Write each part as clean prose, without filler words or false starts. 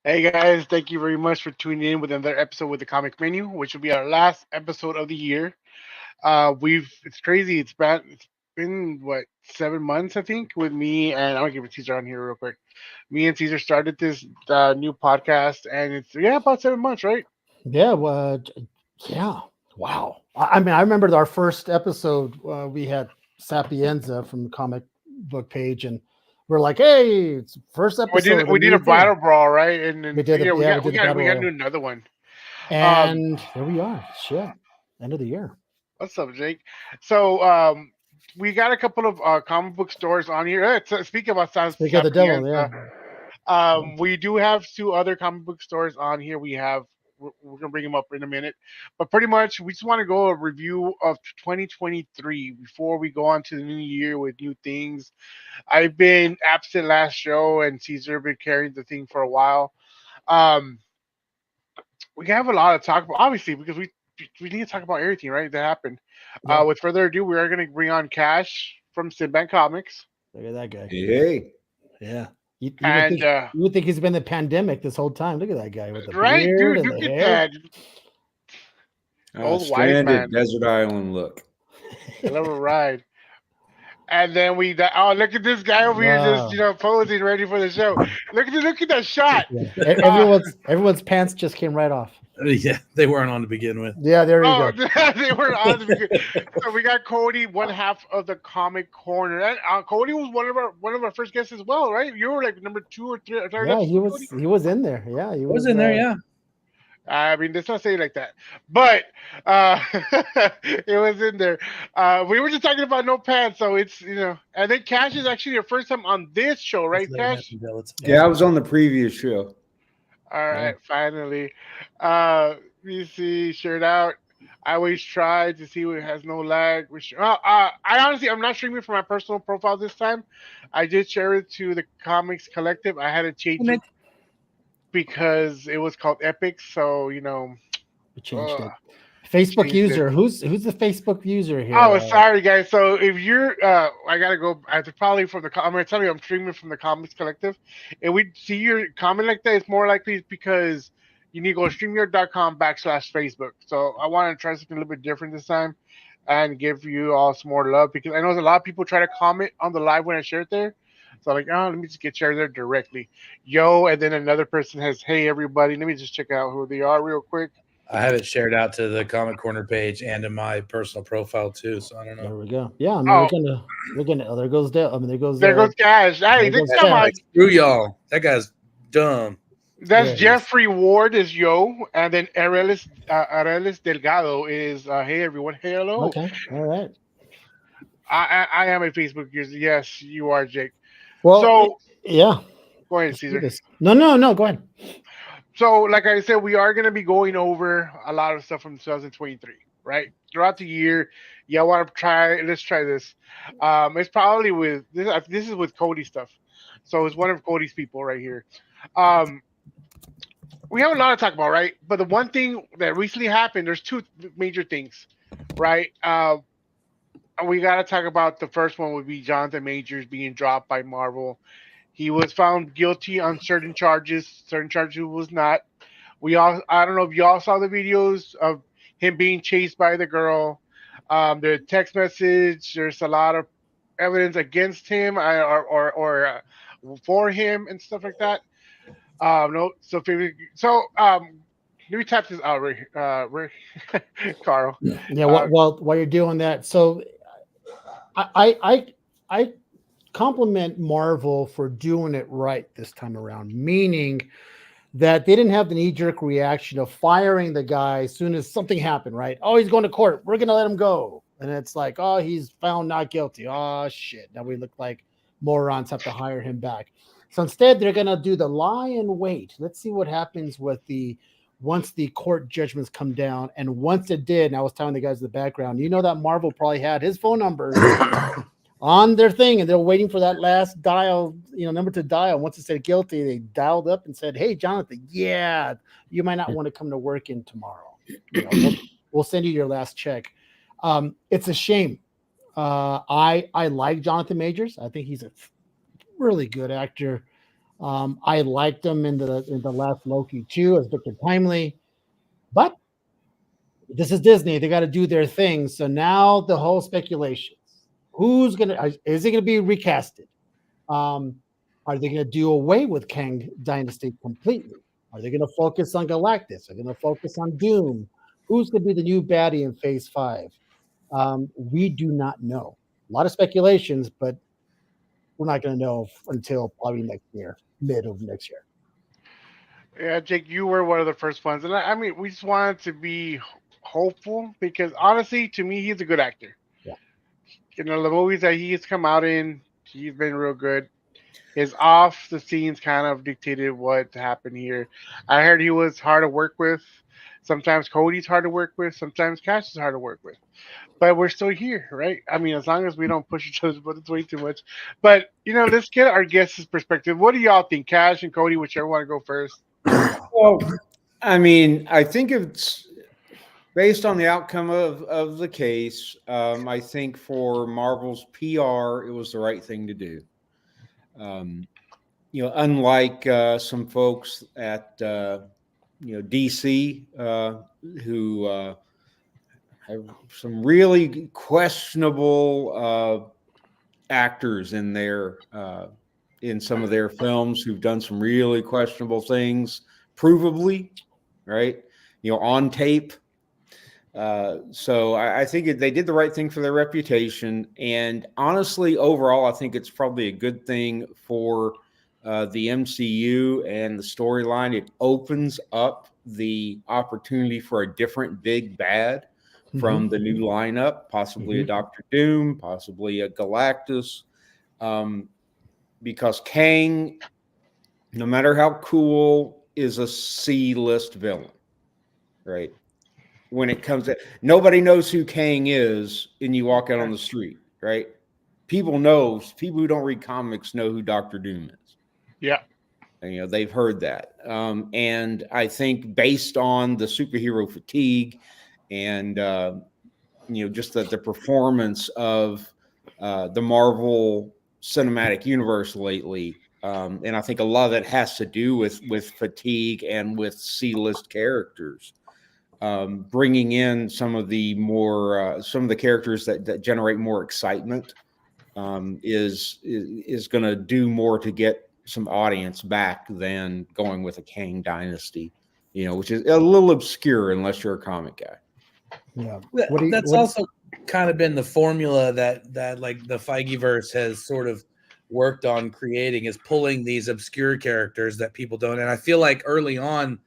Hey guys, thank you very much for tuning in with another episode with the Comic Menu, which will be our last episode of the year. It's crazy. It's been what 7 months I think with me, and I'm gonna give Caesar on here real quick. Me and Caesar started this new podcast, and it's about 7 months, right? Yeah, yeah. Wow. I mean, I remember our first episode. We had Sapienza from the comic book page, and we're like, "Hey, it's first We did episode, a we did new a battle thing." brawl, right? And We then did the yeah, we yeah, we got we did the got battle we got to do royal, another one. Um, and here we are. Shit, end of the year. what's up, Jake? So we got a couple of comic book stores on here. Speaking about Speak of the devil, yeah. Sapienza. We do have two other comic book stores on here. We're gonna bring them up in a minute, but pretty much we just want to go a review of 2023 before we go on to the new year with new things. I've been absent last show, and Caesar been carrying the thing for a while. Um, we have a lot to talk about, obviously, because we need to talk about everything, right? That happened. Yeah, With further ado, we are gonna bring on Cash from Sinbad Comics, look at that guy. Hey, Yeah, you would and think he's been the pandemic this whole time. Look at that guy with the right, beard dude, and look the at hair. that old wise stranded man. desert island look. Hell of a ride. And then look at this guy over here just Wow. posing ready for the show. Look at that shot. Yeah, Uh, everyone's pants just came right off. Yeah, they weren't on to begin with. Yeah, there you oh, go. they were on the beginning. So we got Cody, one half of the Comic Corner. And Cody was one of our first guests as well, right? You were like number two or three, or third Yeah, episode, Cody. he was in there. Yeah, he I was was. in there, yeah. I mean, let's not say it like that, but it was in there. We were just talking about no pants, so it's. And then Cash is actually your first time on this show, Just right, let it Cash? happen, Bill. Yeah, I was on the previous show. All Yeah. right, finally. You see, shared out. I always try to see what has no lag. I honestly, I'm not streaming from my personal profile this time. I did share it to the Comics Collective. I had to change it Nick. because it was called Epic. So We changed uh, it. Facebook changed it. user. Who's the Facebook user here? Oh, sorry guys. So if you're, I gotta go. I have to probably from the. I'm gonna tell you, I'm streaming from the Comics Collective. If we see your comment like that, it's more likely it's because you need to go to streamyard.com/Facebook. So I want to try something a little bit different this time, and give you all some more love because I know a lot of people try to comment on the live when I share it there. So I'm like, oh, let me just get shared there directly. Yo, and then another person has, hey everybody, let me just check out who they are real quick. I have it shared out to the Comic Corner page and to my personal profile too. So I don't There know. we go. Yeah, I mean Oh, we're gonna. Oh, there goes Dale. I mean, there goes. there goes Cash. Hey, There goes come Cash. on. Screw y'all. That guy's dumb. That's There he is. Jeffrey Ward is yo, and then Arelis Delgado is hey everyone, hey hello. Okay. All right. I am a Facebook user. Yes, you are, Jake. Well, So yeah. go ahead, Let's do Caesar. this. No. Go ahead. So like I said, we are gonna be going over a lot of stuff from 2023, right? Throughout the year, yeah, I want to try. Let's try this. It's probably with this. This is with Cody stuff. So it's one of Cody's people right here. Um, we have a lot to talk about, right? But the one thing that recently happened, there's two major things, right? We got to talk about the first one would be Jonathan Majors being dropped by Marvel. He was found guilty on certain charges he was not. I don't know if y'all saw the videos of him being chased by the girl. The text message, there's a lot of evidence against him or for him and stuff like that. No, let me tap this out, Carl. Yeah. Uh, While you're doing that, so I compliment Marvel for doing it right this time around, meaning that they didn't have the knee-jerk reaction of firing the guy as soon as something happened, right? Oh, he's going to court. We're gonna let him go. And it's like, oh, he's found not guilty. Oh shit. Now we look like morons, have to hire him back. So instead, they're gonna do the lie and wait. Let's see what happens with the once the court judgments come down. And once it did, and I was telling the guys in the background, you know that Marvel probably had his phone number on their thing, and they're waiting for that last dial, number to dial. Once it said guilty, they dialed up and said, "Hey, Jonathan, yeah, you might not want to come to work in tomorrow. We'll send you your last check." It's a shame. I like Jonathan Majors. I think he's a really good actor. I liked him in the last Loki too as Victor Timely, but this is Disney. They got to do their thing. So now the whole speculations: is it gonna be recasted? Are they gonna do away with Kang Dynasty completely? Are they gonna focus on Galactus? Are they gonna focus on Doom? Who's gonna be the new baddie in Phase 5? We do not know. A lot of speculations, but we're not going to know until probably next year, mid of next year. Yeah, Jake, you were one of the first ones, and I mean, we just wanted to be hopeful because honestly, to me, he's a good actor. Yeah. You know, the movies that he's come out in, he's been real good. His off the scenes kind of dictated what happened here. I heard he was hard to work with. Sometimes Cody's hard to work with. Sometimes Cash is hard to work with. But we're still here, right? I mean, as long as we don't push each other's buttons way too much. But you know, let's get our guests' perspective. What do y'all think, Cash and Cody? Whichever want to go first. Well, I mean, I think it's based on the outcome of the case. I think for Marvel's PR, it was the right thing to do. You know, unlike some folks at DC who have some really questionable actors in there in some of their films who've done some really questionable things, provably, right? You know, on tape. So I think they did the right thing for their reputation. And honestly, overall, I think it's probably a good thing for the MCU and the storyline. It opens up the opportunity for a different big bad from the new lineup, possibly a Doctor Doom, possibly a Galactus. Because Kang, no matter how cool, is a C-list villain, right? When it comes to nobody knows who Kang is, and you walk out on the street, right? People who don't read comics know who Doctor Doom is. Yeah. And, you know, they've heard that. And I think based on the superhero fatigue and, you know, just the performance of the Marvel Cinematic Universe lately, and I think a lot of that has to do with fatigue and with C-list characters. Bringing in some of the characters that generate more excitement is going to do more to get some audience back than going with a Kang Dynasty, you know, which is a little obscure unless you're a comic guy. Yeah, that's also kind of been the formula that like the Feigeverse has sort of worked on creating, is pulling these obscure characters that people don't. And I feel like early on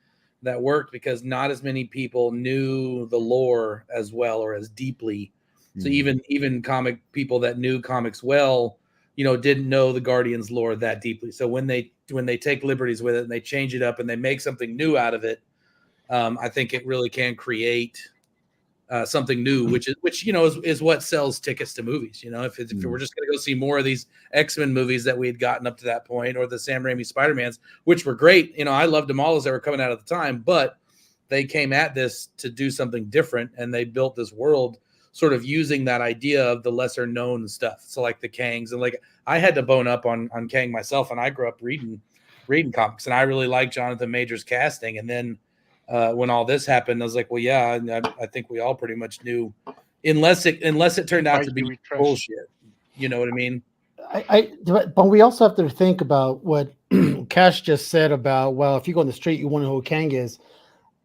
that worked because not as many people knew the lore as well or as deeply. So even comic people that knew comics well, you know, didn't know the Guardians lore that deeply. So when they take liberties with it and they change it up and they make something new out of it, I think it really can create something new, which you know is what sells tickets to movies. You know, if we're just going to go see more of these X-Men movies that we had gotten up to that point, or the Sam Raimi Spider-Mans, which were great. You know, I loved them all as they were coming out at the time, but they came at this to do something different, and they built this world sort of using that idea of the lesser known stuff. So like the Kangs, and like I had to bone up on Kang myself, and I grew up reading comics, and I really liked Jonathan Majors' casting, and then when all this happened, I was like, well, yeah, I think we all pretty much knew, unless it turned out to be bullshit. You know what I mean? But we also have to think about what Cash just said about, well, if you go on the street, you wonder who Kang is.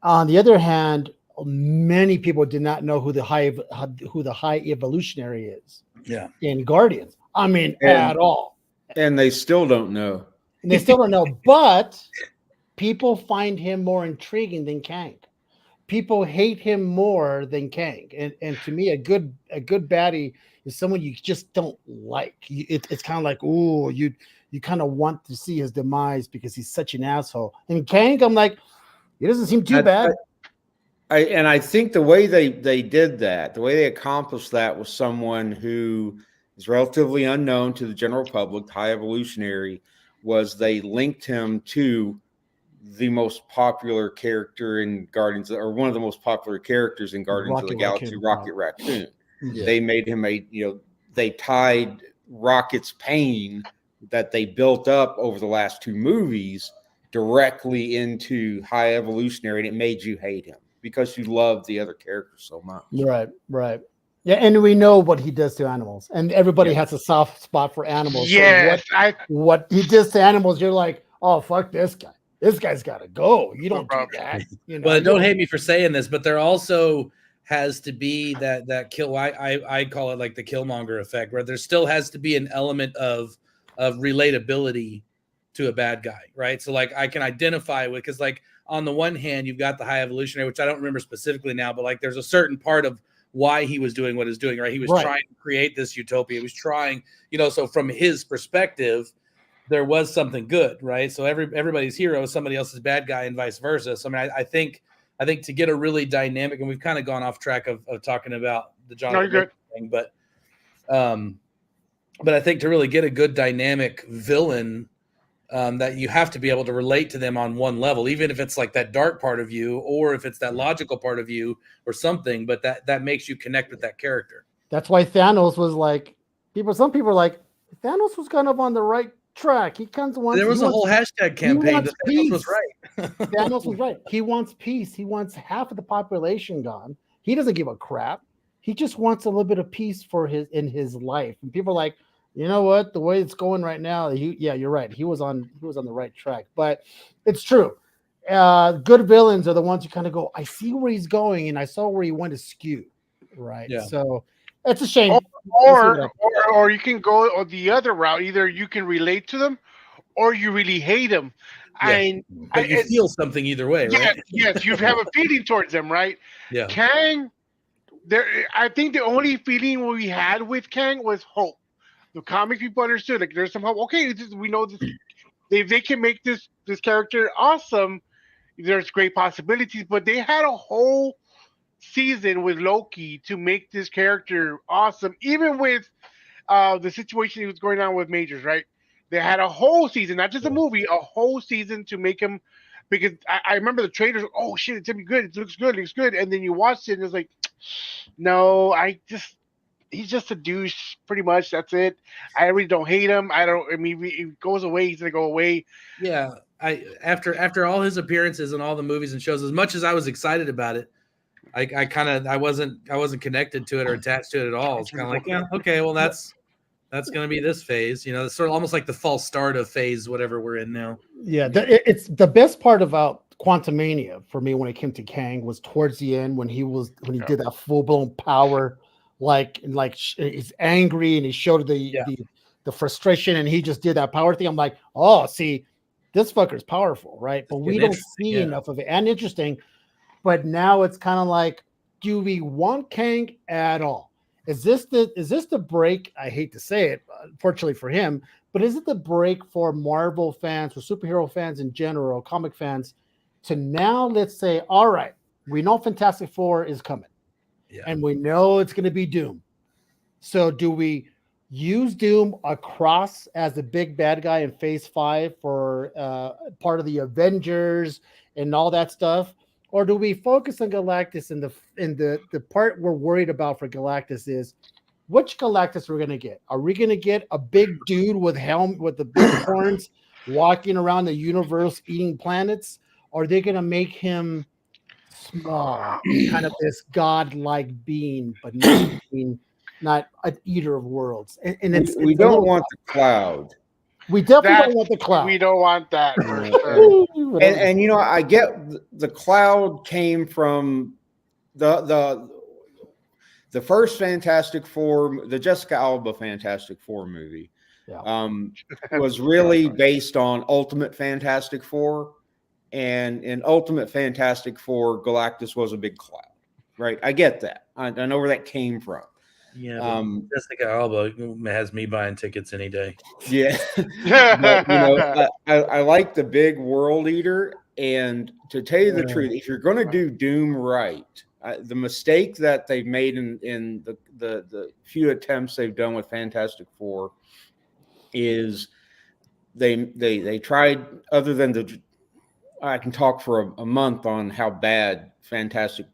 On the other hand, many people did not know who the high evolutionary is. Yeah. In Guardians. I mean, at all. And they still don't know. And they still don't know, but people find him more intriguing than Kang. People hate him more than Kang. And to me, a good baddie is someone you just don't like. It's kind of like, ooh, you kind of want to see his demise because he's such an asshole. And Kang, I'm like, he doesn't seem too bad. I think the way they did that, the way they accomplished that, was someone who is relatively unknown to the general public, high evolutionary, was they linked him to the most popular character in Guardians, or one of the most popular characters in Guardians of the Galaxy, Rocket Raccoon. Yeah. They made him they tied Rocket's pain that they built up over the last 2 movies directly into High Evolutionary, and it made you hate him because you loved the other characters so much. Right. Yeah, and we know what he does to animals, and everybody has a soft spot for animals. Yes, So what he does to animals, you're like, oh, fuck this guy. This guy's got to go. You don't do that. You know, well, don't hate me for saying this, but there also has to be that kill. I call it like the Killmonger effect, where there still has to be an element of relatability to a bad guy, right? So like I can identify with, because like on the one hand you've got the High Evolutionary, which I don't remember specifically now, but like there's a certain part of why he was doing what he's doing, right? He was trying to create this utopia. He was trying, so from his perspective, there was something good, right? So everybody's hero is somebody else's bad guy and vice versa. So I mean, I think to get a really dynamic, and we've kind of gone off track of talking about the John thing, but I think to really get a good dynamic villain, that you have to be able to relate to them on one level, even if it's like that dark part of you, or if it's that logical part of you or something, but that makes you connect with that character. That's why Thanos was like, some people are like, Thanos was kind of on the right track. There was a whole hashtag campaign that Thanos was right. Thanos was right. He wants peace. He wants half of the population gone. He doesn't give a crap. He just wants a little bit of peace in his life. And people are like, you know what? The way it's going right now, you're right. He was on the right track. But it's true. Good villains are the ones who kind of go, I see where he's going, and I saw where he went askew. Right. Yeah. So it's a shame. Or you can go the other route. Either you can relate to them, or you really hate them. Yeah. But you feel something either way, right? Yes, you have a feeling towards them, right? Yeah. Kang, I think the only feeling we had with Kang was hope. The comic people understood, like, there's some hope. Okay, we know this. They can make this character awesome. There's great possibilities, but they had a whole season with Loki to make this character awesome, even with the situation that was going on with Majors, right? They had a whole season, not just a movie, a whole season to make him, because I remember the trailers, oh shit, it's gonna be good, it looks good, and then you watched it and it's like, no, he's just a douche, pretty much. That's it. I really don't hate him. He goes away, he's gonna go away. Yeah. After all his appearances in all the movies and shows, as much as I was excited about it, I wasn't connected to it or attached to it at all. It's kind of like, yeah, okay, well that's going to be this phase, it's sort of almost like the false start of phase whatever we're in now. Yeah, it's the best part about Quantumania for me when it came to Kang was towards the end when he did that full blown power, like he's angry and he showed the frustration and he just did that power thing. I'm like, oh, see, this fucker's powerful, right? But we don't see enough of it. And interesting. But now it's kind of like, do we want Kang at all? Is this the break? I hate to say it, unfortunately for him, but is it the break for Marvel fans, for superhero fans in general, comic fans, to now let's say, all right, we know Fantastic Four is coming, and we know it's going to be Doom. So do we use Doom across as the big bad guy in Phase 5 for part of the Avengers and all that stuff? Or do we focus on Galactus, and the part we're worried about for Galactus is which Galactus we're going to get? Are we going to get a big dude with the big horns walking around the universe eating planets? Or are they going to make him small, kind of this godlike being, but not an eater of worlds? And we don't want the Cloud. We definitely don't want the Cloud. We don't want that. For sure. And I get the Cloud came from the first Fantastic Four, the Jessica Alba Fantastic Four movie, was really based on Ultimate Fantastic Four, and in Ultimate Fantastic Four, Galactus was a big cloud, right? I get that. I know where that came from. Yeah, Jessica Alba has me buying tickets any day. Yeah, but, I like the big world eater. And to tell you the truth, if you're going to do Doom right, the mistake that they've made in the few attempts they've done with Fantastic Four is they tried, other than I can talk for a month on how bad Fantastic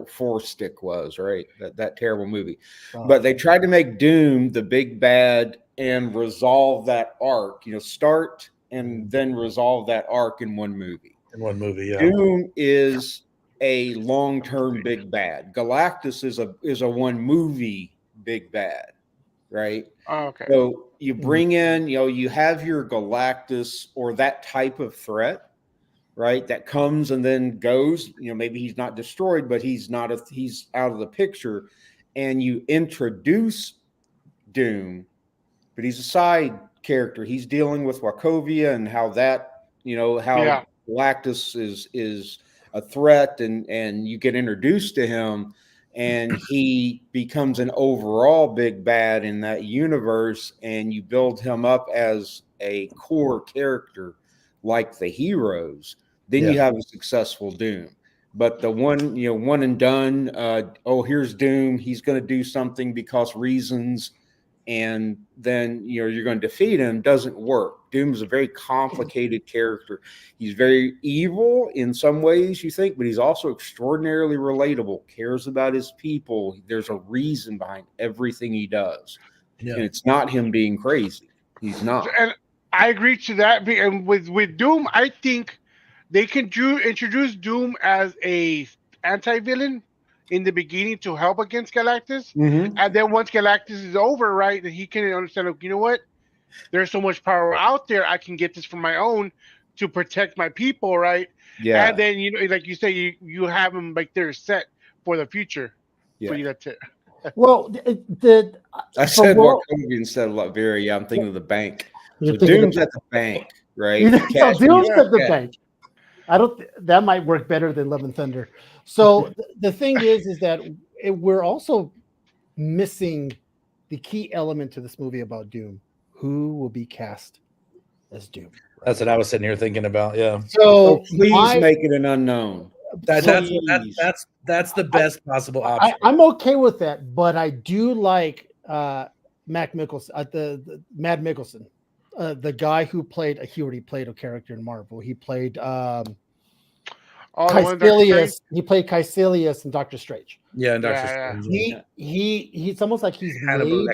Four Stick was, right? That terrible movie. But they tried to make Doom the big bad and resolve that arc. Start and then resolve that arc in one movie. In one movie, yeah. Doom is a long-term big bad. Galactus is a one movie big bad, right? Oh, okay. So you bring in, you have your Galactus or that type of threat, right? That comes and then goes. Maybe he's not destroyed, but he's out of the picture, and you introduce Doom, but he's a side character. He's dealing with Wachovia and how that, how Galactus is a threat, and you get introduced to him, and he becomes an overall big bad in that universe, and you build him up as a core character like the heroes. Then you have a successful Doom. But the one and done, here's Doom, he's going to do something because reasons, and then you're going to defeat him, doesn't work. Doom is a very complicated character. He's very evil in some ways, you think, but he's also extraordinarily relatable, cares about his people. There's a reason behind everything he does. And it's not him being crazy. He's not. And I agree to that. And with Doom, I think they can introduce Doom as a anti-villain in the beginning to help against Galactus. And then once Galactus is over, right, then he can understand, you know what? There's so much power out there. I can get this for my own to protect my people, right? Yeah. And then, like you say, you have them like they're set for the future. Yeah. For you to Well, I said Wachovia instead of Latveria. Yeah, I'm thinking of the bank. So Doom's at the bank, right? So Doom's at the bank. That might work better than Love and Thunder. So the thing is that we're also missing the key element to this movie about Doom. Who will be cast as Doom? That's what I was sitting here thinking about. Yeah. So please make it an unknown. That's the best possible option. I'm okay with that, but I do like Matt Mickelson, the Mad Mickelson, the guy who he already played a character in Marvel. He played Caecilius. He played Caecilius in Doctor Strange. Yeah, in Doctor Strange. He's almost like he's made.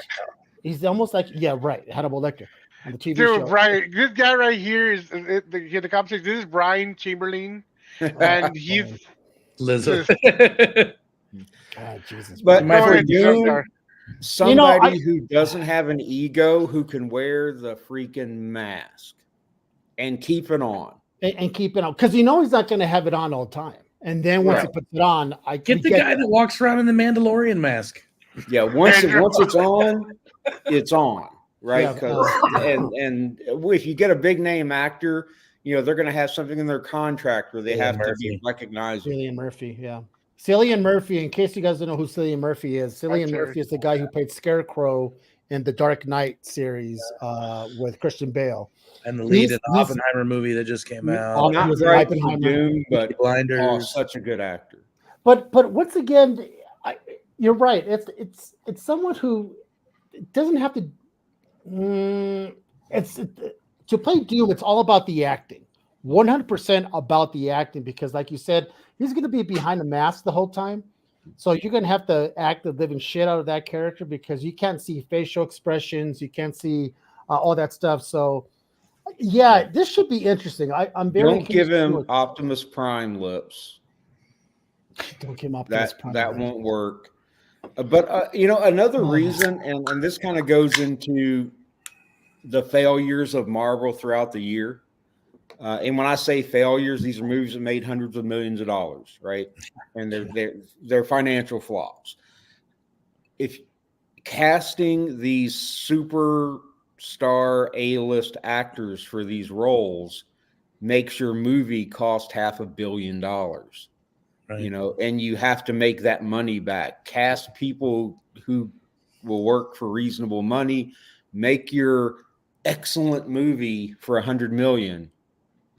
He's almost like Hannibal Lecter on the TV show. Brian, this guy right here is the conversation. This is Brian Chamberlain, and he's Lizard. God, Jesus. But for Doom, somebody who doesn't have an ego, who can wear the freaking mask and keep it on. And keep it on, because he's not going to have it on all the time. And then once he puts it on, get the guy that walks around in the Mandalorian mask. Yeah, once it's on, it's on, right? And if you get a big name actor, they're going to have something in their contract where they have to be recognizable. Cillian Murphy, yeah. Cillian Murphy, in case you guys don't know who Cillian Murphy is, Cillian Murphy is the guy who played Scarecrow in the Dark Knight series with Christian Bale. And the lead in the Oppenheimer movie that just came out. Not right for Doom, but Blinders. Such a good actor. But once again, you're right. It's someone who doesn't have to. To play Doom, it's all about the acting. 100% about the acting, because, like you said, he's going to be behind the mask the whole time. So you're going to have to act the living shit out of that character, because you can't see facial expressions, you can't see all that stuff. So. Yeah, this should be interesting. I'm very. Don't give him Optimus Prime lips. Don't give him Optimus Prime. That won't work. But another reason, and this kind of goes into the failures of Marvel throughout the year. And when I say failures, these are movies that made hundreds of millions of dollars, right? And they're financial flops. If casting these superstar A-list actors for these roles makes your movie cost $500 million, right? And you have to make that money back. Cast people who will work for reasonable money, make your excellent movie for $100 million,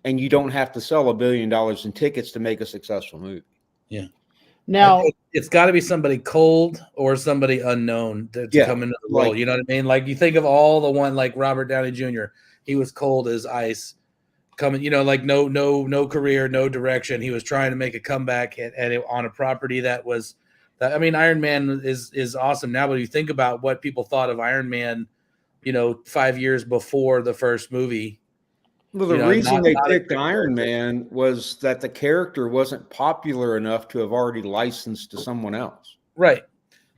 and you don't have to sell $1 billion in tickets to make a successful movie. Yeah. Now it's got to be somebody cold or somebody unknown to come into the role. You know what I mean? Like, you think of all the one like Robert Downey Jr. He was cold as ice, coming. Like no career, no direction. He was trying to make a comeback on a property that was. I mean, Iron Man is awesome now, but you think about what people thought of Iron Man 5 years before the first movie. Well, the reason they picked Iron Man was that the character wasn't popular enough to have already licensed to someone else. Right.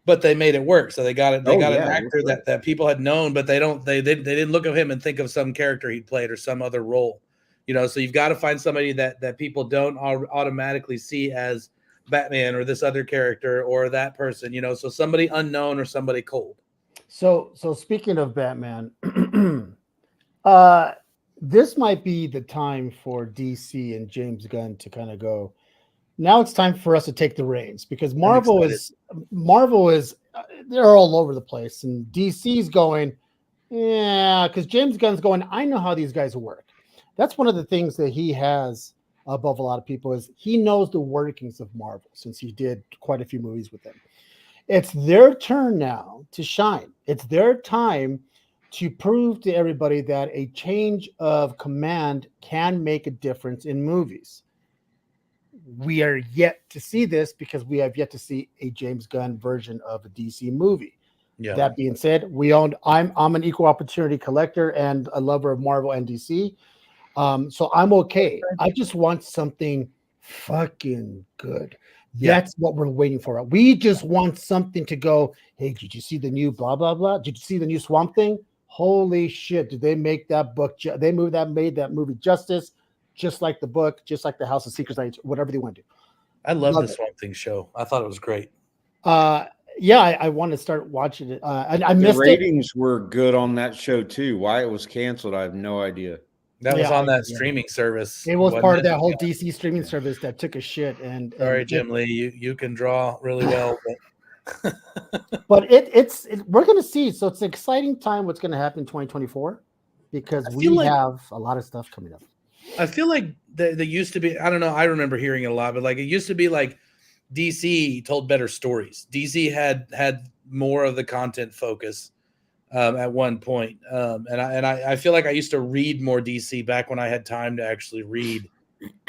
But they made it work. So they got it. They got an actor right. that people had known, but they didn't look at him and think of some character he played or some other role. So you've got to find somebody that people don't automatically see as Batman or this other character or that person, so somebody unknown or somebody cold. So speaking of Batman, this might be the time for DC and James Gunn to kind of go, now it's time for us to take the reins, because Marvel is they're all over the place, and DC's going, yeah, because James Gunn's going, I know how these guys work. That's one of the things that he has above a lot of people, is he knows the workings of Marvel, since he did quite a few movies with them. It's their turn now to shine. It's their time to prove to everybody that a change of command can make a difference in movies. We are yet to see this, because we have yet to see a James Gunn version of a DC movie. Yeah. That being said, I'm an equal opportunity collector and a lover of Marvel and DC. So I'm okay. I just want something fucking good. That's what we're waiting for. We just want something to go, hey, did you see the new blah, blah, blah? Did you see the new Swamp Thing? Holy shit. Did they make that book? They made that movie justice, just like the book, just like the House of Secrets, whatever they want to do. I love the Swamp Thing show. I thought it was great. Yeah, I want to start watching it. I missed it. The ratings were good on that show too. Why it was canceled, I have no idea. That was on that streaming service. It was part of that whole DC streaming service that took a shit. And sorry, Jim Lee, you can draw really well, but but we're gonna see. So it's an exciting time. What's going to happen in 2024, because we have a lot of stuff coming up. I feel like they used to be. I don't know. I remember hearing it a lot, but like it used to be like DC told better stories. DC had more of the content focus. At one point, and I feel like I used to read more DC back when I had time to actually read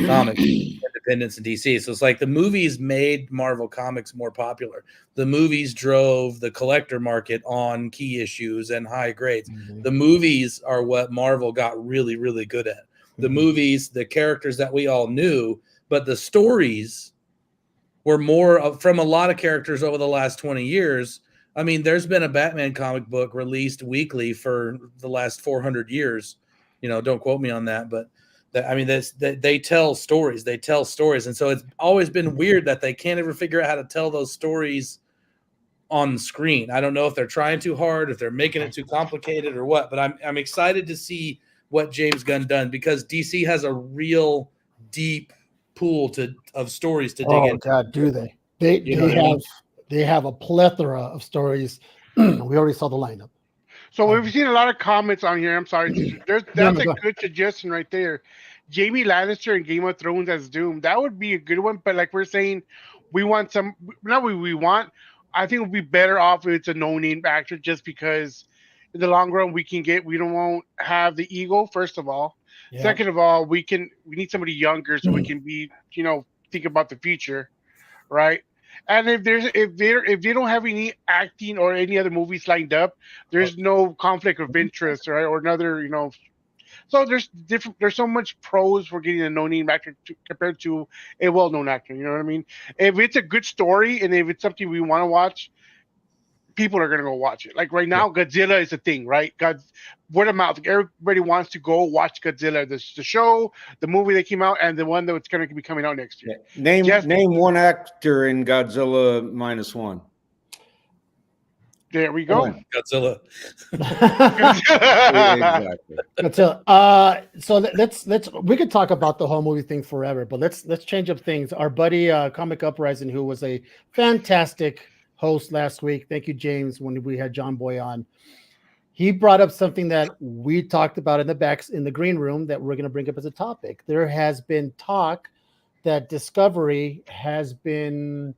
comics, independence in DC. So it's like the movies made Marvel Comics more popular. The movies drove the collector market on key issues and high grades. Mm-hmm. The movies are what Marvel got really, really good at. The movies, the characters that we all knew, but the stories were more from a lot of characters over the last 20 years. I mean, there's been a Batman comic book released weekly for the last 400 years. Don't quote me on that, but they tell stories. They tell stories. And so it's always been weird that they can't ever figure out how to tell those stories on screen. I don't know if they're trying too hard, if they're making it too complicated or what, but I'm excited to see what James Gunn done, because DC has a real deep pool of stories to dig into. Oh, God, do they? They have a plethora of stories. We already saw the lineup. So we've seen a lot of comments on here. I'm sorry. That's a good suggestion right there. Jamie Lannister in Game of Thrones as Doom. That would be a good one. But like we're saying, we want some. Not what we want. I think it would be better off if it's a no-name actor, just because in the long run we won't have the ego. First of all, second of all, we need somebody younger so we can be think about the future, right? And if they don't have any acting or any other movies lined up, there's no conflict of interest, right? Or another, So there's so much pros for getting a no-name actor compared to a well-known actor. You know what I mean? If it's a good story and if it's something we want to watch, people are gonna go watch it. Like right now, Godzilla is a thing, right? Word of mouth. Everybody wants to go watch Godzilla. The show, the movie that came out, and the one that's going to be coming out next year. Name one actor in Godzilla -1. There we go. Godzilla. Exactly. Godzilla. So we could talk about the whole movie thing forever, but let's change up things. Our buddy Comic Uprising, who was a fantastic host last week. Thank you, James, when we had John Boy on. He brought up something that we talked about in the green room that we're going to bring up as a topic. There has been talk that Discovery has been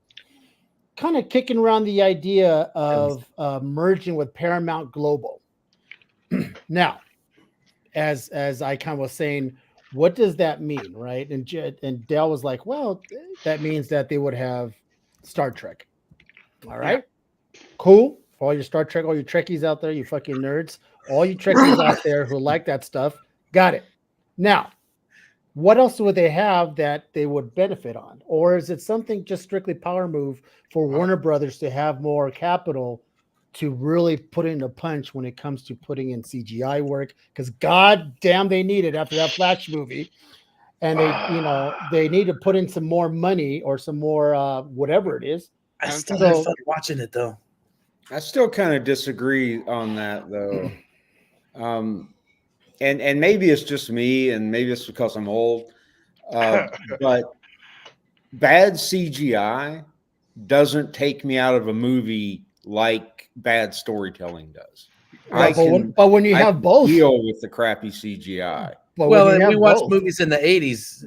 kind of kicking around the idea of merging with Paramount Global. Now, as I kind of was saying, what does that mean, right? And Dale was like, well, that means that they would have Star Trek. All right, cool. For all your Star Trek, all your Trekkies out there, you fucking nerds. All you Trekkies out there who like that stuff, got it. Now, what else would they have that they would benefit on? Or is it something just strictly power move for Warner Brothers to have more capital to really put in a punch when it comes to putting in CGI work? Because god damn, they need it after that Flash movie. And they need to put in some more money or some more whatever it is. I still had fun watching it though. I still kind of disagree on that though. And maybe it's just me, and maybe it's because I'm old. But bad CGI doesn't take me out of a movie like bad storytelling does. But when you have both, deal with the crappy CGI. But well, we watched movies in the 80s.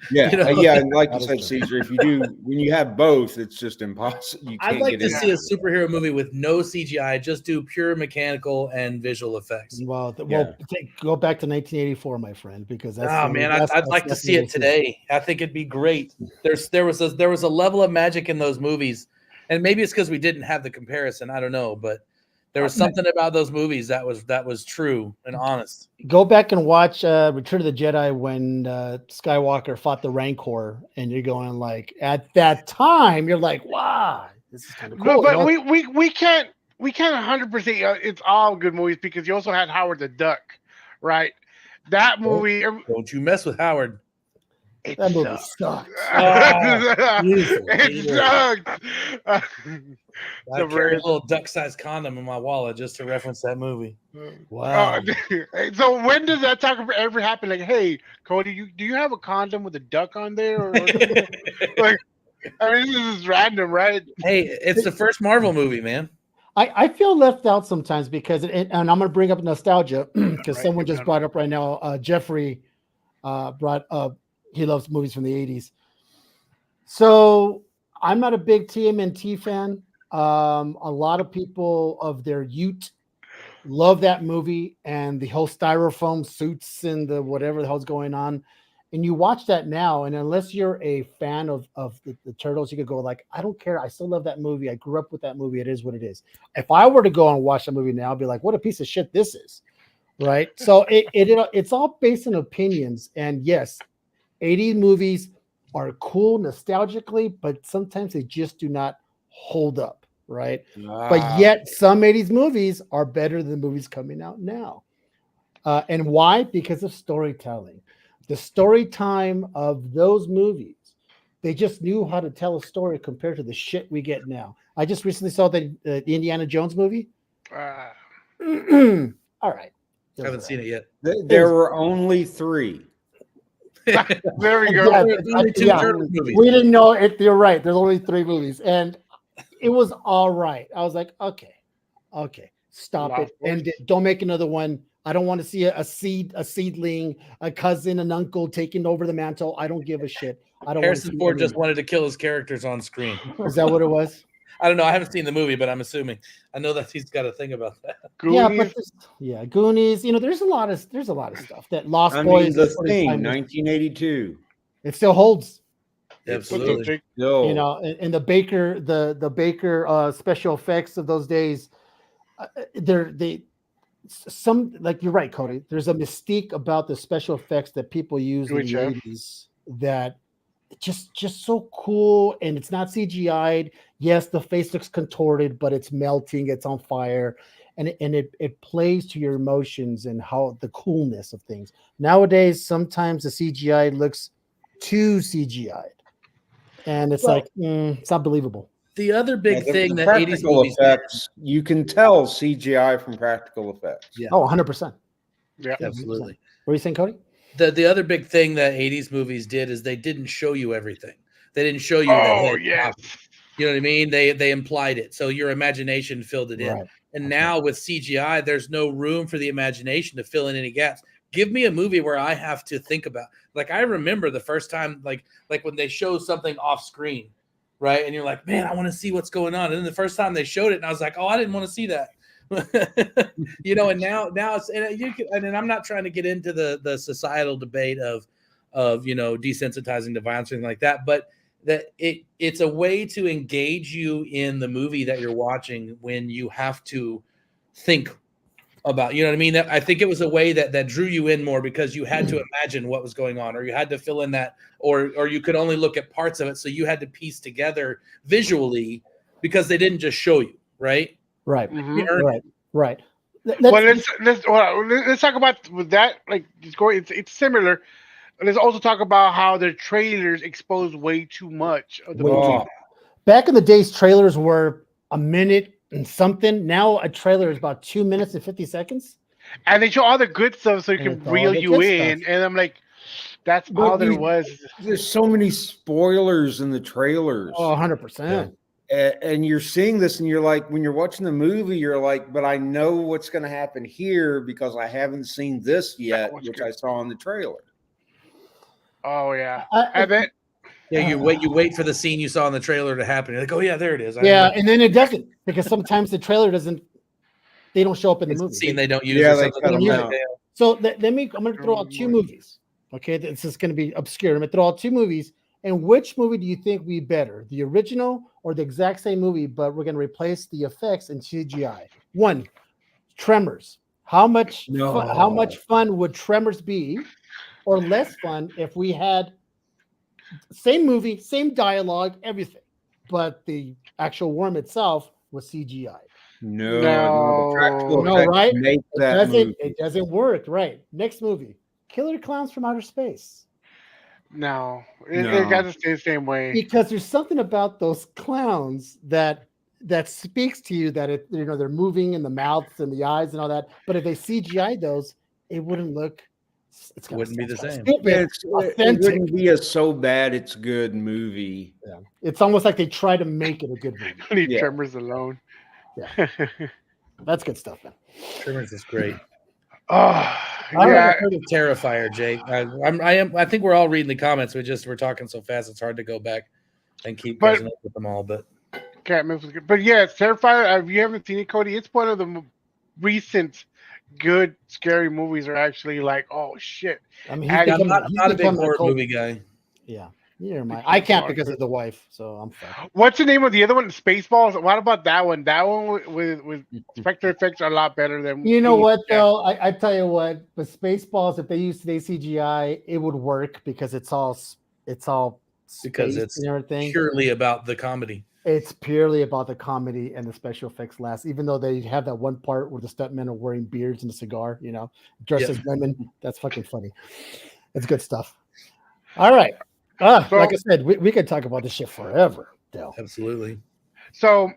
Yeah, and like you said, Caesar, when you have both, it's just impossible. I'd like to see a superhero movie with no CGI, just do pure mechanical and visual effects. Well, go back to 1984, my friend, because that's. I'd like to see it today. I think it'd be great. There was a level of magic in those movies, and maybe it's because we didn't have the comparison. I don't know, but there was something about those movies that was true and honest. Go back and watch Return of the Jedi when Skywalker fought the Rancor, and you're going like, at that time, you're like, wow, this is kind of cool. But we can't 100%. It's all good movies because you also had Howard the Duck, right? That movie. Don't you mess with Howard. That movie sucks. It sucks. I carry a little duck-sized condom in my wallet just to reference that movie. Wow. So when does that talk ever happen? Like, hey, Cody, do you have a condom with a duck on there? Or like, I mean, this is random, right? Hey, it's the first Marvel movie, man. I feel left out sometimes because, and I'm going to bring up nostalgia because someone just brought up right now. Jeffrey brought up. He loves movies from the 80s. So I'm not a big TMNT fan. A lot of people of their youth love that movie and the whole styrofoam suits and the whatever the hell's going on. And you watch that now, and unless you're a fan of the Turtles, you could go like, I don't care. I still love that movie. I grew up with that movie. It is what it is. If I were to go and watch that movie now, I'd be like, what a piece of shit this is. Right? So it's all based on opinions. And yes, 80s movies are cool nostalgically, but sometimes they just do not hold up, right? But yet some 80s movies are better than movies coming out now. And why? Because of storytelling. The story time of those movies, they just knew how to tell a story compared to the shit we get now. I just recently saw the Indiana Jones movie. All right. I haven't seen it yet. There were only 3. There we go. We didn't know it. You're right. There's only 3 movies, and it was all right. I was like, okay, stop it, and don't make another one. I don't want to see a seedling, a cousin, an uncle taking over the mantle. I don't give a shit. I don't. Harrison Ford just wanted to kill his characters on screen. Is that what it was? I don't know. I haven't seen the movie, but I'm assuming. I know that he's got a thing about that. Goonies. Goonies. There's a lot of stuff that Lost Boys. The Thing, 1982. It still holds. Absolutely. And the Baker special effects of those days. You're right, Cody. There's a mystique about the special effects that people use in the 80s that just so cool, and it's not CGI'd. Yes, the face looks contorted, but it's melting, it's on fire, and it plays to your emotions and how the coolness of things. Nowadays, sometimes the CGI looks too CGI'd, and it's it's not believable. The other big thing that 80s movies effects, you can tell CGI from practical effects. Yeah. Oh, 100%. Yeah, absolutely. What are you saying, Cody? The other big thing that 80s movies did is they didn't show you everything. They didn't show you the You know what I mean? They implied it. So your imagination filled it in. Right. And now with CGI, there's no room for the imagination to fill in any gaps. Give me a movie where I have to think about. Like I remember the first time, like when they show something off screen, right? And you're like, man, I want to see what's going on. And then the first time they showed it, and I was like, oh, I didn't want to see that. And now it's, and I'm not trying to get into the societal debate of desensitizing to violence or anything like that, but that it's a way to engage you in the movie that you're watching when you have to think about, you know what I mean? I think it was a way that drew you in more because you had to imagine what was going on, or you had to fill in that, or you could only look at parts of it. So you had to piece together visually because they didn't just show you, right? Right. Mhm. Right. Well, let's talk about with that. Like, it's similar. Let's also talk about how the trailers expose way too much of the Way too movie. much. Back in the days, trailers were a minute and something. Now a trailer is about 2 minutes and 50 seconds. And they show all the good stuff so you And can it's all reel the you good in. stuff. And I'm like, that's But all there was. There's so many spoilers in the trailers. Oh, 100%. And you're seeing this and you're like, when you're watching the movie, you're like, but I know what's going to happen here because I haven't seen this yet, which I saw in the trailer. Oh yeah. I And then Yeah, you wait for the scene you saw in the trailer to happen. You're like, oh yeah, there it is. Yeah, and then it doesn't, because sometimes the trailer doesn't. They don't show up in the It's movie. a scene they don't use. Yeah, or they something. cut them use out. So let me. I'm going to throw out two movies. Okay, this is going to be obscure. I'm going to throw out two movies. And which movie do you think would be better, the original or the exact same movie, but we're going to replace the effects in CGI? One, Tremors. How much fun would Tremors be, or less fun if we had same movie, same dialogue, everything, but the actual worm itself was CGI? No, the practical No, effects right? make that movie. It doesn't work, right? Next movie, Killer Clowns from Outer Space. no, it got to stay the same way. Because there's something about those clowns that speaks to you that they're moving in the mouths and the eyes and all that. But if they CGI those, it wouldn't look. It wouldn't be the same. Stupid, It wouldn't be a so bad it's good movie. Yeah. It's almost like they try to make it a good movie. Leave Tremors alone. Yeah, that's good stuff, man. Tremors is great. Oh, yeah. Terrifier, Jake. I think we're all reading the comments. We're talking so fast it's hard to go back and keep catching up with them all. But Catman was good. But yeah, Terrifier. If you haven't seen it, Cody, it's one of the recent good scary movies. Are actually like, oh shit. I mean, I'm not a big horror movie guy. Yeah. I can't because of the wife, so I'm fine. What's the name of the other one? Spaceballs. What about that one? That one with spectral effects are a lot better than. You know what though? I tell you what, but Spaceballs, if they use today's CGI, it would work because it's all because it's and everything. Purely about the comedy. It's purely about the comedy and the special effects last. Even though they have that one part where the stuntmen are wearing beards and a cigar, dressed as women. That's fucking funny. It's good stuff. All right. Like I said, we could talk about this shit forever, Dale. Absolutely. So,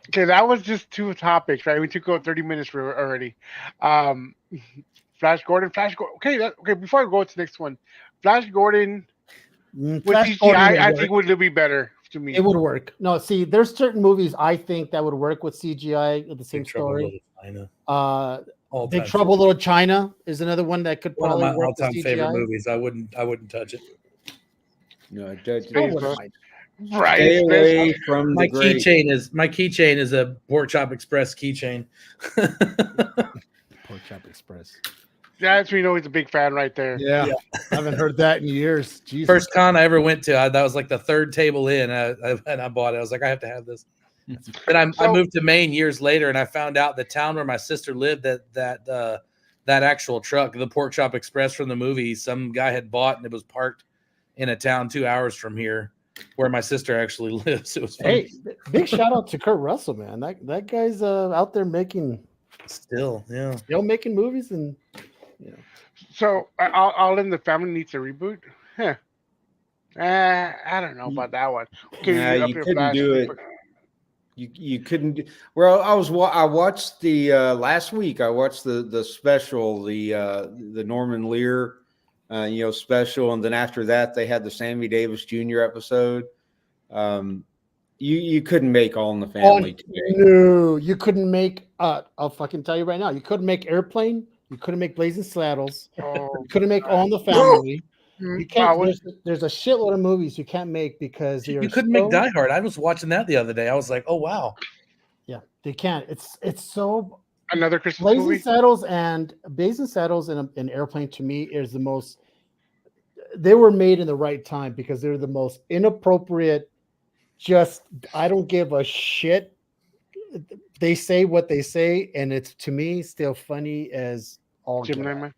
okay, that was just two topics, right? We took out 30 minutes already. Flash Gordon. Okay, before I go to the next one, Flash Gordon with CGI, I think would be better to me. It would work. No, see, there's certain movies I think that would work with CGI with the same story. Big Trouble Little China is another one that could probably one of my work all-time with favorite CGI. movies. I wouldn't touch it. No, Right. Stay away from my keychain is a Pork Chop Express keychain. Pork Chop Express. That's when you know he's a big fan right there. Yeah. I haven't heard that in years. Jesus. First con I ever went to, that was like the third table in, and I bought it. I was like, I have to have this. Then I moved to Maine years later, and I found out the town where my sister lived that actual truck, the Pork Chop Express from the movie, some guy had bought, and it was parked in a town 2 hours from here, where my sister actually lives. It was funny. Hey, big shout out to Kurt Russell, man. That guy's out there making making movies and. So All in the Family needs a reboot. Huh. I don't know about that one. Okay, you couldn't do it. You couldn't do. Well, I watched the last week. I watched the special, the Norman Lear, special, and then after that they had the Sammy Davis Jr. episode. You couldn't make All in the Family today. No, you couldn't make. I'll fucking tell you right now. You couldn't make Airplane. You couldn't make Blazing Saddles. You couldn't make All in the Family. You can't. There's a shitload of movies you can't make because you couldn't make Die Hard. I was watching that the other day. I was like, oh wow. Yeah, they can't. It's so. Another Christmas Blazing movie. Blazing Saddles and Airplane to me is the most. They were made in the right time because they're the most inappropriate. Just I don't give a shit they say what they say, and it's to me still funny as all get Gemini out. Man.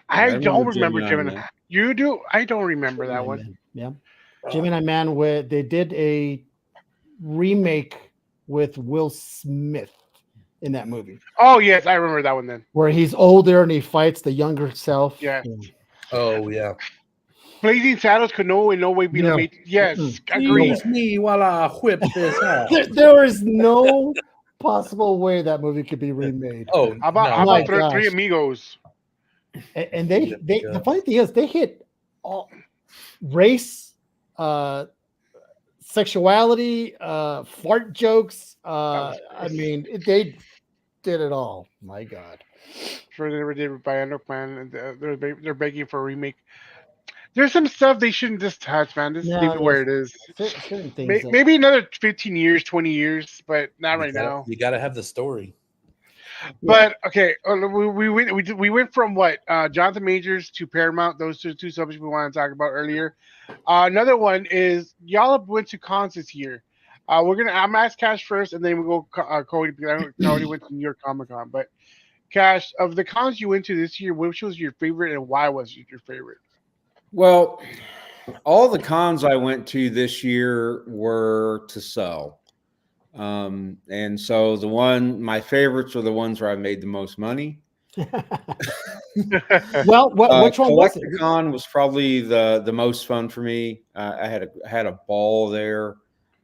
I don't remember Gemini Gemini. Man. You do? I don't remember that Gemini one. Man. Yeah, Gemini Man. Where they did a remake with Will Smith in that movie, Oh yes, I remember that one then. where he's older and he fights the younger self. Yeah. Oh yeah. Blazing Saddles could in no way be No. made. Yes, Mm-mm. agreed. Excuse me while I whip this out. There is no possible way that movie could be remade. Oh How about no, how My about Three gosh. Amigos? And they the funny thing is they hit all race, sexuality, fart jokes. I mean, they did it all. My God. For they never did with Bionic Man, and they're begging for a remake. There's some stuff they shouldn't just touch, man. Just leave Now it where there's it is. certain things that Maybe another 15 years, 20 years, but not right now. You gotta have the story. But okay, we went from what Jonathan Majors to Paramount. Those are two subjects we want to talk about earlier. Another one is y'all went to cons this year. I'm gonna ask Cash first, and then we go Cody because I know Cody went to New York Comic Con. But Cash, of the cons you went to this year, which was your favorite, and why was it your favorite? Well, all the cons I went to this year were to sell. And so my favorites are the ones where I made the most money. well, which one was it? Collecticon was probably the most fun for me. I had a ball there.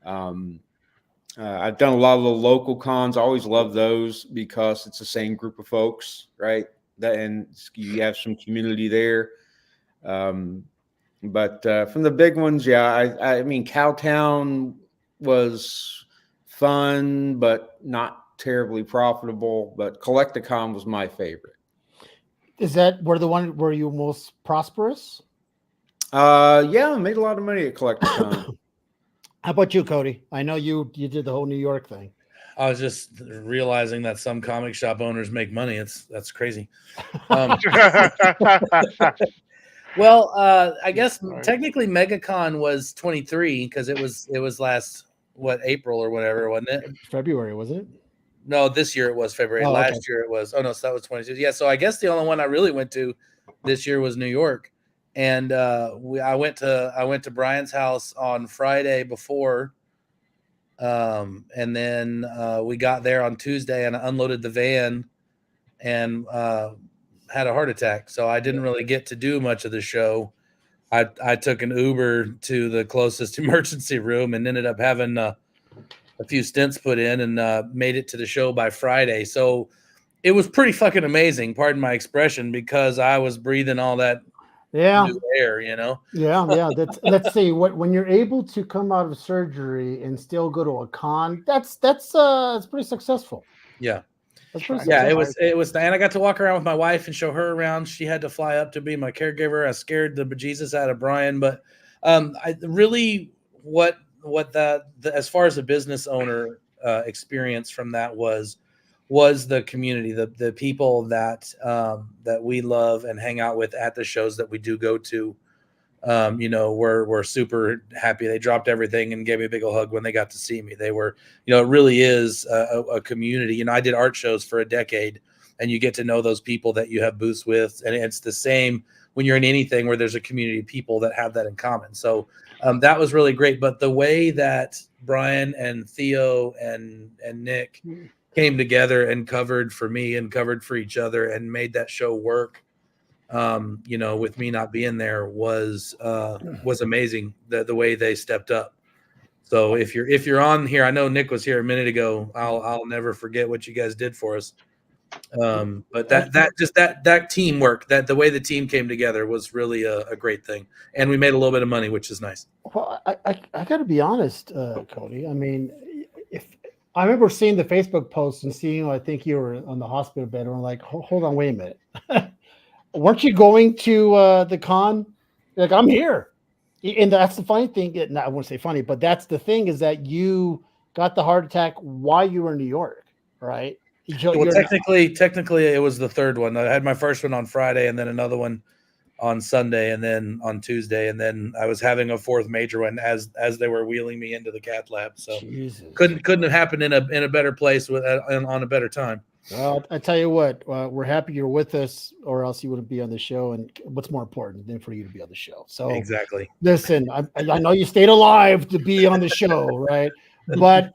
I've done a lot of the local cons. I always love those because it's the same group of folks, right? And you have some community there. But from the big ones, yeah, I mean, Cowtown was fun, but not terribly profitable. But Collecticon was my favorite. Is that the one where you most prosperous? Yeah, I made a lot of money at Collecticon. How about you, Cody? I know you did the whole New York thing. I was just realizing that some comic shop owners make money. That's crazy. Well, I guess technically MegaCon was 23 because it was last April or whatever, wasn't it? February, wasn't it? No, this year it was February. Oh, last okay. year it was. Oh no, so that was 22. Yeah, so I guess the only one I really went to this year was New York, and I went to Brian's house on Friday before, and then we got there on Tuesday, and I unloaded the van, and had a heart attack, so I didn't really get to do much of the show. I took an Uber to the closest emergency room and ended up having a few stents put in and made it to the show by Friday. So it was pretty fucking amazing, pardon my expression, because I was breathing all that new air, you know? Yeah. Let's see when you're able to come out of surgery and still go to a con, that's pretty successful. Yeah. Yeah, it was, and I got to walk around with my wife and show her around. She had to fly up to be my caregiver. I scared the bejesus out of Brian, but I really what as far as a business owner experience from that was the community, the people that we love and hang out with at the shows that we do go to. We're super happy. They dropped everything and gave me a big old hug when they got to see me. They were, it really is a community. I did art shows for a decade, and you get to know those people that you have booths with. And it's the same when you're in anything where there's a community of people that have that in common. So that was really great. But the way that Brian and Theo and Nick came together and covered for me and covered for each other and made that show work, with me not being there was amazing. The way they stepped up. So if you're on here, I know Nick was here a minute ago. I'll never forget what you guys did for us. But that teamwork, that the way the team came together was really a great thing, and we made a little bit of money, which is nice. Well, I got to be honest, Cody. I mean, if I remember seeing the Facebook post and seeing, I think you were on the hospital bed, and I'm like, hold on, wait a minute. Weren't you going to the con? Like, I'm here. And that's the funny thing. I won't say funny, but that's the thing is that you got the heart attack while you were in New York, right? Well, technically, it was the third one. I had my first one on Friday and then another one on Sunday and then on Tuesday, and then I was having a fourth major one as they were wheeling me into the cath lab. So Jesus. couldn't have happened in a better place with on a better time. Well, I tell you what, we're happy you're with us, or else you wouldn't be on the show. And what's more important than for you to be on the show? So Exactly. listen, I know you stayed alive to be on the show, right? But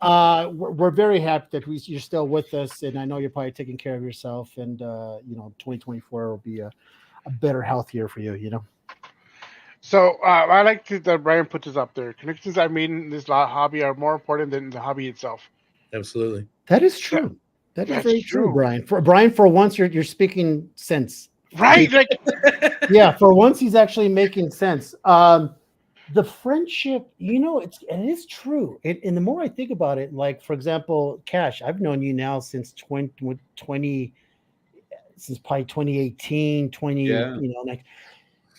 we're very happy that you're still with us, and I know you're probably taking care of yourself. And 2024 will be a better, healthier for you. So I like that Brian puts this up there. Connections I made in this hobby are more important than the hobby itself. Absolutely. That is true. That is That's very true, true. Brian. For once, you're speaking sense. Right? Like, Yeah, for once, he's actually making sense. The friendship, it is true. And the more I think about it, like, for example, Cash, I've known you now since 20, since probably 2018, Yeah. like,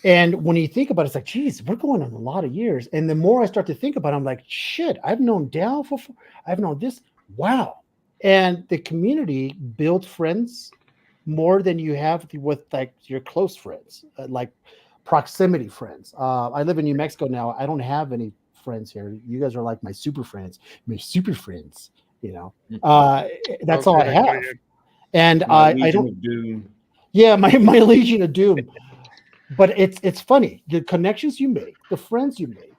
and when you think about it, it's like, geez, we're going on a lot of years. And the more I start to think about it, I'm like, shit, I've known Dal for, I've known this. Wow. And the community built friends more than you have with like your close friends, like proximity friends. I live in New Mexico now. I don't have any friends here. You guys are like my super friends, that's all I have. And I don't of Doom. Yeah, my Legion of Doom. But it's funny, the connections you make, the friends you make,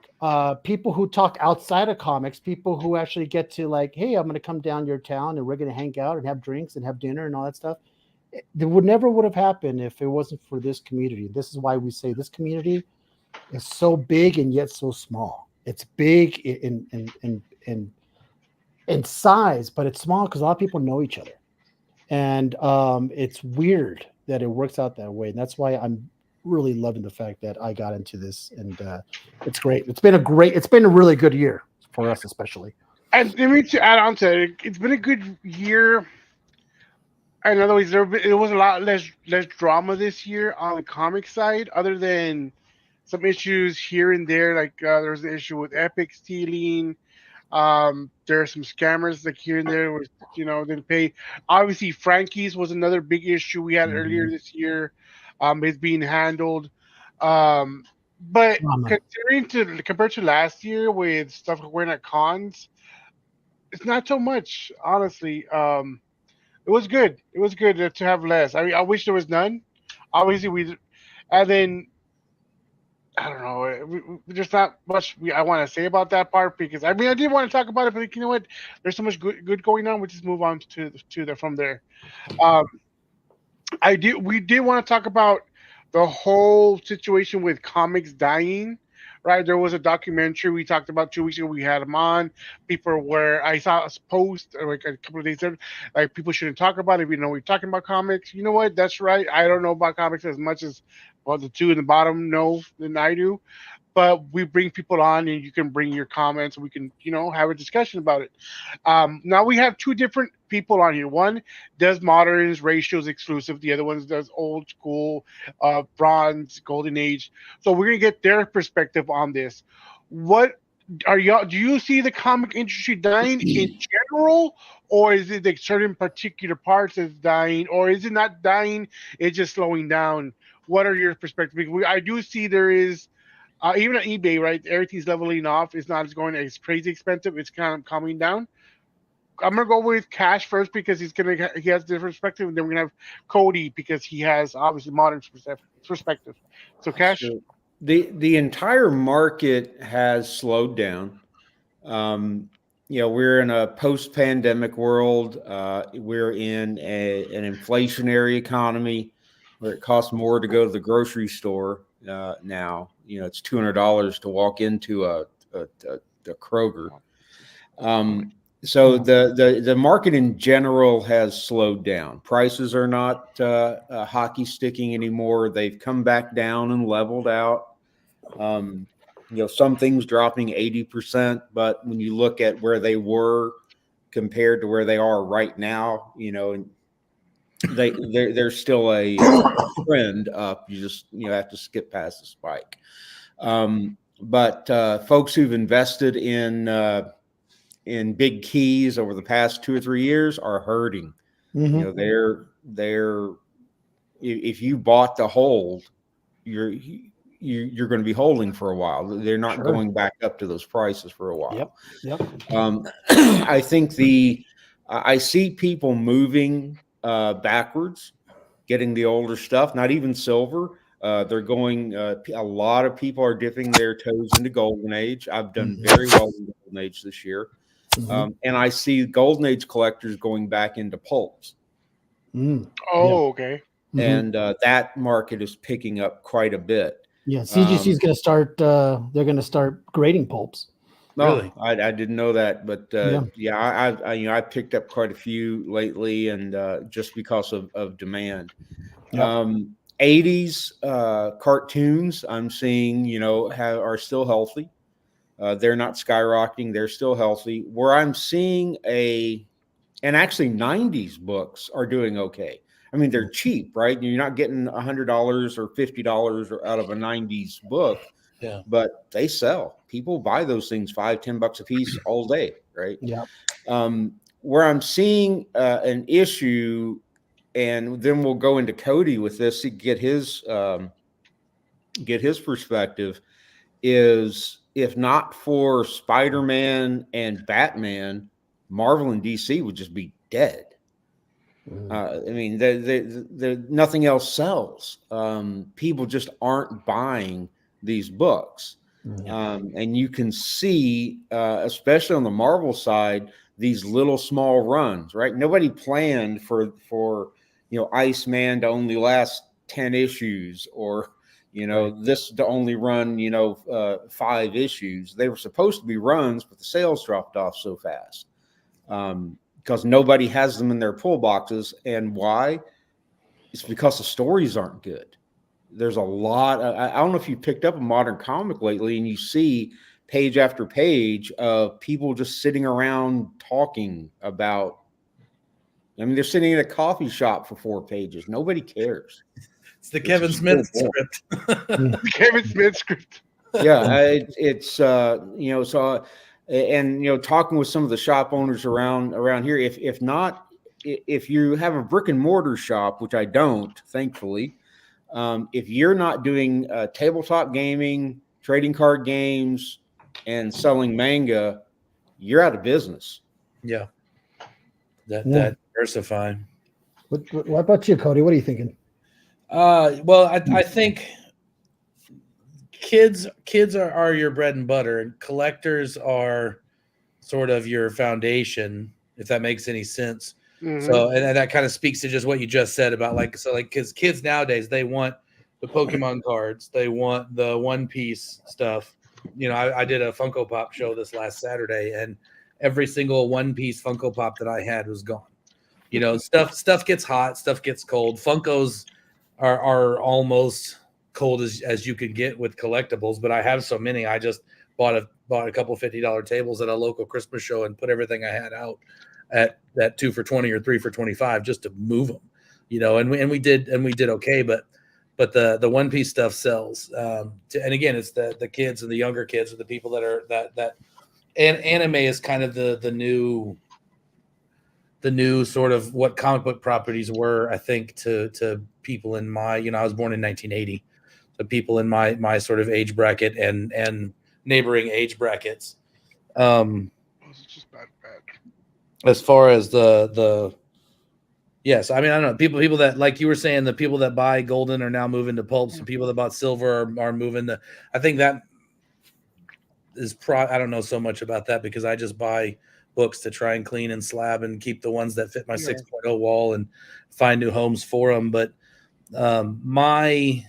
people who talk outside of comics, people who actually get to like, hey, I'm going to come down your town and we're going to hang out and have drinks and have dinner and all that stuff. It never would have happened if it wasn't for this community. This is why we say this community is so big and yet so small. It's big in size, but it's small because a lot of people know each other. And it's weird that it works out that way. And that's why I'm really loving the fact that I got into this, and it's great. It's been a really good year for us, especially. And let me to add on to it, it's been a good year. In other words, it was a lot less drama this year on the comic side, other than some issues here and there. Like there was an issue with Epic stealing. There are some scammers like here and there was didn't pay. Obviously, Frankie's was another big issue we had earlier this year. It's being handled. But compared to last year with stuff we're at cons, it's not so much, honestly. It was good. It was good to have less. I mean, I wish there was none. Obviously, and then I don't know. There's not much I want to say about that part because I mean I did want to talk about it, but you know what? There's so much good going on. We just move on to from there. We did want to talk about the whole situation with comics dying. Right, there was a documentary we talked about 2 weeks ago. We had him on. I saw a post like a couple of days later, like people shouldn't talk about it. We're talking about comics. You know what? That's right. I don't know about comics as much as the two in the bottom know than I do. But we bring people on, and you can bring your comments, and we can have a discussion about it. Now we have two different people on here. One does moderns, ratios exclusive. The other one does old school, bronze, golden age. So we're gonna get their perspective on this. What are y'all? Do you see the comic industry dying in general, or is it like certain particular parts that's dying, or is it not dying? It's just slowing down. What are your perspectives? Because I do see there is. Even on eBay, right? Everything's leveling off. It's not going as crazy expensive. It's kind of coming down. I'm gonna go with Cash first because he has a different perspective, and then we're gonna have Cody because he has obviously modern perspective. So Cash, So the entire market has slowed down. We're in a post-pandemic world. We're in an inflationary economy where it costs more to go to the grocery store now. It's $200 to walk into a Kroger. So the market in general has slowed down. Prices are not hockey sticking anymore. They've come back down and leveled out. Some things dropping 80%, but when you look at where they were compared to where they are right now, there's still a trend up. You just have to skip past the spike. But folks who've invested in big keys over the past 2 or 3 years are hurting. Mm-hmm. They're if you bought the hold, you're going to be holding for a while. They're not going back up to those prices for a while. Yep. I think I see people moving backwards, getting the older stuff, not even silver. They're going, a lot of people are dipping their toes into golden age. I've done very well in golden age this year. And I see golden age collectors going back into pulps. Okay. And that market is picking up quite a bit. Yeah, CGC is going to start. They're going to start grading pulps. Really? I didn't know that, but I picked up quite a few lately, and just because of demand. 80s cartoons I'm seeing, are still healthy. They're not skyrocketing; they're still healthy. Where I'm seeing and actually 90s books are doing okay. I mean, they're cheap, right? You're not getting $100 or $50 out of a 90s book, but they sell. People buy those things $5-10 a piece all day, right? Yeah. Where I'm seeing an issue, and then we'll go into Cody with this to get his perspective, is if not for Spider-Man and Batman, Marvel and DC would just be dead. I mean, nothing else sells. People just aren't buying these books. And you can see, especially on the Marvel side, these little small runs, right? Nobody planned for Iceman to only last 10 issues or, this to only run, 5 issues. They were supposed to be runs, but the sales dropped off so fast. Because nobody has them in their pull boxes. And why? It's because the stories aren't good. There's a lot. I don't know if you picked up a modern comic lately and you see page after page of people just sitting around talking about. I mean, they're sitting in a coffee shop for 4 pages. Nobody cares. It's the Kevin Smith script. The Kevin Smith script. Yeah, so. And talking with some of the shop owners around here, if you have a brick and mortar shop, which I don't, thankfully, if you're not doing tabletop gaming, trading card games, and selling manga, you're out of business. Yeah, that diversify. What about you, Cody? What are you thinking? Well, I think kids are your bread and butter, and collectors are sort of your foundation, if that makes any sense. So, and that kind of speaks to just what you just said about because kids nowadays, they want the Pokemon cards, they want the One Piece stuff. I did a Funko Pop show this last Saturday, and every single One Piece Funko Pop that I had was gone. Stuff gets hot, stuff gets cold. Funkos are almost cold as you could get with collectibles, but I have so many. I just bought a couple $50 tables at a local Christmas show and put everything I had out at that 2 for $20 or 3 for $25 just to move them, and we did okay, but the One Piece stuff sells. And again, it's the kids and the younger kids are the people that and anime is kind of the new sort of what comic book properties were, I think, to people in my, I was born in 1980. The people in my sort of age bracket and neighboring age brackets. It's just bad. As far as yes, I mean, I don't know. People that, like you were saying, the people that buy golden are now moving to pulps. The people that bought silver are moving to. I think that is I don't know so much about that because I just buy books to try and clean and slab and keep the ones that fit my 6.0 wall and find new homes for them. But my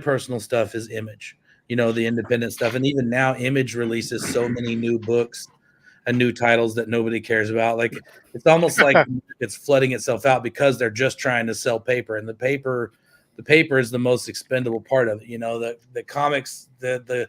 personal stuff is Image, the independent stuff. And even now Image releases so many new books and new titles that nobody cares about. Like it's almost like it's flooding itself out because they're just trying to sell paper, and the paper is the most expendable part of it. The comics, the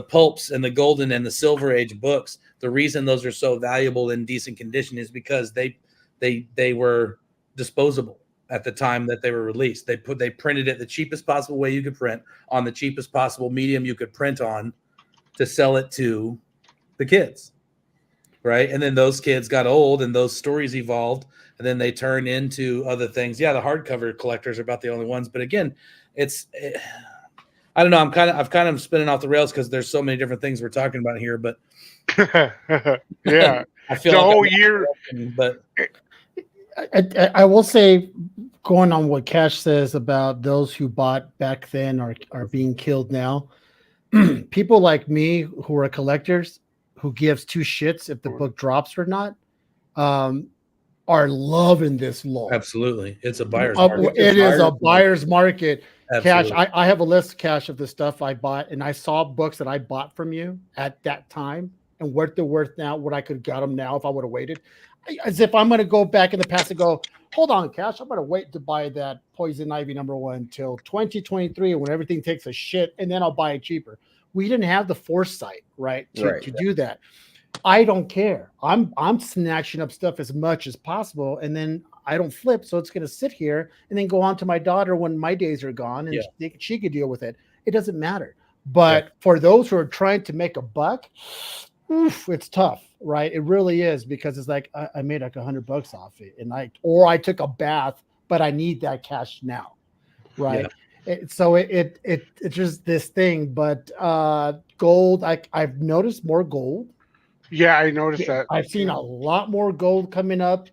pulps and the golden and the silver age books, the reason those are so valuable in decent condition is because they were disposable at the time that they were released. They printed it the cheapest possible way you could print on the cheapest possible medium you could print on to sell it to the kids. Right. And then those kids got old and those stories evolved and then they turn into other things. Yeah. The hardcover collectors are about the only ones. But again, I don't know. I've kind of spinning off the rails because there's so many different things we're talking about here, but Yeah. I feel The like whole year. but I will say, going on what Cash says about those who bought back then are being killed now. People like me who are collectors, who gives two shits if the book drops or not, are loving this lull. absolutely, it's a buyer's market. It is a buyer's market. Absolutely. Cash, I have a list, Cash, of the stuff I bought, and I saw books that I bought from you at that time and what they're worth now, what I could have got them now if I would have waited. As if I'm going to go back in the past and go, hold on, Cash, I'm going to wait to buy that Poison Ivy #1 until 2023 when everything takes a shit, and then I'll buy it cheaper. We didn't have the foresight, right, to do that. I don't care. I'm snatching up stuff as much as possible, and then I don't flip, so it's going to sit here and then go on to my daughter when my days are gone, and she could deal with it. It doesn't matter. But for those who are trying to make a buck, oof, it's tough, right? It really is, because it's like I made like $100 off it, and I took a bath, but I need that cash now, right? So it's just this thing. But gold, I've noticed more gold. Yeah, I noticed that. I've seen a lot more gold coming up.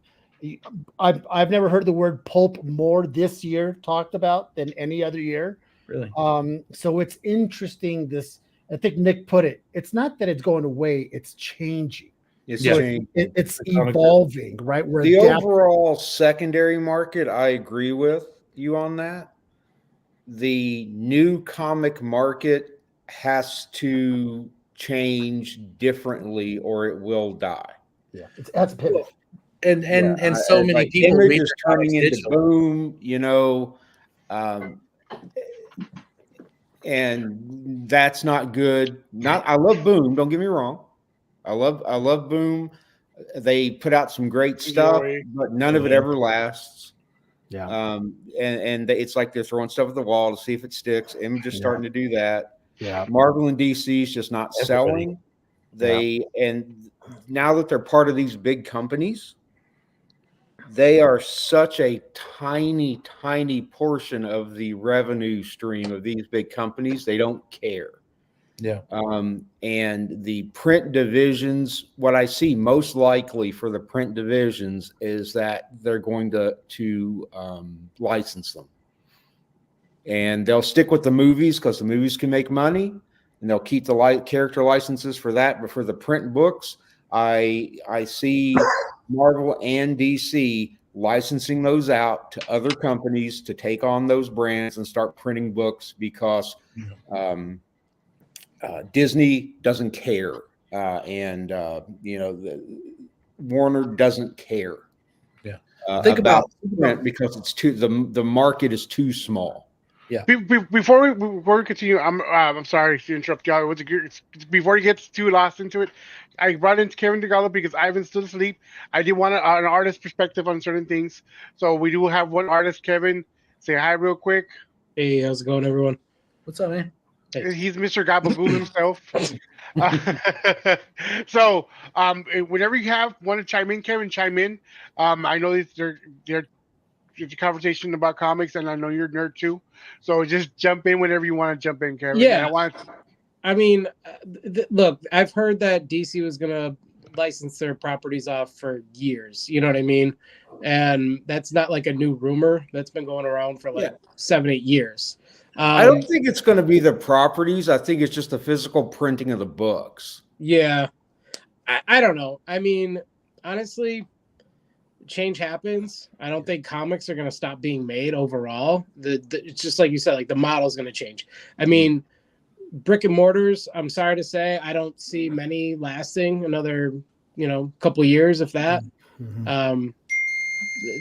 I've never heard the word pulp more this year talked about than any other year. Really? So it's interesting. I think Nick put it. It's not that it's going away; it's changing. It's changing. It's evolving, right? The overall secondary market, I agree with you on that. The new comic market has to change differently, or it will die. Yeah, that's a pivot. And so many people Image is turning into boom, and that's not good. I love Boom, don't get me wrong. I love Boom. They put out some great stuff, but none of it ever lasts. Yeah. And it's like they're throwing stuff at the wall to see if it sticks. Image is starting to do that. Yeah. Marvel and DC is just not selling. And now that they're part of these big companies, they are such a tiny, tiny portion of the revenue stream of these big companies. They don't care. Yeah. And the print divisions, what I see most likely for the print divisions is that they're going to license them. And they'll stick with the movies because the movies can make money, and they'll keep the character licenses for that. But for the print books, I see Marvel and DC licensing those out to other companies to take on those brands and start printing books, because Disney doesn't care, and Warner doesn't care. Yeah, think about print, because it's the market is too small. Yeah. Before we continue, I'm sorry to interrupt y'all. Before he gets too lost into it, I brought in Kevin DeGallo because Ivan's still asleep. I did want an artist perspective on certain things, so we do have one artist. Kevin, say hi real quick. Hey, how's it going, everyone? What's up, man? Hey. He's Mr. Gabagool himself. So, whenever you want to chime in, Kevin, chime in. I know it's a conversation about comics, and I know you're a nerd too. So just jump in whenever you want to jump in, Kevin. Yeah. Look, I've heard that DC was going to license their properties off for years. You know what I mean? And that's not like a new rumor. That's been going around for 7-8 years. I don't think it's going to be the properties. I think it's just the physical printing of the books. Yeah. I don't know. I mean, honestly, change happens. I don't think comics are going to stop being made overall. It's just like you said, like the model is going to change. I mean, brick and mortars, I'm sorry to say, I don't see many lasting another, couple years, if that. Mm-hmm.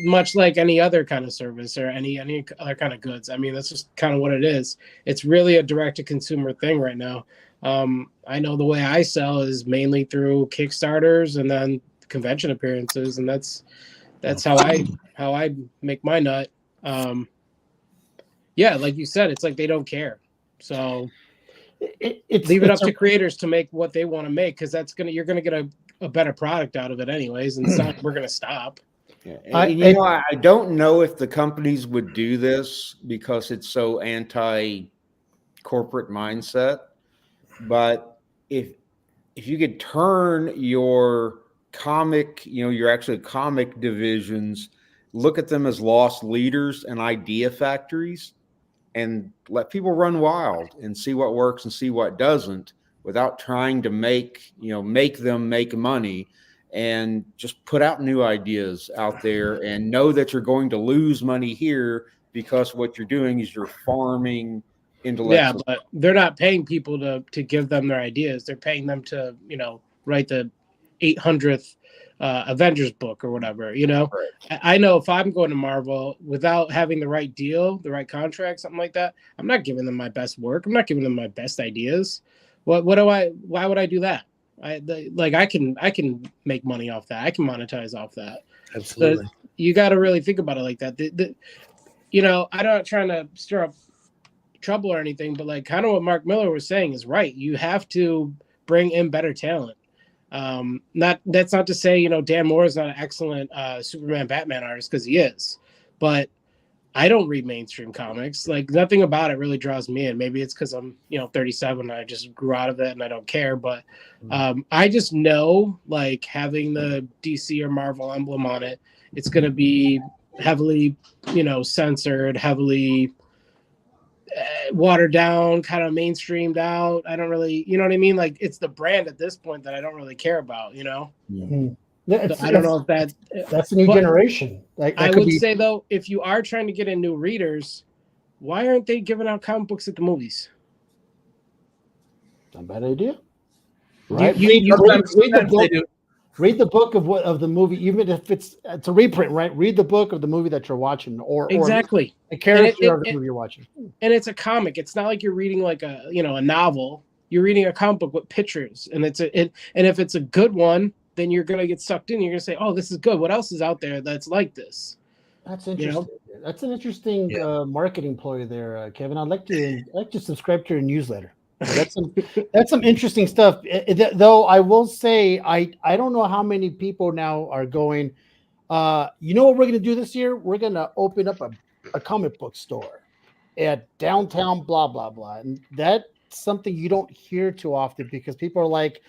Much like any other kind of service or any other kind of goods. I mean, that's just kind of what it is. It's really a direct-to-consumer thing right now. I know the way I sell is mainly through Kickstarters and then convention appearances, and that's how I make my nut. Yeah, like you said, it's like they don't care. So leave it up to creators to make what they want to make, because you're gonna get a better product out of it anyways, and it's not we're gonna stop. Yeah. I don't know if the companies would do this because it's so anti corporate mindset. But if you could turn your comic, your actually comic divisions, look at them as lost leaders and idea factories, and let people run wild and see what works and see what doesn't, without trying to make them make money, and just put out new ideas out there, and know that you're going to lose money here, because what you're doing is you're farming intellectual. Yeah, but they're not paying people to give them their ideas. They're paying them to, write the 800th Avengers book or whatever, Right. I know if I'm going to Marvel without having the right deal, the right contract, something like that, I'm not giving them my best work. I'm not giving them my best ideas. Why would I do that? I can make money off that. I can monetize off that. Absolutely. But you got to really think about it like that. I'm not trying to stir up trouble or anything, but like kind of what Mark Miller was saying is right. You have to bring in better talent. That's not to say, Dan Moore is not an excellent Superman Batman artist, because he is, but I don't read mainstream comics. Like, nothing about it really draws me in. Maybe it's because I'm 37 and I just grew out of it and I don't care, but I just know, like, having the DC or Marvel emblem on it, it's going to be heavily censored, heavily watered down, kind of mainstreamed out. I don't really, you know what I mean? Like, it's the brand at this point that I don't really care about, Mm-hmm. So I don't know if that's a new generation. I would say, though, if you are trying to get in new readers, why aren't they giving out comic books at the movies? Not a bad idea. Right? Read the book of the movie, even if it's a reprint, right? Read the book of the movie that you're watching, or exactly a character of the movie you're watching. And it's a comic. It's not like you're reading like a novel. You're reading a comic book with pictures, and and if it's a good one, then you're gonna get sucked in. You're gonna say, "Oh, this is good. What else is out there that's like this?" That's interesting. That's an interesting marketing ploy there, Kevin. I'd like to subscribe to your newsletter. That's some interesting stuff. Though I will say, I don't know how many people now are going. You know what we're going to do this year? We're going to open up a comic book store at downtown, blah blah blah, and that's something you don't hear too often, because people are like,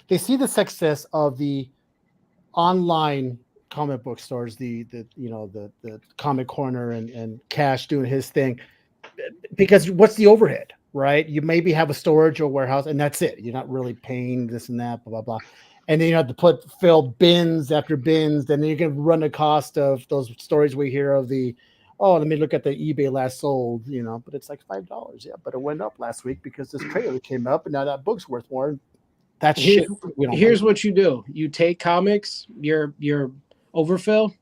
they see the success of the online comic book stores, the Comic Corner and Cash doing his thing, because what's the overhead? Right, you maybe have a storage or warehouse, and that's it. You're not really paying this and that, blah blah blah, and then you have to fill bins after bins. Then you're going to run the cost of those stories we hear of let me look at the eBay last sold, but it's like $5. Yeah, but it went up last week because this trailer came up, and now that book's worth more. That's shit. Here's what you do: you take comics, your overfill,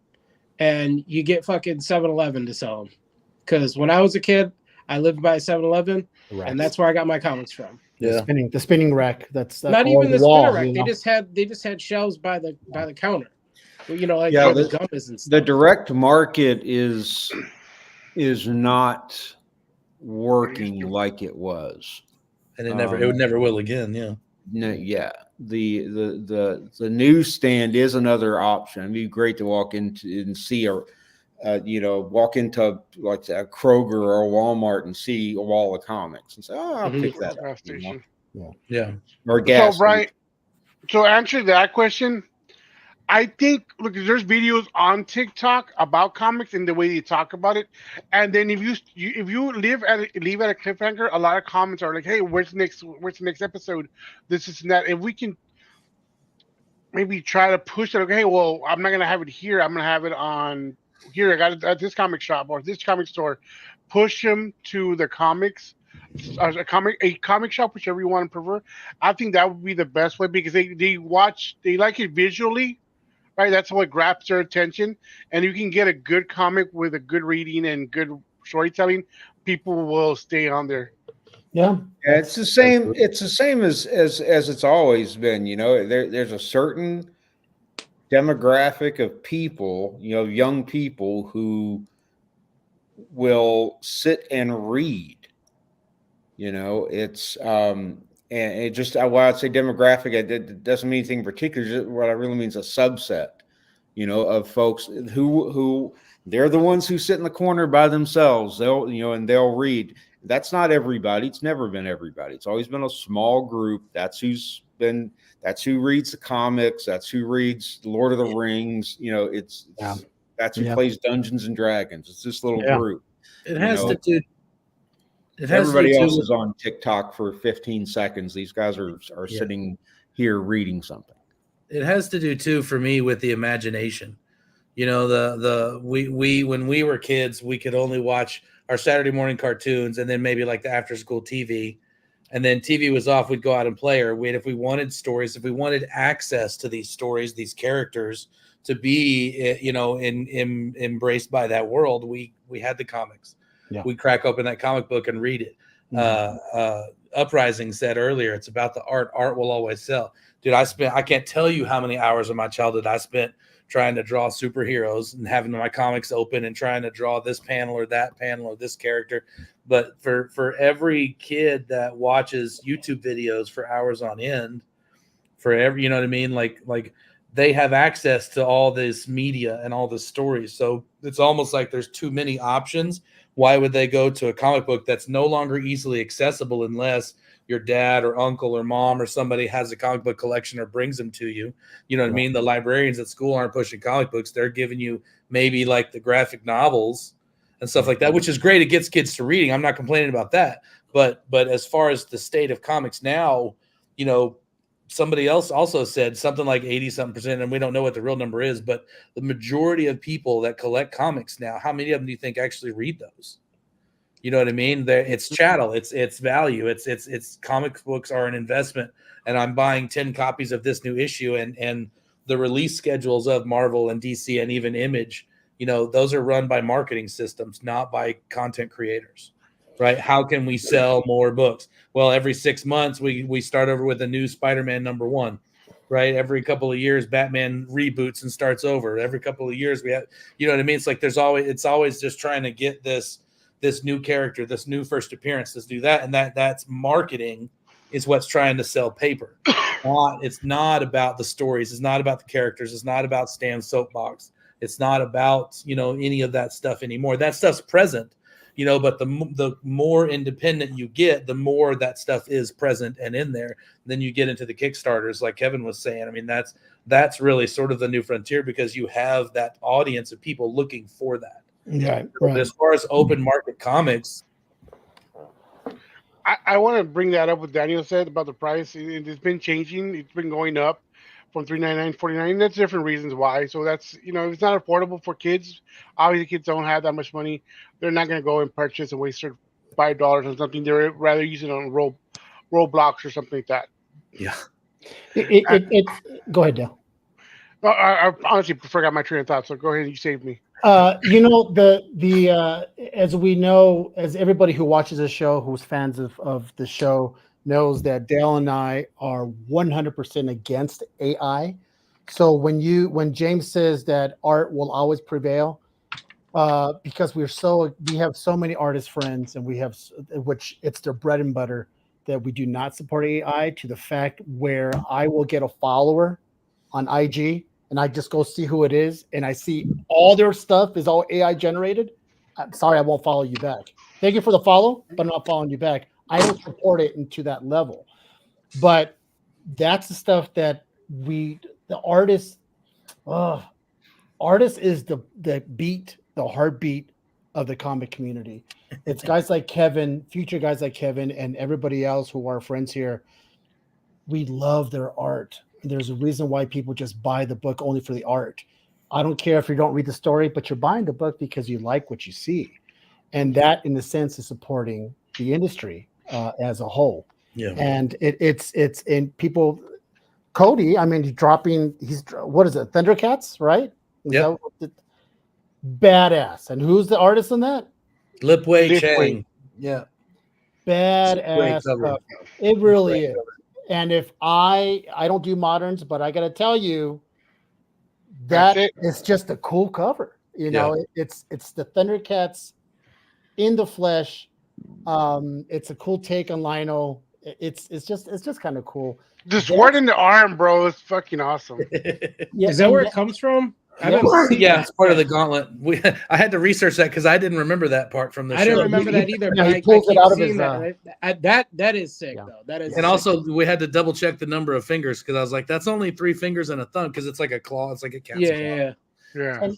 and you get fucking 7-Eleven to sell them. Because when I was a kid, I lived by 7-Eleven. And that's where I got my comics from. Yeah, the spinning rack. That's not even the spinning rack. They just had shelves by the counter. The gum is and stuff. The direct market is not working like it was, and it never will again. Yeah. No, yeah. The newsstand is another option. It'd be great to walk into and see walk into like a Kroger or a Walmart and see a wall of comics and say, "Oh, I'll pick that up." Yeah. Or gas. So, Brian, to answer that question, I think there's videos on TikTok about comics and the way they talk about it, and then if you leave at a cliffhanger, a lot of comments are like, "Hey, where's the next episode? This is that." If we can maybe try to push it, okay, hey, well, I'm not gonna have it here. I'm gonna have it on. Here, I got it at this comic shop or this comic store. Push them to the comics, a comic shop, whichever you want to prefer. I think that would be the best way, because they like it visually, right? That's what grabs their attention, and you can get a good comic with a good reading and good storytelling. People will stay on there. Yeah, it's the same. It's the same as it's always been. There's a certain demographic of people, young people who will sit and read. It's and it just, well, I'd say demographic, it doesn't mean anything particular. What I really mean is a subset, of folks who they're the ones who sit in the corner by themselves. They'll read. That's not everybody. It's never been everybody. It's always been a small group. That's who reads the comics. That's who reads Lord of the Rings. That's who plays Dungeons and Dragons. It's this little group. It has to do. Everybody else is on TikTok for 15 seconds. These guys are sitting here reading something. It has to do too, for me, with the imagination. We when we were kids, we could only watch our Saturday morning cartoons and then maybe like the after school TV, and then TV was off. We'd go out and play, or if we wanted stories, if we wanted access to these stories, these characters to be, embraced by that world, we had the comics. Yeah. We'd crack open that comic book and read it. Mm-hmm. Uprising said earlier, it's about the art. Art will always sell. Dude, I can't tell you how many hours of my childhood I spent trying to draw superheroes and having my comics open and trying to draw this panel or that panel or this character. But for every kid that watches YouTube videos for hours on end, you know what I mean? Like they have access to all this media and all this stories. So it's almost like there's too many options. Why would they go to a comic book that's no longer easily accessible unless your dad or uncle or mom or somebody has a comic book collection or brings them to you? You know what I mean? The librarians at school aren't pushing comic books. They're giving you maybe like the graphic novels and stuff like that, which is great. It gets kids to reading. I'm not complaining about that. But as far as the state of comics now, somebody else also said something like 80-something%, and we don't know what the real number is, but the majority of people that collect comics now, how many of them do you think actually read those? You know what I mean? It's chattel, it's value, it's comic books are an investment, and I'm buying 10 copies of this new issue, and the release schedules of Marvel and DC and even Image, those are run by marketing systems, not by content creators. Right? How can we sell more books? Well, every 6 months we start over with a new Spider-Man #1, right? Every couple of years, Batman reboots and starts over. Every couple of years we have, you know what I mean? It's like it's always just trying to get this new character, this new first appearance, let's do that. And that's marketing is what's trying to sell paper. It's not about the stories. It's not about the characters. It's not about Stan's soapbox. It's not about, any of that stuff anymore. That stuff's present. But the more independent you get, the more that stuff is present and in there. Then you get into the Kickstarters, like Kevin was saying. I mean, that's really sort of the new frontier because you have that audience of people looking for that. Yeah. Right. But as far as open market comics, I want to bring that up what Daniel said about the price. It's been changing. It's been going up from $3.99 $4.99. That's different reasons why. So that's, it's not affordable for kids. Obviously, kids don't have that much money. They're not going to go and purchase and waste their $5 on something. They're rather use it on Roblox or something like that. Yeah. Go ahead, Dale. I honestly forgot my train of thought. So go ahead and you saved me. As we know, as everybody who watches the show, who's fans of the show, knows that Dale and I are 100% against AI. So when James says that art will always prevail, because we have so many artist friends, and which it's their bread and butter, that we do not support AI, to the fact where I will get a follower on IG and I just go see who it is, and I see all their stuff is all AI generated. I'm sorry, I won't follow you back. Thank you for the follow, but I'm not following you back. I don't support it into that level. But that's the stuff that the artist is the heartbeat of the comic community. It's guys like Kevin, future guys like Kevin, and everybody else who are friends here. We love their art. There's a reason why people just buy the book only for the art. I don't care if you don't read the story, but you're buying the book because you like what you see. And that, in a sense, is supporting the industry as a whole. Yeah. And it's in people. Cody, I mean, what is it? Thundercats, right? Yeah. Badass. And who's the artist in that? Lipway Chang. Yeah. Badass. It really is. And if I don't do moderns, but I got to tell you, that is just a cool cover. It's the Thundercats in the flesh. It's a cool take on Lionel. It's just kind of cool. The sword in the arm, bro, is fucking awesome. Yeah, is that where it comes from? Yeah, it's part of the gauntlet. I had to research that because I didn't remember that part from the show. I didn't remember that either. Yeah, But he pulls it keep out of seeing his. that is sick Yeah. though. That is. And also, we had to double check the number of fingers because I was like, "That's only 3 fingers and a thumb," because it's like a claw. It's like a cat's claw. yeah. Yeah. And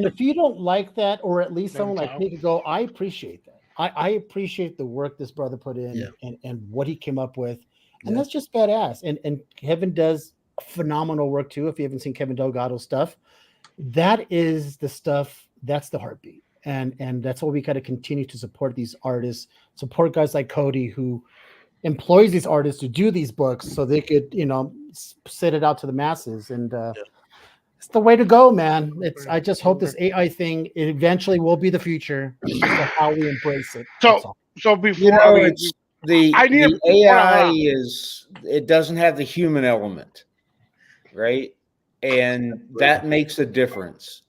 if you don't like that, or at least someone like Mental. me could go, I appreciate that. I appreciate the work this brother put in and what he came up with. And that's just badass. And Kevin does phenomenal work too. If you haven't seen Kevin Delgado's stuff, that is the stuff, that's the heartbeat. And that's why we got to continue to support these artists, support guys like Cody who employs these artists to do these books so they could, set it out to the masses. And it's the way to go, man. I just hope this AI thing eventually will be the future. It's just how we embrace it. So before the AI it doesn't have the human element, right? And that makes a difference.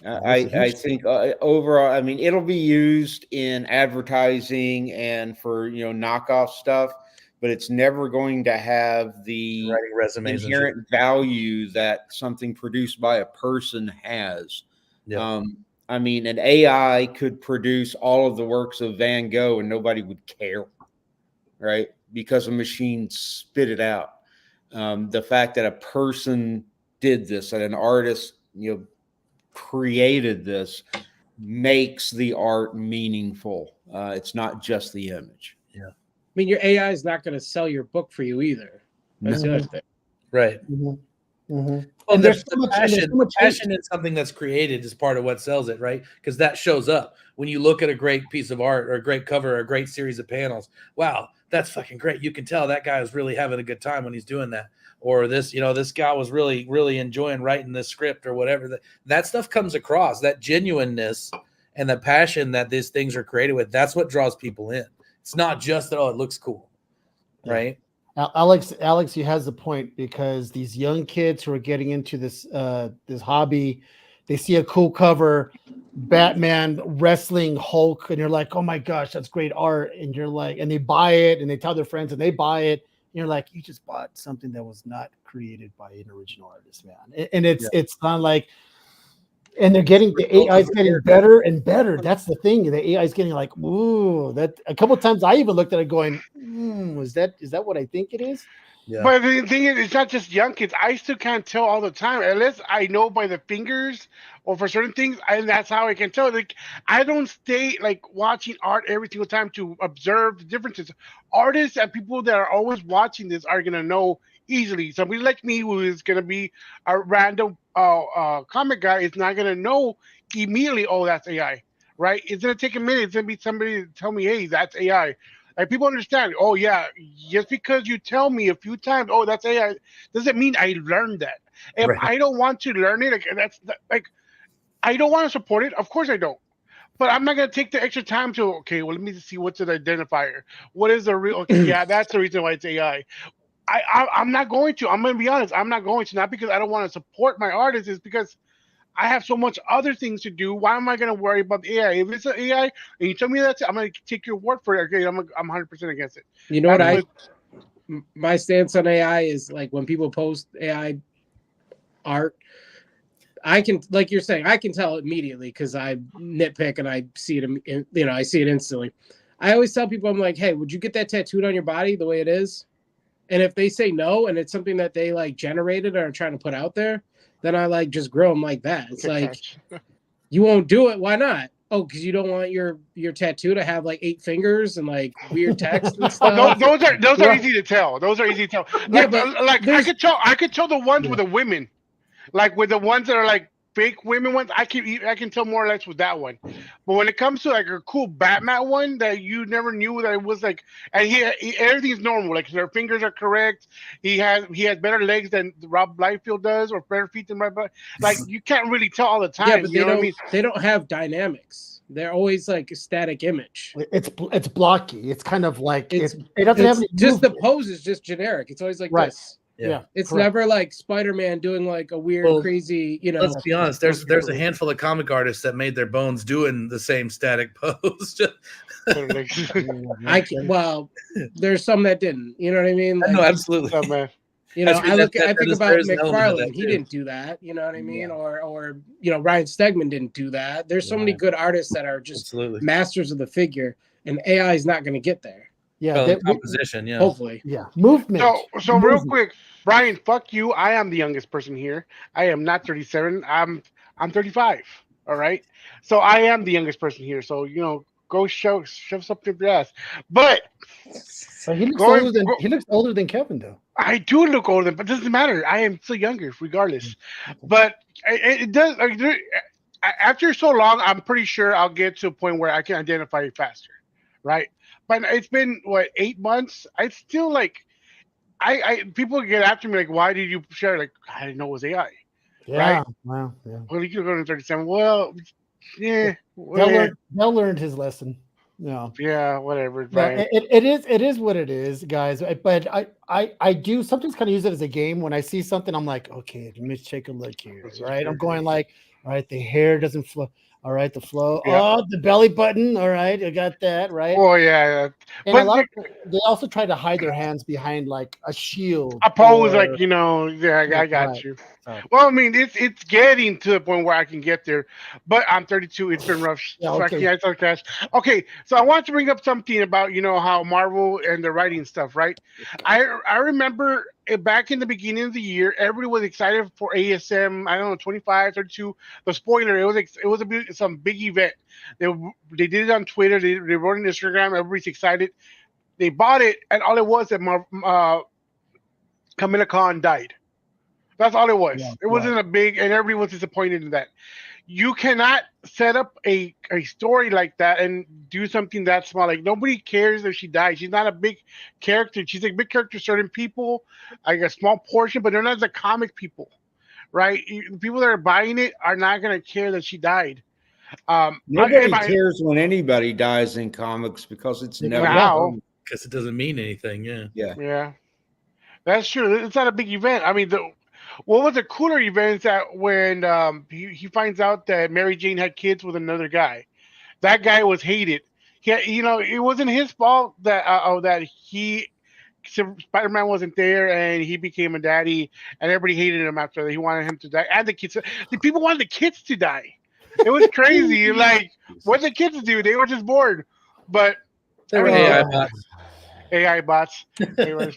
I think overall, I mean, it'll be used in advertising and for knockoff stuff, but it's never going to have the Writing resumes inherent value that something produced by a person has. Yeah. I mean, an AI could produce all of the works of Van Gogh and nobody would care, right? Because a machine spit it out. The fact that a person did this, that an artist, created this, makes the art meaningful. It's not just the image. I mean, your AI is not going to sell your book for you either. That's the other thing. Right. Well, And there's the passion in something that's created is part of what sells it, right? Because that shows up when you look at a great piece of art or a great cover or a great series of panels. Wow, that's fucking great. You can tell that guy is really having a good time when he's doing that. Or this, this guy was really, really enjoying writing this script or whatever. That stuff comes across, that genuineness and the passion that these things are created with. That's what draws people in. It's not just that, it looks cool, right? Alex, he has the point, because these young kids who are getting into this hobby, they see a cool cover, Batman wrestling Hulk, and you're like, oh my gosh, that's great art. And you're like, and they buy it and they tell their friends and they buy it. And you're like, you just bought something that was not created by an original artist, man. And it's not like, and they're getting, the AI is getting better and better. That's the thing. The AI is getting like, ooh, that a couple of times I even looked at it going, is that what I think it is? Yeah. But the thing is, it's not just young kids. I still can't tell all the time, unless I know by the fingers or for certain things, and that's how I can tell. Like, I don't stay like watching art every single time to observe the differences. Artists and people that are always watching this are gonna know easily. Somebody like me who is gonna be a random comic guy is not gonna know immediately. Oh, that's AI, right? It's gonna take a minute. It's gonna be somebody to tell me, hey, that's AI. Like, people understand. Oh yeah, just because you tell me a few times, oh, that's AI, doesn't mean I learned that. If I don't want to learn it, I don't want to support it. Of course I don't. But I'm not gonna take the extra time to. Okay, well, let me see what's an identifier. What is the real? Okay, yeah, that's the reason why it's AI. I'm not going to. I'm gonna be honest. I'm not going to. Not because I don't want to support my artists. It's because I have so much other things to do. Why am I going to worry about the AI? If it's an AI and you tell me that's it, I'm going to take your word for it. Okay, I'm 100% against it. You know what my stance on AI is, like, when people post AI art, I can, like you're saying, I can tell immediately because I nitpick and I see it. I see it instantly. I always tell people, I'm like, hey, would you get that tattooed on your body the way it is? And if they say no, and it's something that they like generated or are trying to put out there, then I like just grow them like that. It's like, you won't do it. Why not? Oh, because you don't want your tattoo to have like 8 fingers and like weird text and stuff. Those are easy to tell. Those are easy to tell. Like, yeah, like I could tell the ones with the women, like with the ones that are like fake women ones. I can tell more or less with that one. But when it comes to like a cool Batman one that you never knew that it was like, and everything's normal. Like, their fingers are correct. He has better legs than Rob Liefeld does, or better feet than Rob. Like, you can't really tell all the time. Yeah, but you know what I mean? They don't have dynamics. They're always like a static image. It's blocky. It's kind of like it doesn't have any just movement. the pose is just generic. It's always like this. Yeah, it's correct. Never like Spider-Man doing like a weird, crazy. Let's be honest. There's a handful of comic artists that made their bones doing the same static pose. Well, there's some that didn't. You know what I mean? Like, no, absolutely. Oh, man. You know, I think about there's an element of that McFarlane. He too. didn't do that. You know what I mean? Yeah. Or Ryan Stegman didn't do that. There's so many good artists that are just Absolutely. masters of the figure, and AI is not going to get there. Yeah, Well, composition, yeah. Hopefully. yeah, movement. So real Movement. quick, Brian, fuck you. I am the youngest person here. I am not 37. I'm 35. All right. So I am the youngest person here. So go shove something up your ass. But So he looks going, older than go- he looks older than Kevin though. I do look older, but it doesn't matter. I am still younger, regardless. But it does. After so long, I'm pretty sure I'll get to a point where I can identify it faster, right? But it's been what 8 months. I still like. I people get after me like, why did you share? Like, I didn't know it was AI. Yeah, Right? wow, yeah. Well, you could go to 37. Well, yeah, They'll learn his lesson. No. yeah, whatever, No, Brian. it is what it is, guys. But I do sometimes kind of use it as a game. When I see something, I'm like, okay, let me take a look here. This is Right. I'm pretty going good. like, all right, the hair doesn't flow. All right, the flow. Yeah. Oh, the belly button. All right, I got that. Right. Oh yeah, And a but lot of they also try to hide their hands behind like a shield. I pose like or- yeah, I got Right. you. So, Well, I mean, it's getting to the point where I can get there, but I'm 32. It's been rough. Yeah, So okay. I can't cash. Okay, so I want to bring up something about how Marvel and the writing stuff, right? I remember back in the beginning of the year, everybody was excited for ASM. I don't know, 25, 32. The spoiler, it was some big event. They did it on Twitter. They wrote it on Instagram. Everybody's excited. They bought it, and all it was that Kamala Khan died. That's all it was. Yeah, It wasn't a big, and everybody was disappointed in that. You cannot set up a story like that and do something that small. Like nobody cares if she dies. She's not a big character. She's a big character to certain people, like a small portion, but they're not the comic people, right? The people that are buying it are not gonna care that she died. Nobody cares when anybody dies in comics because it's never Wow. Because it doesn't mean anything. Yeah. Yeah, that's true. It's not a big event. I mean, what was the cooler event is that when he finds out that Mary Jane had kids with another guy. That guy was hated. It wasn't his fault that Spider-Man wasn't there and he became a daddy and everybody hated him after that. He wanted him to die and the kids. The people wanted the kids to die. It was crazy. Like what the kids do? They were just bored. But They were AI bots. AI bots. They were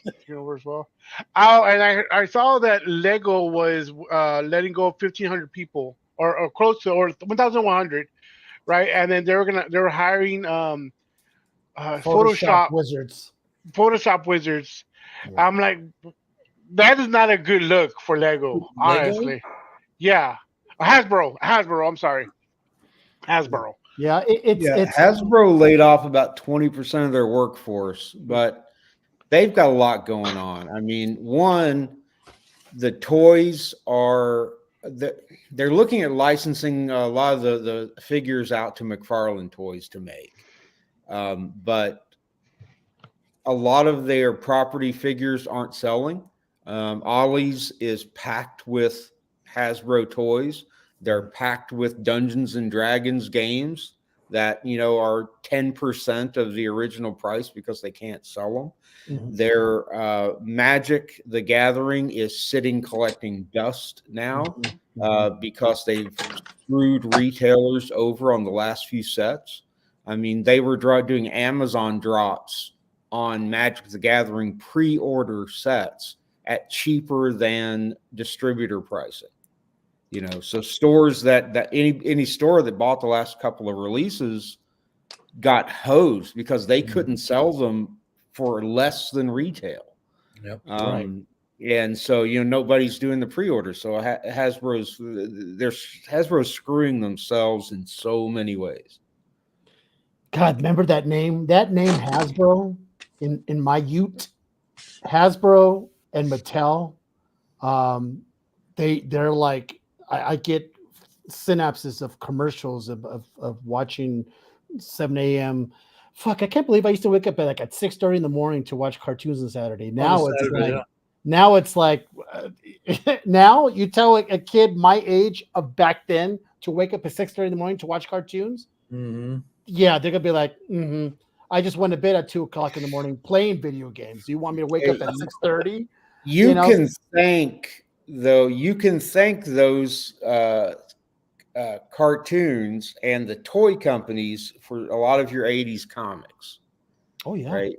as well. Oh, and I saw that Lego was letting go of 1,500 people or close to 1,100, right? And then they were hiring Photoshop wizards. Photoshop wizards. Yeah. I'm like, that is not a good look for Lego, honestly. Yeah, Hasbro. I'm sorry, Hasbro. Yeah, it's Hasbro laid off about 20% of their workforce, but they've got a lot going on. I mean, one, the toys are they're looking at licensing a lot of the figures out to McFarlane Toys to make, but a lot of their property figures aren't selling. Ollie's is packed with Hasbro toys. They're packed with Dungeons and Dragons games that are 10% of the original price because they can't sell them. Mhm. Their Magic the Gathering is sitting collecting dust now because they've screwed retailers over on the last few sets. I mean, they were doing Amazon drops on Magic the Gathering pre-order sets at cheaper than distributor pricing. So stores that any store that bought the last couple of releases got hosed because they couldn't sell them for less than retail. Yep. Right. And so nobody's doing the pre-order. So Hasbro's screwing themselves in so many ways. God, remember that name? That name Hasbro in my youth, Hasbro and Mattel. They're like I get synapses of commercials of watching 7 a.m. Fuck, I can't believe I used to wake up at 6:30 in the morning to watch cartoons on Saturday. Now it's like now you tell a kid my age of back then to wake up at 6:30 in the morning to watch cartoons. Mm-hmm. Yeah, they're gonna be like, I just went to bed at 2 o'clock in the morning playing video games. You want me to wake up at 6:30? You know, can thank those cartoons and the toy companies for a lot of your 80s comics, oh yeah, right?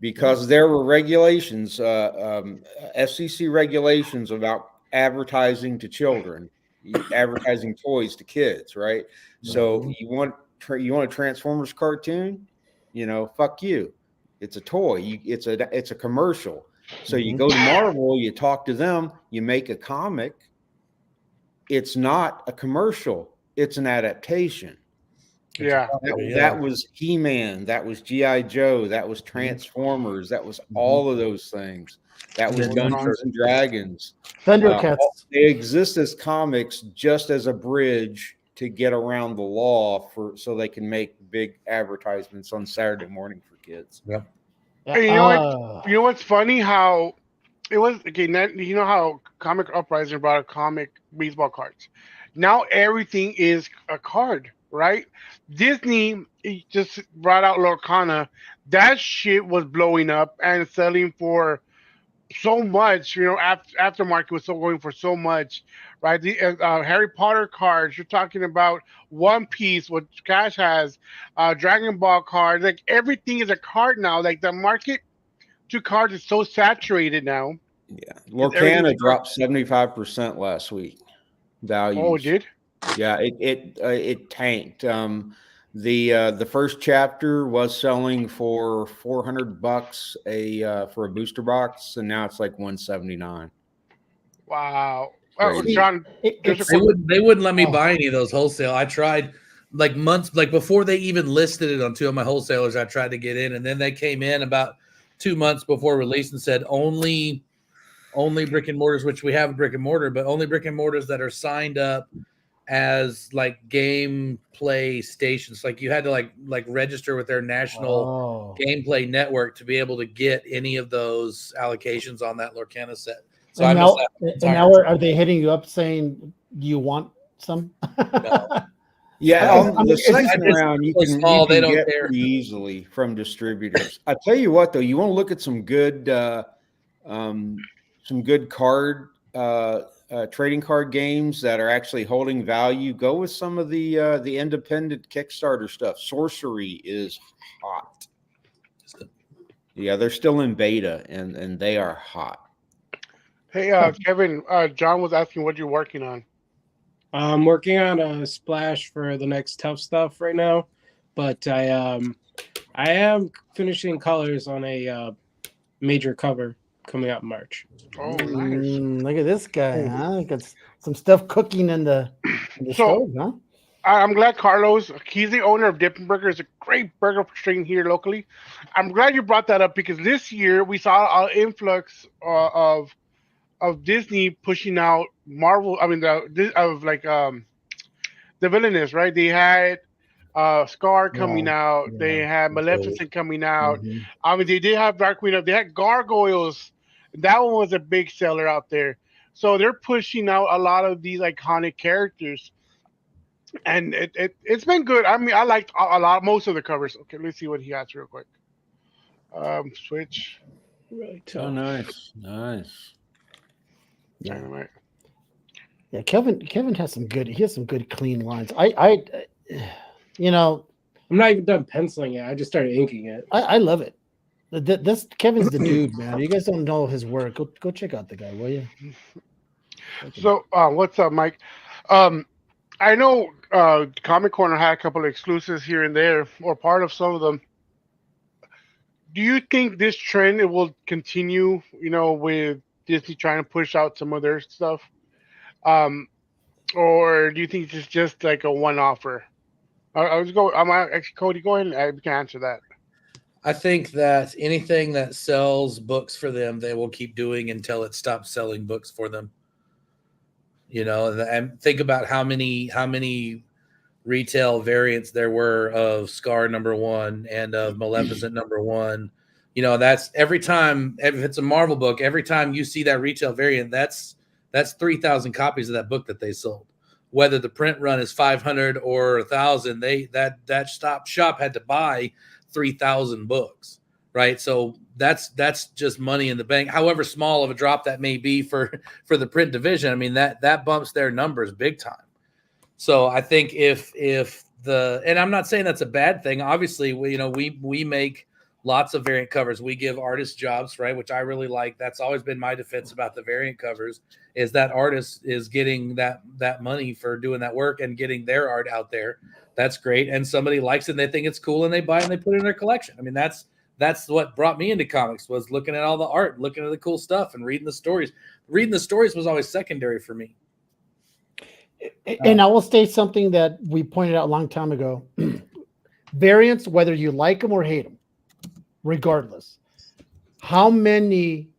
Because there were regulations, FCC regulations about advertising to children, advertising toys to kids, right? So Mhm. you want a Transformers cartoon, fuck you. It's a toy. It's a commercial. So you Mhm. go to Marvel, you talk to them, you make a comic. It's not a commercial. It's an adaptation. Yeah. That was He-Man, that was G.I. Joe, that was Transformers, that was all of those things. That was Then Dungeons and Dragons. Thundercats. They exist as comics just as a bridge to get around the law so they can make big advertisements on Saturday morning for kids. Yep. And you know what? You know what's funny? How it was again. You know how Comic Uprising brought out comic baseball cards. Now everything is a card, right? Disney just brought out Lorcana. That shit was blowing up and selling for so much. Aftermarket was so going for so much, right? The Harry Potter cards. You're talking about One Piece, what Cash has, Dragon Ball cards. Like everything is a card now. Like the market to cards is so saturated now. Yeah, Everything's Lorcana a card. dropped 75% last week. Oh, it Values. did. Yeah, it tanked. The first chapter was selling for $400 for a booster box, and now it's like $179. Wow. Oh, Crazy. John, just a It's They quick. wouldn't let me Oh. buy any of those wholesale. I tried like months, like before they even listed it on two of my wholesalers. I tried to get in, and then they came in about 2 months before release and said only brick and mortars, which we have a brick and mortar, but only brick and mortars that are signed up as like gameplay stations. Like you had to like register with their national gameplay network to be able to get any of those allocations on that Lorcana set. So and I missed now, that. and now are they hitting you up saying, "Do you want some?" No. Yeah, on the it's just- second round, you so can small, they don't get care. pretty easily from distributors. I tell you what, though, you want to look at some good card trading card games that are actually holding value. Go with some of the independent Kickstarter stuff. Sorcery is hot. Yeah, they're still in beta, and they are hot. Hey, Kevin. John was asking what you're working on. I'm working on a splash for the next Tough Stuff right now, but I am finishing colors on a major cover coming out in March. Oh, nice. Look at this guy, huh? Got some stuff cooking in the So stove, huh? I'm glad Carlos, he's the owner of Dippin' Burger. It's a great burger chain here locally. I'm glad you brought that up because this year we saw an influx of Disney pushing out Marvel. I mean, the villainous, right? They had Scar coming out. They had Maleficent coming out. Mhm. I mean, they did have Dark Queen. They had Gargoyles. That one was a big seller out there. So they're pushing out a lot of these iconic characters, and it's been good. I mean, I liked most of the covers. Okay, let's see what he has real quick. Switch. Really Oh, tough. nice. Yeah. Dynamite. Yeah, Kevin has some good. He has some good clean lines. I you know, I'm not even done penciling it. I just started inking it. I love it. This Kevin's the dude, man. You guys don't know his work. Go check out the guy, will you? So, what's up, Mike? I know Comic Corner had a couple of exclusives here and there, or part of some of them. Do you think this trend it will continue? With Disney trying to push out some of their stuff, or do you think it's just like a one-offer? I was going. Actually, Cody, go ahead and you can answer that. I think that anything that sells books for them, they will keep doing until it stops selling books for them. And think about how many retail variants there were of Scar #1 and of Maleficent #1. That's every time, if it's a Marvel book, every time you see that retail variant, that's 3,000 copies of that book that they sold. Whether the print run is 500 or 1,000, that shop had to buy 3,000 books. right? So that's just money in the bank, however small of a drop that may be for the print division. I mean, that bumps their numbers big time. So I think if and I'm not saying that's a bad thing. Obviously, we make lots of variant covers. We give artists jobs, right? Which I really like. That's always been my defense about the variant covers, is that artist is getting that money for doing that work and getting their art out there. That's great. And somebody likes it and they think it's cool and they buy it and they put it in their collection. I mean, that's what brought me into comics, was looking at all the art, looking at the cool stuff and reading the stories. Reading the stories was always secondary for me. And I will state something that we pointed out a long time ago. Variants, whether you like them or hate them, regardless, how many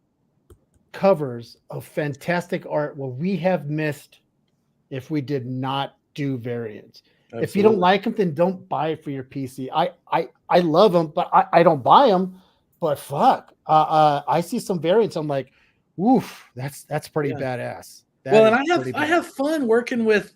covers of fantastic art will we have missed if we did not do variants? Absolutely. If you don't like them, then don't buy it for your PC. I love them, but I don't buy them. But fuck, I see some variants. I'm like, oof, that's pretty badass. Well, and I have fun working with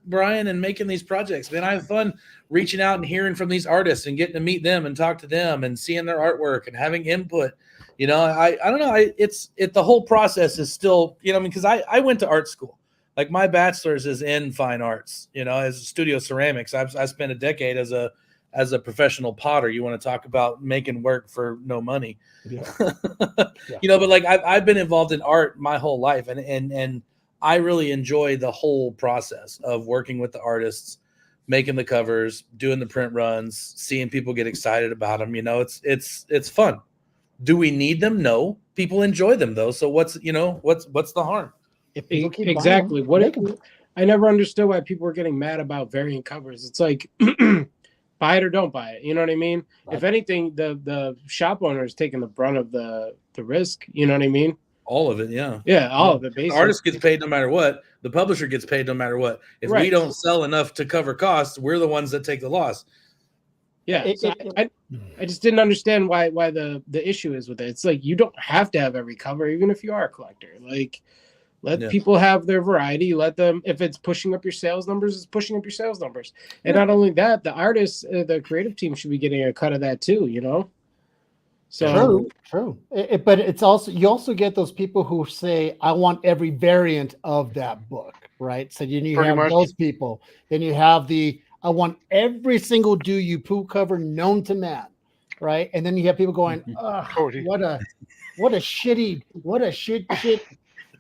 Brian and making these projects. Man, I have fun reaching out and hearing from these artists and getting to meet them and talk to them and seeing their artwork and having input. I don't know. The whole process is still, because I went to art school. Like, my bachelor's is in fine arts, as studio ceramics. I spent a decade as a professional potter. You want to talk about making work for no money. Yeah. Yeah. But like I've been involved in art my whole life, and I really enjoy the whole process of working with the artists, making the covers, doing the print runs, seeing people get excited about them. It's fun. Do we need them? No. People enjoy them though. So what's the harm? Exactly. I never understood why people were getting mad about variant covers. It's like, buy it or don't buy it. You know what I mean? Right. If anything, the shop owner is taking the brunt of the risk. You know what I mean? All of it, yeah. Yeah, all of it. Basically. The artist gets paid no matter what. The publisher gets paid no matter what. If we don't sell enough to cover costs, we're the ones that take the loss. Yeah, I just didn't understand why the issue is with it. It's like, you don't have to have every cover, even if you are a collector. Like, let people have their variety. Let them, if it's pushing up your sales numbers, it's pushing up your sales numbers. And not only that, the artists, the creative team should be getting a cut of that too, So true. But it's also, you also get those people who say, I want every variant of that book, right? So you have those people. Then you have I want every single Do You Poo cover known to man, right? And then you have people going, what a shit.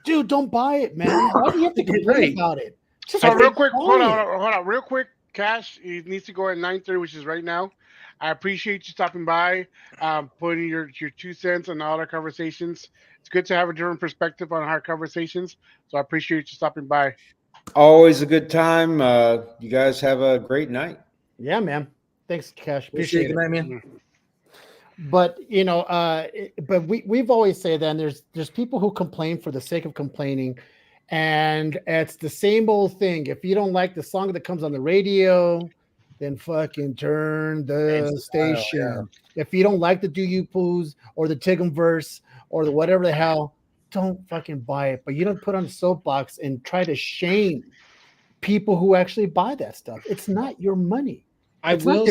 Dude, don't buy it, man. Why do you have to complain about it? So real quick, hold on. Real quick, Cash, he needs to go at 9:30, which is right now. I appreciate you stopping by, putting your 2 cents on all our conversations. It's good to have a different perspective on our conversations. So I appreciate you stopping by. Always a good time. You guys have a great night. Yeah, man. Thanks, Cash. Appreciate it. Good night, man. But but we've always said that, and there's people who complain for the sake of complaining, and it's the same old thing. If you don't like the song that comes on the radio, then fucking turn the station. Yeah. If you don't like the Do You Poos or the Tigum verse or the whatever the hell, don't fucking buy it. But you don't put on a soapbox and try to shame people who actually buy that stuff. It's not your money. I will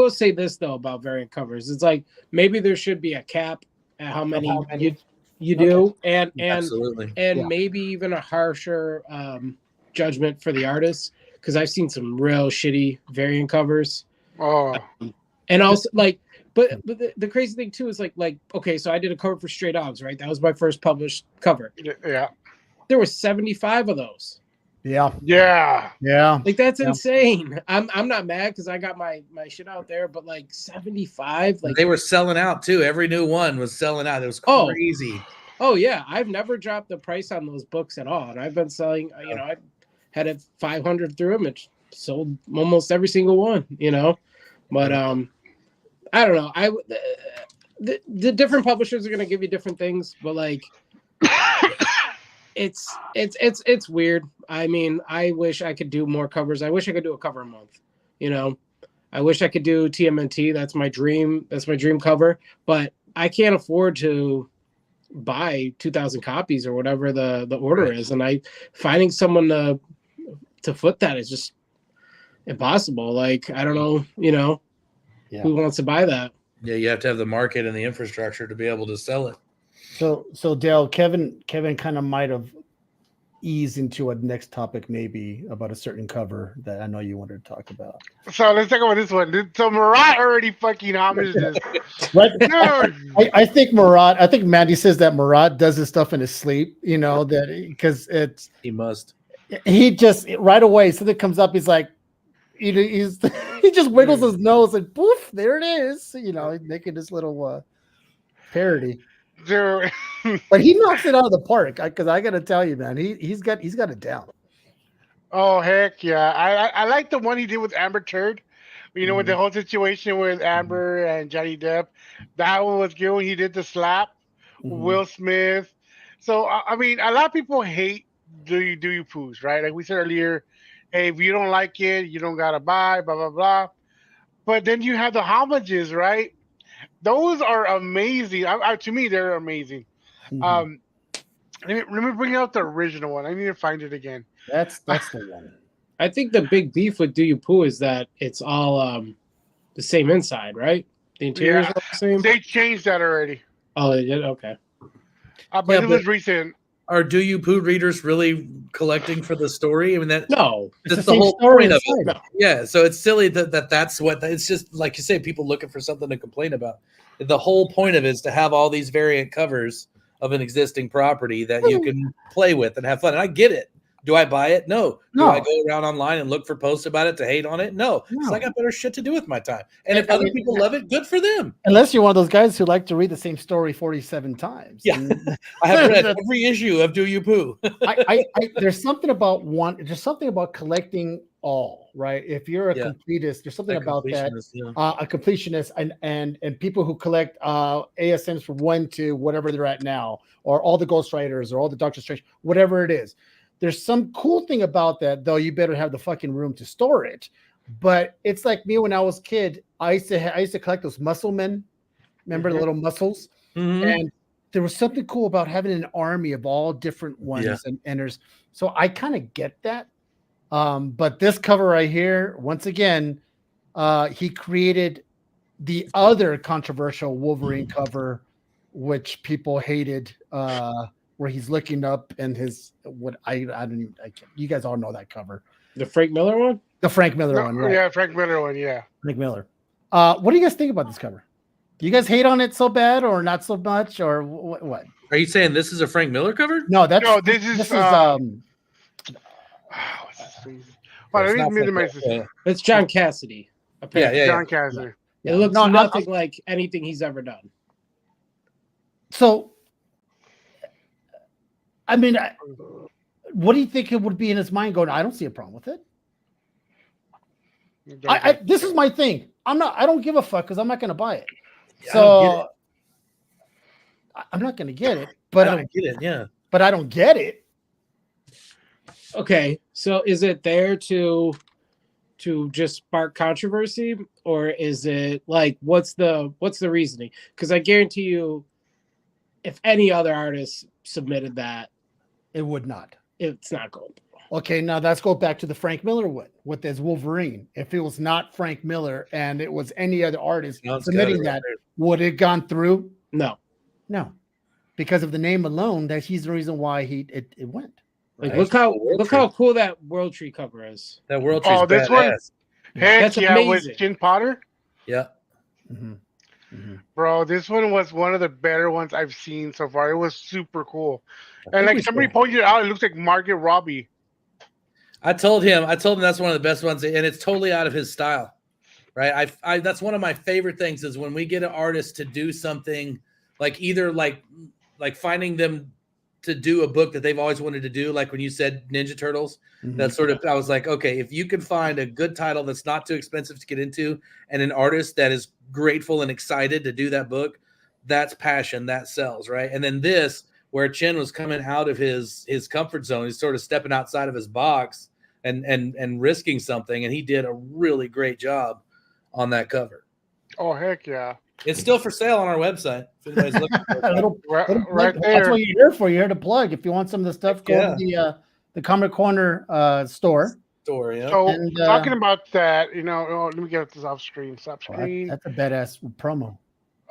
say this though about variant covers. It's like, maybe there should be a cap at how many you do, and absolutely, and maybe even a harsher judgment for the artists, because I've seen some real shitty variant covers. And also but the crazy thing too is like okay, so I did a cover for Stray Dogs, right? That was my first published cover. Yeah, there were 75 of those. Yeah. Like, that's insane. I'm not mad because I got my shit out there, but like 75, like, they were selling out too. Every new one was selling out. It was crazy. Oh yeah, I've never dropped the price on those books at all, and I've been selling. I had it 500 through them. It sold almost every single one. But I don't know. The different publishers are gonna give you different things, but like. It's weird. I mean, I wish I could do more covers. I wish I could do a cover a month. I wish I could do TMNT. That's my dream. That's my dream cover. But I can't afford to buy 2,000 copies or whatever the order is. And finding someone to foot that is just impossible. Like, I don't know. Who wants to buy that? Yeah, you have to have the market and the infrastructure to be able to sell it. So Dale, Kevin kind of might have eased into a next topic, maybe about a certain cover that I know you wanted to talk about. So let's talk about this one. So Marat already fucking homaged this. Right? Dude. I think Mandy says that Marat does his stuff in his sleep, you know, that because He must. he just right away something comes up, he's like, he's he just wiggles his nose and poof, there it is, you know, making this little parody. Dude. But he knocks it out of the park, because I got to tell you, man, he's got it down. Oh heck yeah! I like the one he did with Amber Turd. You know, with the whole situation with Amber and Johnny Depp. That one was good when he did the slap. Will Smith. So I mean, a lot of people hate do you poos, right? Like we said earlier, hey, if you don't like it, you don't gotta buy, blah blah blah. But then you have the homages, right? Those are amazing. To me, they're amazing. Let me bring out the original one. I need to find it again. That's the one. I think the big beef with Do You Poo is that it's all the same inside, right? The interiors are the same. They changed that already. Oh, they did? Okay. But it was recent. Are Do You Poo readers really collecting for the story? I mean, that's the whole story point of inside. it. No. Yeah, so it's silly that's what it's just like you say, people looking for something to complain about. The whole point of it is to have all these variant covers of an existing property that you can play with and have fun. And I get it. Do I buy it? No. Do I go around online and look for posts about it to hate on it? No. So I got better shit to do with my time. And if other people love it, good for them. Unless you're one of those guys who like to read the same story 47 times. Yeah. I have read every issue of Do You Poo. There's something about collecting all, right? If you're a completist, there's something about that. A completionist and people who collect ASMs from 1 to whatever they're at now, or all the Ghost Riders or all the Doctor Strange, whatever it is. There's some cool thing about that, though. You better have the fucking room to store it. But it's like me when I was a kid. I used to collect those muscle men. Remember the little muscles? And there was something cool about having an army of all different ones and there's. So I kind of get that. But this cover right here, once again, he created the other controversial Wolverine cover, which people hated. Where he's looking up and his I don't even you guys all know that cover. The Frank Miller one? The Frank Miller one, right? Yeah, Frank Miller one, yeah. Frank Miller. What do you guys think about this cover? Do you guys hate on it so bad or not so much or what? Are you saying this is a Frank Miller cover? No, this is what's it's John Cassidy. Yeah. John Cassidy. It looks nothing like anything he's ever done. So I mean, what do you think it would be in his mind going, I don't see a problem with it. This is my thing. I don't give a fuck because I'm not going to buy it. So I'm not going to get it. But I don't get it. Yeah. But I don't get it. Okay. So is it there to just spark controversy, or is it like, what's the reasoning? Because I guarantee you, if any other artist submitted that, it would not. It's not gold. Okay, now let's go back to the Frank Miller one with this Wolverine. If it was not Frank Miller and it was any other artist submitting that, would it gone through? No. Because of the name alone, that he's the reason why it went. Like, look how cool that World Tree cover is. That World Tree. Oh, this one. That's amazing. With Jim Potter. Yeah. Bro, this one was one of the better ones I've seen so far. It was super cool. And like somebody pointed out, it looks like Margot Robbie. I told him that's one of the best ones, and it's totally out of his style, right? I that's one of my favorite things is when we get an artist to do something like either like finding them to do a book that they've always wanted to do, like when you said Ninja Turtles. That sort of, I was like, okay, if you can find a good title that's not too expensive to get into and an artist that is grateful and excited to do that book, that's passion, that sells, right? And then this, where Chin was coming out of his comfort zone, he's sort of stepping outside of his box and risking something, and he did a really great job on that cover. Oh heck yeah! It's still for sale on our website. If anybody's looking for it. right there. That's what you're here for. You're here to plug. If you want some of the stuff, go to the Comic Corner store. Yeah. So talking about that, let me get this off screen. Stop screen. That's a badass promo.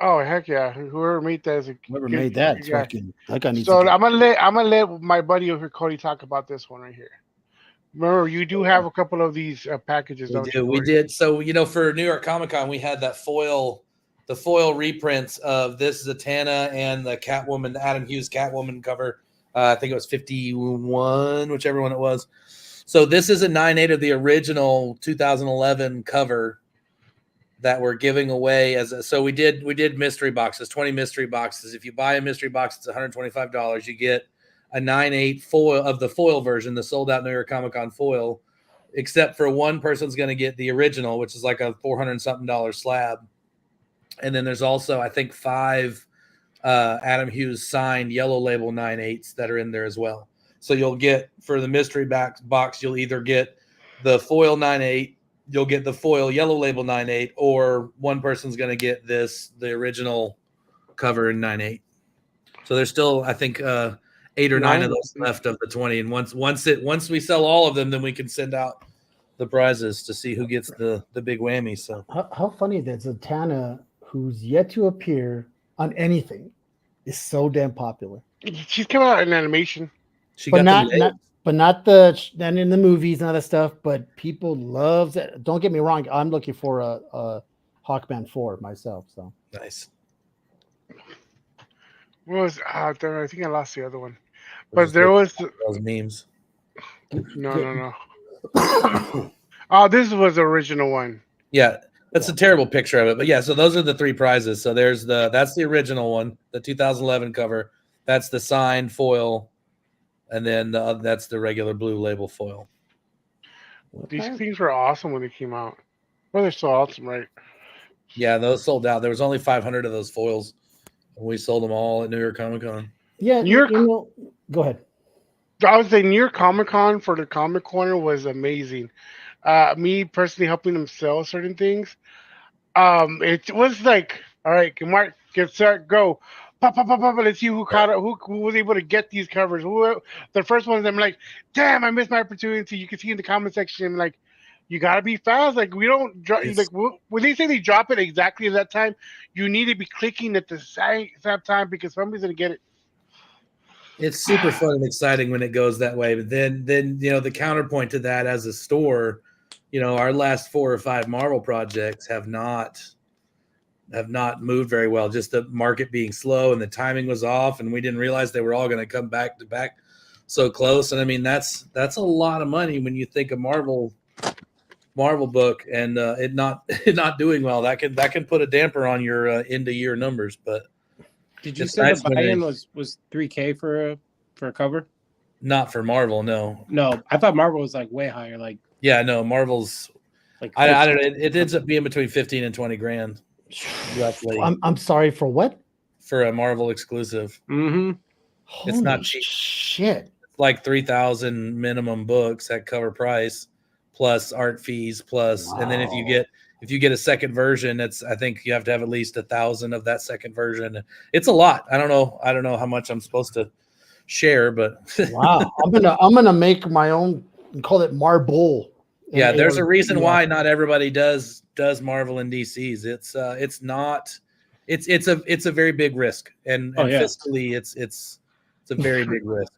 Oh heck yeah! Whoever made that is a Whoever good, made that, good guy. fucking that guy needs So to get. I'm gonna let my buddy over Cody talk about this one right here. Remember, you do have a couple of these packages, We don't do. you? We Corey? did. So, for New York Comic Con, we had the foil reprints of this Zatanna and the Catwoman, the Adam Hughes Catwoman cover. I think it was 51, whichever one it was. So this is a 9.8 of the original 2011 cover that we're giving away so we did mystery boxes, 20 mystery boxes. If you buy a mystery box, it's $125. You get a 9.8 foil of the foil version, the sold out New York Comic Con foil, except for one person's going to get the original, which is like a $400 something slab. And then there's also, I think, 5 Adam Hughes signed yellow label 9.8s that are in there as well. So you'll get, for the mystery box, you'll either get the foil 9.8, you'll get the foil yellow label 9.8, or one person's going to get the original cover in 9.8. So there's still, I think, 8 or 9 of those left of the 20. And once we sell all of them, then we can send out the prizes to see who gets the big whammy. So How funny that Zatanna, who's yet to appear on anything, is so damn popular. She's coming out in animation. she But got not in the movies and other stuff. But people love that. Don't get me wrong. I'm looking for a Hawkman 4 myself. So nice. What was I think I lost the other one, but there was those memes. No. Oh, this was the original one. Yeah, that's a terrible picture of it. But yeah, so those are the 3 prizes. So that's the original one, the 2011 cover. That's the signed foil, and then that's the regular blue label foil. These things were awesome when they came out. Well, they're so awesome, right? Yeah, those sold out. There was only 500 of those foils. We sold them all at New York Comic Con. yeah, go ahead. I would say New York Comic Con for the Comic Corner was amazing. Me personally helping them sell certain things. It was like, all right, Mark, get set, go. Pop, pop, pop, pop. Let's see who caught it, who was able to get these covers. The first ones, I'm like, damn, I missed my opportunity. You can see in the comment section, like, you gotta be fast. Like, we don't drop. Like, when they say they drop it exactly at that time, you need to be clicking at the same time because somebody's gonna get it. It's super fun and exciting when it goes that way. But then the counterpoint to that, as a store, our last 4 or 5 Marvel projects have not moved very well. Just the market being slow and the timing was off, and we didn't realize they were all going to come back to back so close. And I mean, that's a lot of money when you think a Marvel book and it not doing well. That can put a damper on your end of year numbers. But did you say the buy-in was $3K for a cover? Not for Marvel, no. No, I thought Marvel was like way higher. Like, yeah, no, Marvel's like I don't know. It ends up being between 15 and 20 grand. Roughly. I'm sorry, for what? For a Marvel exclusive. Mm-hmm. It's not cheap. Shit. It's like 3,000 minimum books at cover price, plus art fees, plus, wow. And then if you get a second version, I think you have to have at least 1,000 of that second version. It's a lot. I don't know how much I'm supposed to share, but wow. I'm gonna make my own and call it Marble. Yeah, there's a reason why not everybody does Marvel and DCs. It's a very big risk, and fiscally it's a very big risk.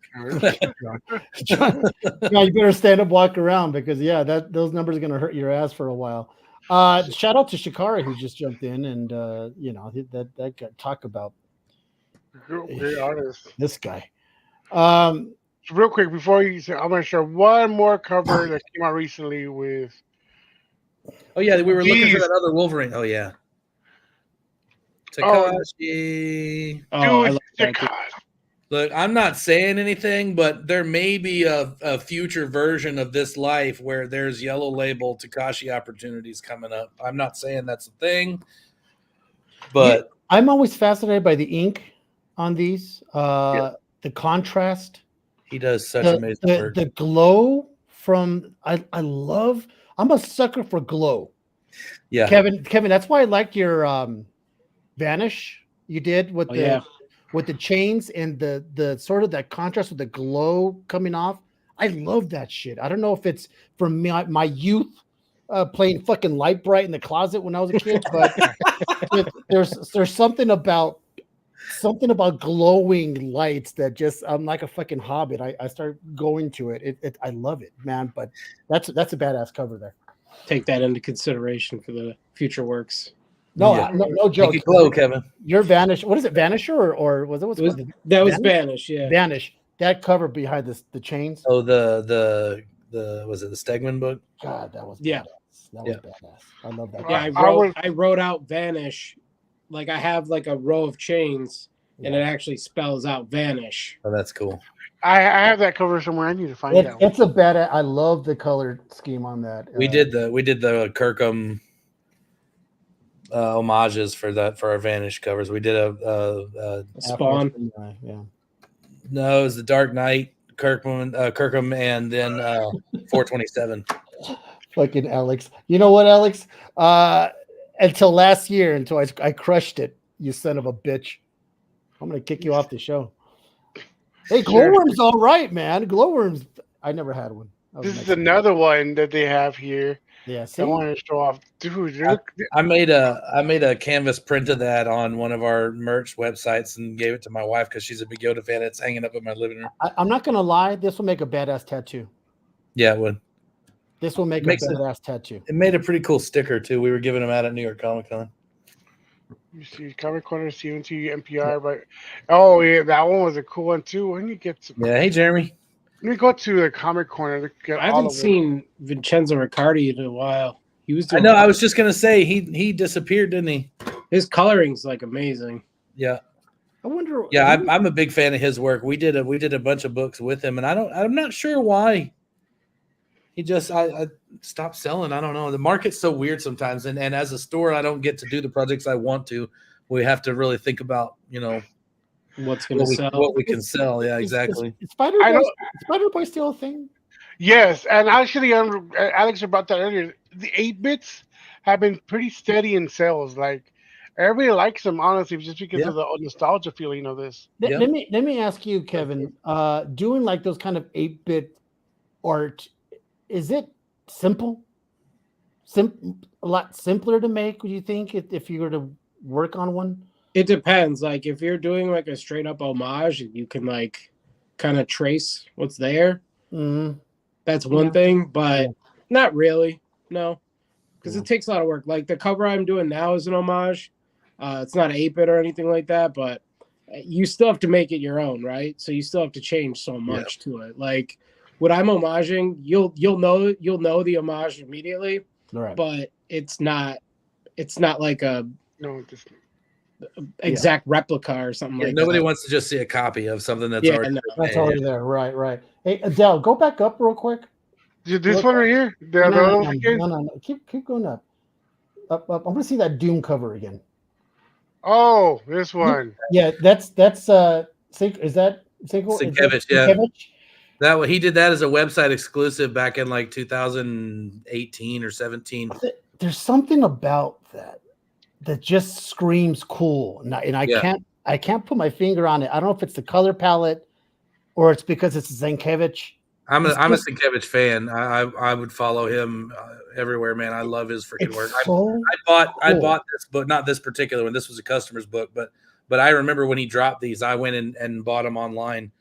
John, you better stand up, walk around, because those numbers are gonna hurt your ass for a while. Shout out to Shikara, who just jumped in, and that got talk about great artist. This guy. Real quick before you say, I'm gonna share one more cover that came out recently with. Oh yeah, we were looking for that other Wolverine. Oh yeah, Takashi. Look, I'm not saying anything, but there may be a future version of this life where there's yellow label Takashi opportunities coming up. I'm not saying that's a thing, but I'm always fascinated by the ink on these. The contrast. He does such amazing work. The glow from I'm a sucker for glow. Yeah. Kevin, that's why I like your Vanish you did with with the chains and the sort of that contrast with the glow coming off. I love that shit. I don't know if it's from my youth playing fucking Light Bright in the closet when I was a kid, but there's something about glowing lights that just I'm like a fucking hobbit. I start going to it. I love it, man. But that's a badass cover there. Take that into consideration for the future works. No, Yeah. no joke. Make it glow, Kevin. Your Vanish. What is it? Vanisher or was it what's that was Vanish? Yeah, Vanish. That cover behind the chains. Oh, the was it the Stegman book? God, that was Yeah. badass. That was badass. I love that. Yeah, I wrote out Vanish. Like I have like a row of chains, and it actually spells out Vanish. Oh, that's cool. I have that cover somewhere. I need to find that. It's a badass. I love the color scheme on that. We did the Kirkham homages for our Vanish covers. We did a Spawn. Yeah. No, it was the Dark Knight, Kirkham, and then 427. Fucking Alex. You know what, Alex? Until last year, until I crushed it, you son of a bitch. I'm gonna kick you off the show. Hey, Glowworm's all right, man. Glowworm's. I never had one. This is another one that they have here. Yeah, see? I want to show off, dude. I made a canvas print of that on one of our merch websites and gave it to my wife because she's a big Yoda fan. It's hanging up in my living room. I'm not gonna lie. This will make a badass tattoo. Yeah, it would. This will make a badass tattoo. It made a pretty cool sticker too. We were giving them out at New York Comic Con. You see, Comic Corner, CMT, NPR, but oh yeah, that one was a cool one too. When you get to hey Jeremy, let me go to the Comic Corner. I haven't seen Vincenzo Riccardi in a while. He was. I know. I was just gonna say he disappeared, didn't he? His coloring's like amazing. Yeah. I wonder. Yeah, I'm a big fan of his work. We did a bunch of books with him, and I'm not sure why. He just I stopped selling. I don't know. The market's so weird sometimes, and as a store, I don't get to do the projects I want to. We have to really think about what's going to sell, what we can sell. Yeah, exactly. Is Spider-Boy still a thing? Yes, and actually, Alex about that earlier. The 8-bits have been pretty steady in sales. Like everybody likes them, honestly, just because of the nostalgia feeling of this. Let me ask you, Kevin. Doing like those kind of 8-bit art, is it simple? A lot simpler to make, would you think, if you were to work on one? It depends. Like if you're doing like a straight up homage, you can like kind of trace what's there. Mm-hmm. That's one thing, but not really. No, because it takes a lot of work. Like the cover I'm doing now is an homage. It's not 8-bit or anything like that, but you still have to make it your own, right? So you still have to change so much to it. Like what I'm homaging, you'll know the homage immediately, right. But it's not like a exact replica or something like that. Nobody wants to just see a copy of something that's already there. Right. Hey, Adele, go back up real quick. This one right here? No. Keep going up. Up. I'm gonna see that Doom cover again. Oh, this one. Yeah, that's is that Sienkiewicz? Yeah. That he did that as a website exclusive back in like 2018 or 17. There's something about that just screams cool, and I can't put my finger on it. I don't know if it's the color palette or it's because it's Sienkiewicz. I'm a Sienkiewicz fan. I would follow him everywhere, man. I love his freaking work. I bought this book, not this particular one. This was a customer's book, but I remember when he dropped these, I went and bought them online.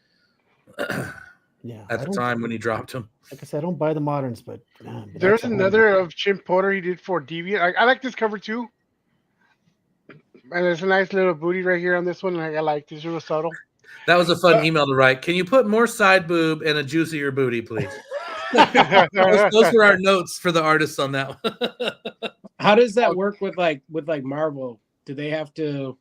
At the time when he dropped them. Like I said, I don't buy the moderns, but there's another of Jim Porter he did for Deviant. I like this cover too. And there's a nice little booty right here on this one. I like this, real subtle. That was a fun email to write. Can you put more side boob and a juicier booty, please? those were our notes for the artists on that one. How does that work with Marvel? Do they have to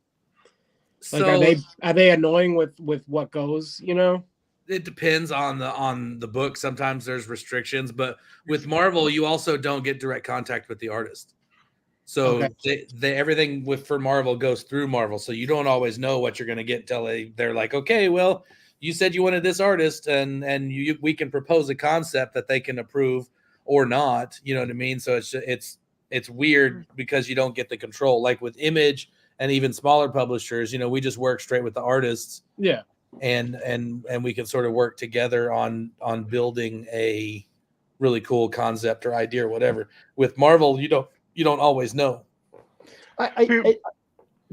are they annoying with what goes, It depends on the book. Sometimes there's restrictions, but with Marvel, you also don't get direct contact with the artist. So everything for Marvel goes through Marvel. So you don't always know what you're going to get until they're like, okay, well, you said you wanted this artist, and we can propose a concept that they can approve or not. You know what I mean? So it's weird because you don't get the control. Like with Image and even smaller publishers, we just work straight with the artists. Yeah. And we can sort of work together on building a really cool concept or idea or whatever. With Marvel, you don't always know.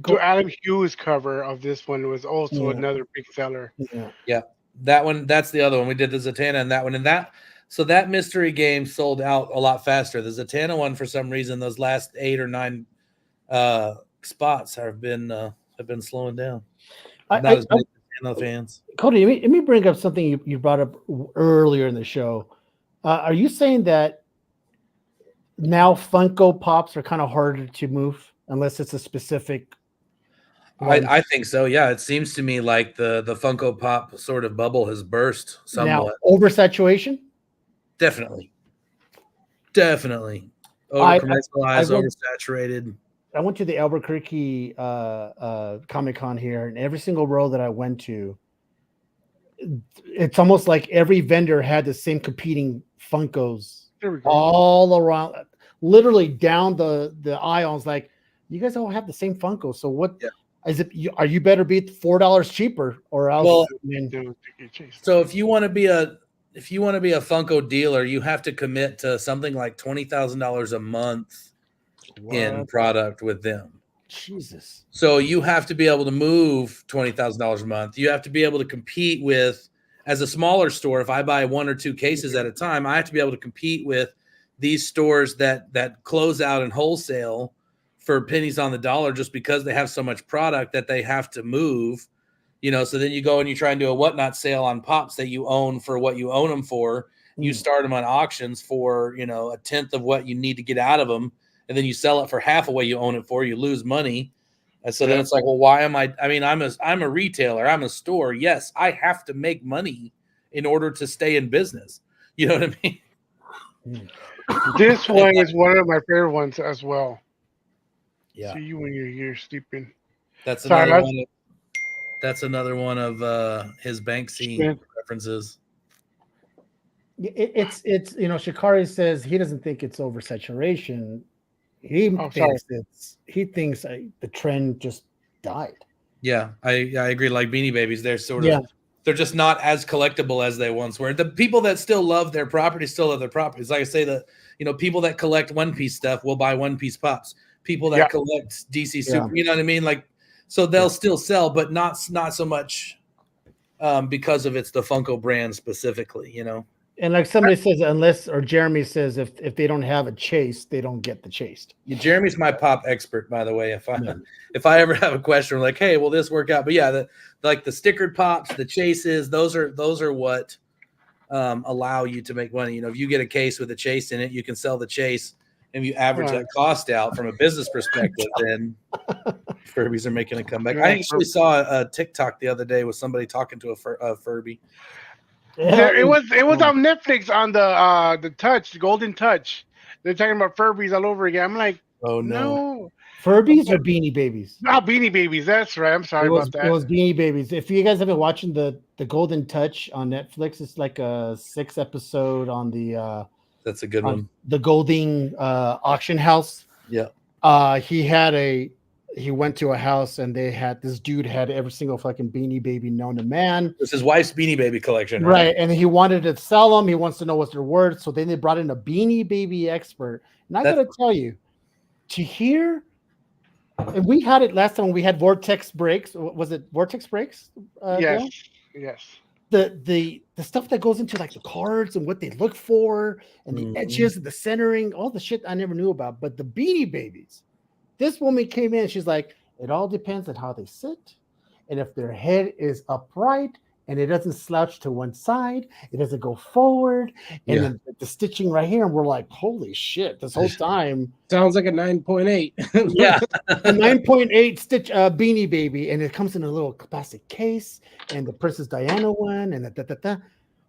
So Adam Hughes' cover of this one was also another big seller. Yeah, that one. That's the other one. We did the Zatanna and that one, and that mystery game sold out a lot faster. The Zatanna one, for some reason, those last 8 or 9 spots have been slowing down. Not as many Zatanna fans. Cody, let me bring up something you brought up earlier in the show. Are you saying that now Funko Pops are kind of harder to move unless it's a specific? I think so. Yeah, it seems to me like the Funko Pop sort of bubble has burst somewhat. Now, oversaturation? Definitely. Over-commercialized, oversaturated. I went to the Albuquerque Comic-Con here, and every single row that I went to, it's almost like every vendor had the same competing Funkos all around, literally down the aisles. Like, you guys all have the same Funko, so what? Yeah. Is it? Are you better be $4 cheaper or else? Well, so if you want to be a Funko dealer, you have to commit to something like $20,000 a month in product with them. Jesus. So you have to be able to move $20,000 a month. You have to be able to compete with, as a smaller store, if I buy 1 or 2 cases at a time, I have to be able to compete with these stores that close out in wholesale for pennies on the dollar just because they have so much product that they have to move. So then you go and you try and do a whatnot sale on Pops that you own for what you own them for. You start them on auctions for, 1/10 of what you need to get out of them. And then you sell it for half of what you own it for. You lose money. And so then it's like, well, why am I'm a retailer. I'm a store. Yes, I have to make money in order to stay in business. You know what I mean? This one is one of my favorite ones as well. Yeah. See you when you're here sleeping. That's another one. That's another one of his Banksy references. It's Shikari says he doesn't think it's oversaturation. He thinks the trend just died. Yeah, I agree. Like Beanie Babies, they're just not as collectible as they once were. The people that still love their properties still love their properties. Like I say, that people that collect One Piece stuff will buy One Piece Pops. People that collect DC Super, you know what I mean? Like, so they'll still sell, but not so much because of it's the Funko brand specifically, And like somebody says, Jeremy says, if they don't have a chase, they don't get the chased. Yeah, Jeremy's my pop expert, by the way. If I ever have a question, I'm like, hey, will this work out? But yeah, the stickered Pops, the chases, those are what allow you to make money. If you get a case with a chase in it, you can sell the chase, and you average that cost out from a business perspective, then Furbies are making a comeback. I actually saw a TikTok the other day with somebody talking to a Furby. Yeah, it was on Netflix on the Touch, the Golden Touch. They're talking about Furbies all over again. I'm like, oh no. Furbies or Beanie Babies? Ah, Beanie Babies. That's right. I'm sorry about that. It was Beanie Babies. If you guys have been watching the Golden Touch on Netflix, it's like a 6-episode on the. That's a good one. The Golding auction house. Yeah. He went to a house and this dude had every single fucking Beanie Baby known to man. It's his wife's Beanie Baby collection. Right. And he wanted to sell them. He wants to know what's their worth. So then they brought in a Beanie Baby expert. And I got to tell you, to hear, and we had it last time when we had Vortex Breaks. Was it Vortex Breaks? Yes. Dan? Yes. The stuff that goes into like the cards and what they look for and the edges and the centering, all the shit I never knew about. But the Beanie Babies, this woman came in, she's like, it all depends on how they sit. And if their head is upright and it doesn't slouch to one side, it doesn't go forward. And then the stitching right here. And we're like, holy shit, this whole time. Sounds like a 9.8. Yeah. A 9.8 stitch Beanie Baby. And it comes in a little plastic case. And the Princess Diana one. And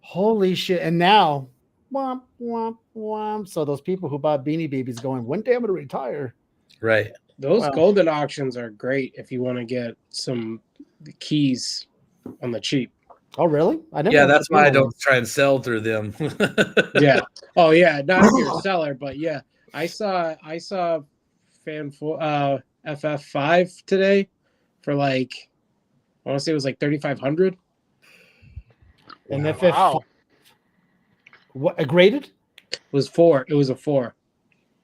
holy shit. And now, womp, womp, womp. So those people who bought Beanie Babies going, one day I'm going to retire. Right. Those golden auctions are great if you want to get some keys on the cheap. Oh, really? That's why I don't try and sell through them. Yeah. Oh, yeah. Not if you're a seller, but yeah. I saw FF5 today for like, I want to say it was like 3,500. And FF5. What, graded? It was 4. It was a 4.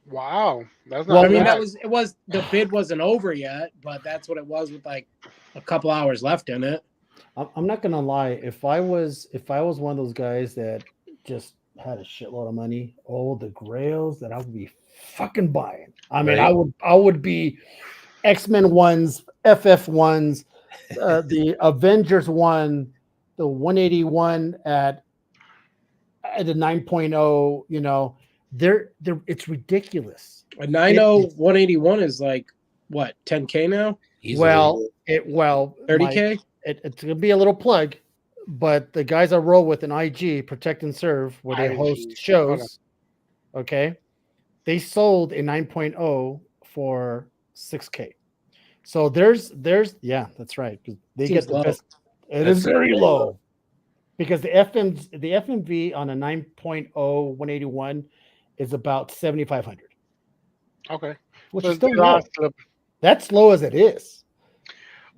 Wow, that's Well, not. I mean, bad. it was the bid wasn't over yet, but that's what it was with like a couple hours left in it. I'm not gonna lie. If I was one of those guys that just had a shitload of money, the grails that I would be fucking buying. I mean, Right. I would be X-Men ones, FF ones, the Avengers one, the 181 at the 9.0. You know, they're it's ridiculous. A 90181 is like what, 10K now? Easily. Well, 30K? It's gonna be a little plug, but the guys I roll with in IG, Protect and Serve, where they IG. host shows, okay, they sold a 9.0 for 6K. So there's yeah, that's right. They Seems get the low. best. It is very low because the FMV on a 9.0 181 is about 7,500, Okay. which So is still they low. lost a- That's low as it is.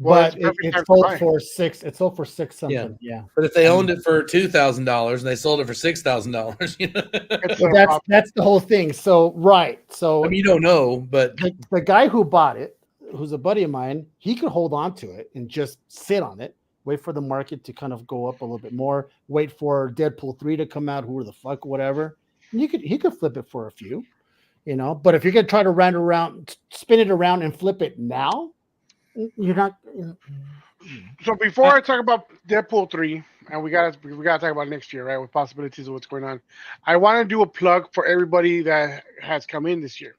Well, But it's perfect time it's to sold buy. for six. It's sold for six something. Yeah. But if they owned it for $2,000 and they sold it for $6,000, you know? It's Well, no problem. that's the whole thing. So right. So I mean, you don't know, but the guy who bought it, who's a buddy of mine, he could hold on to it and just sit on it, wait for the market to kind of go up a little bit more, wait for Deadpool 3 to come out, who the fuck, whatever. And he could flip it for a few, you know. But if you're gonna try to spin it around and flip it now, you're not. So before I talk about Deadpool 3, and we gotta talk about next year, right? With possibilities of what's going on. I want to do a plug for everybody that has come in this year.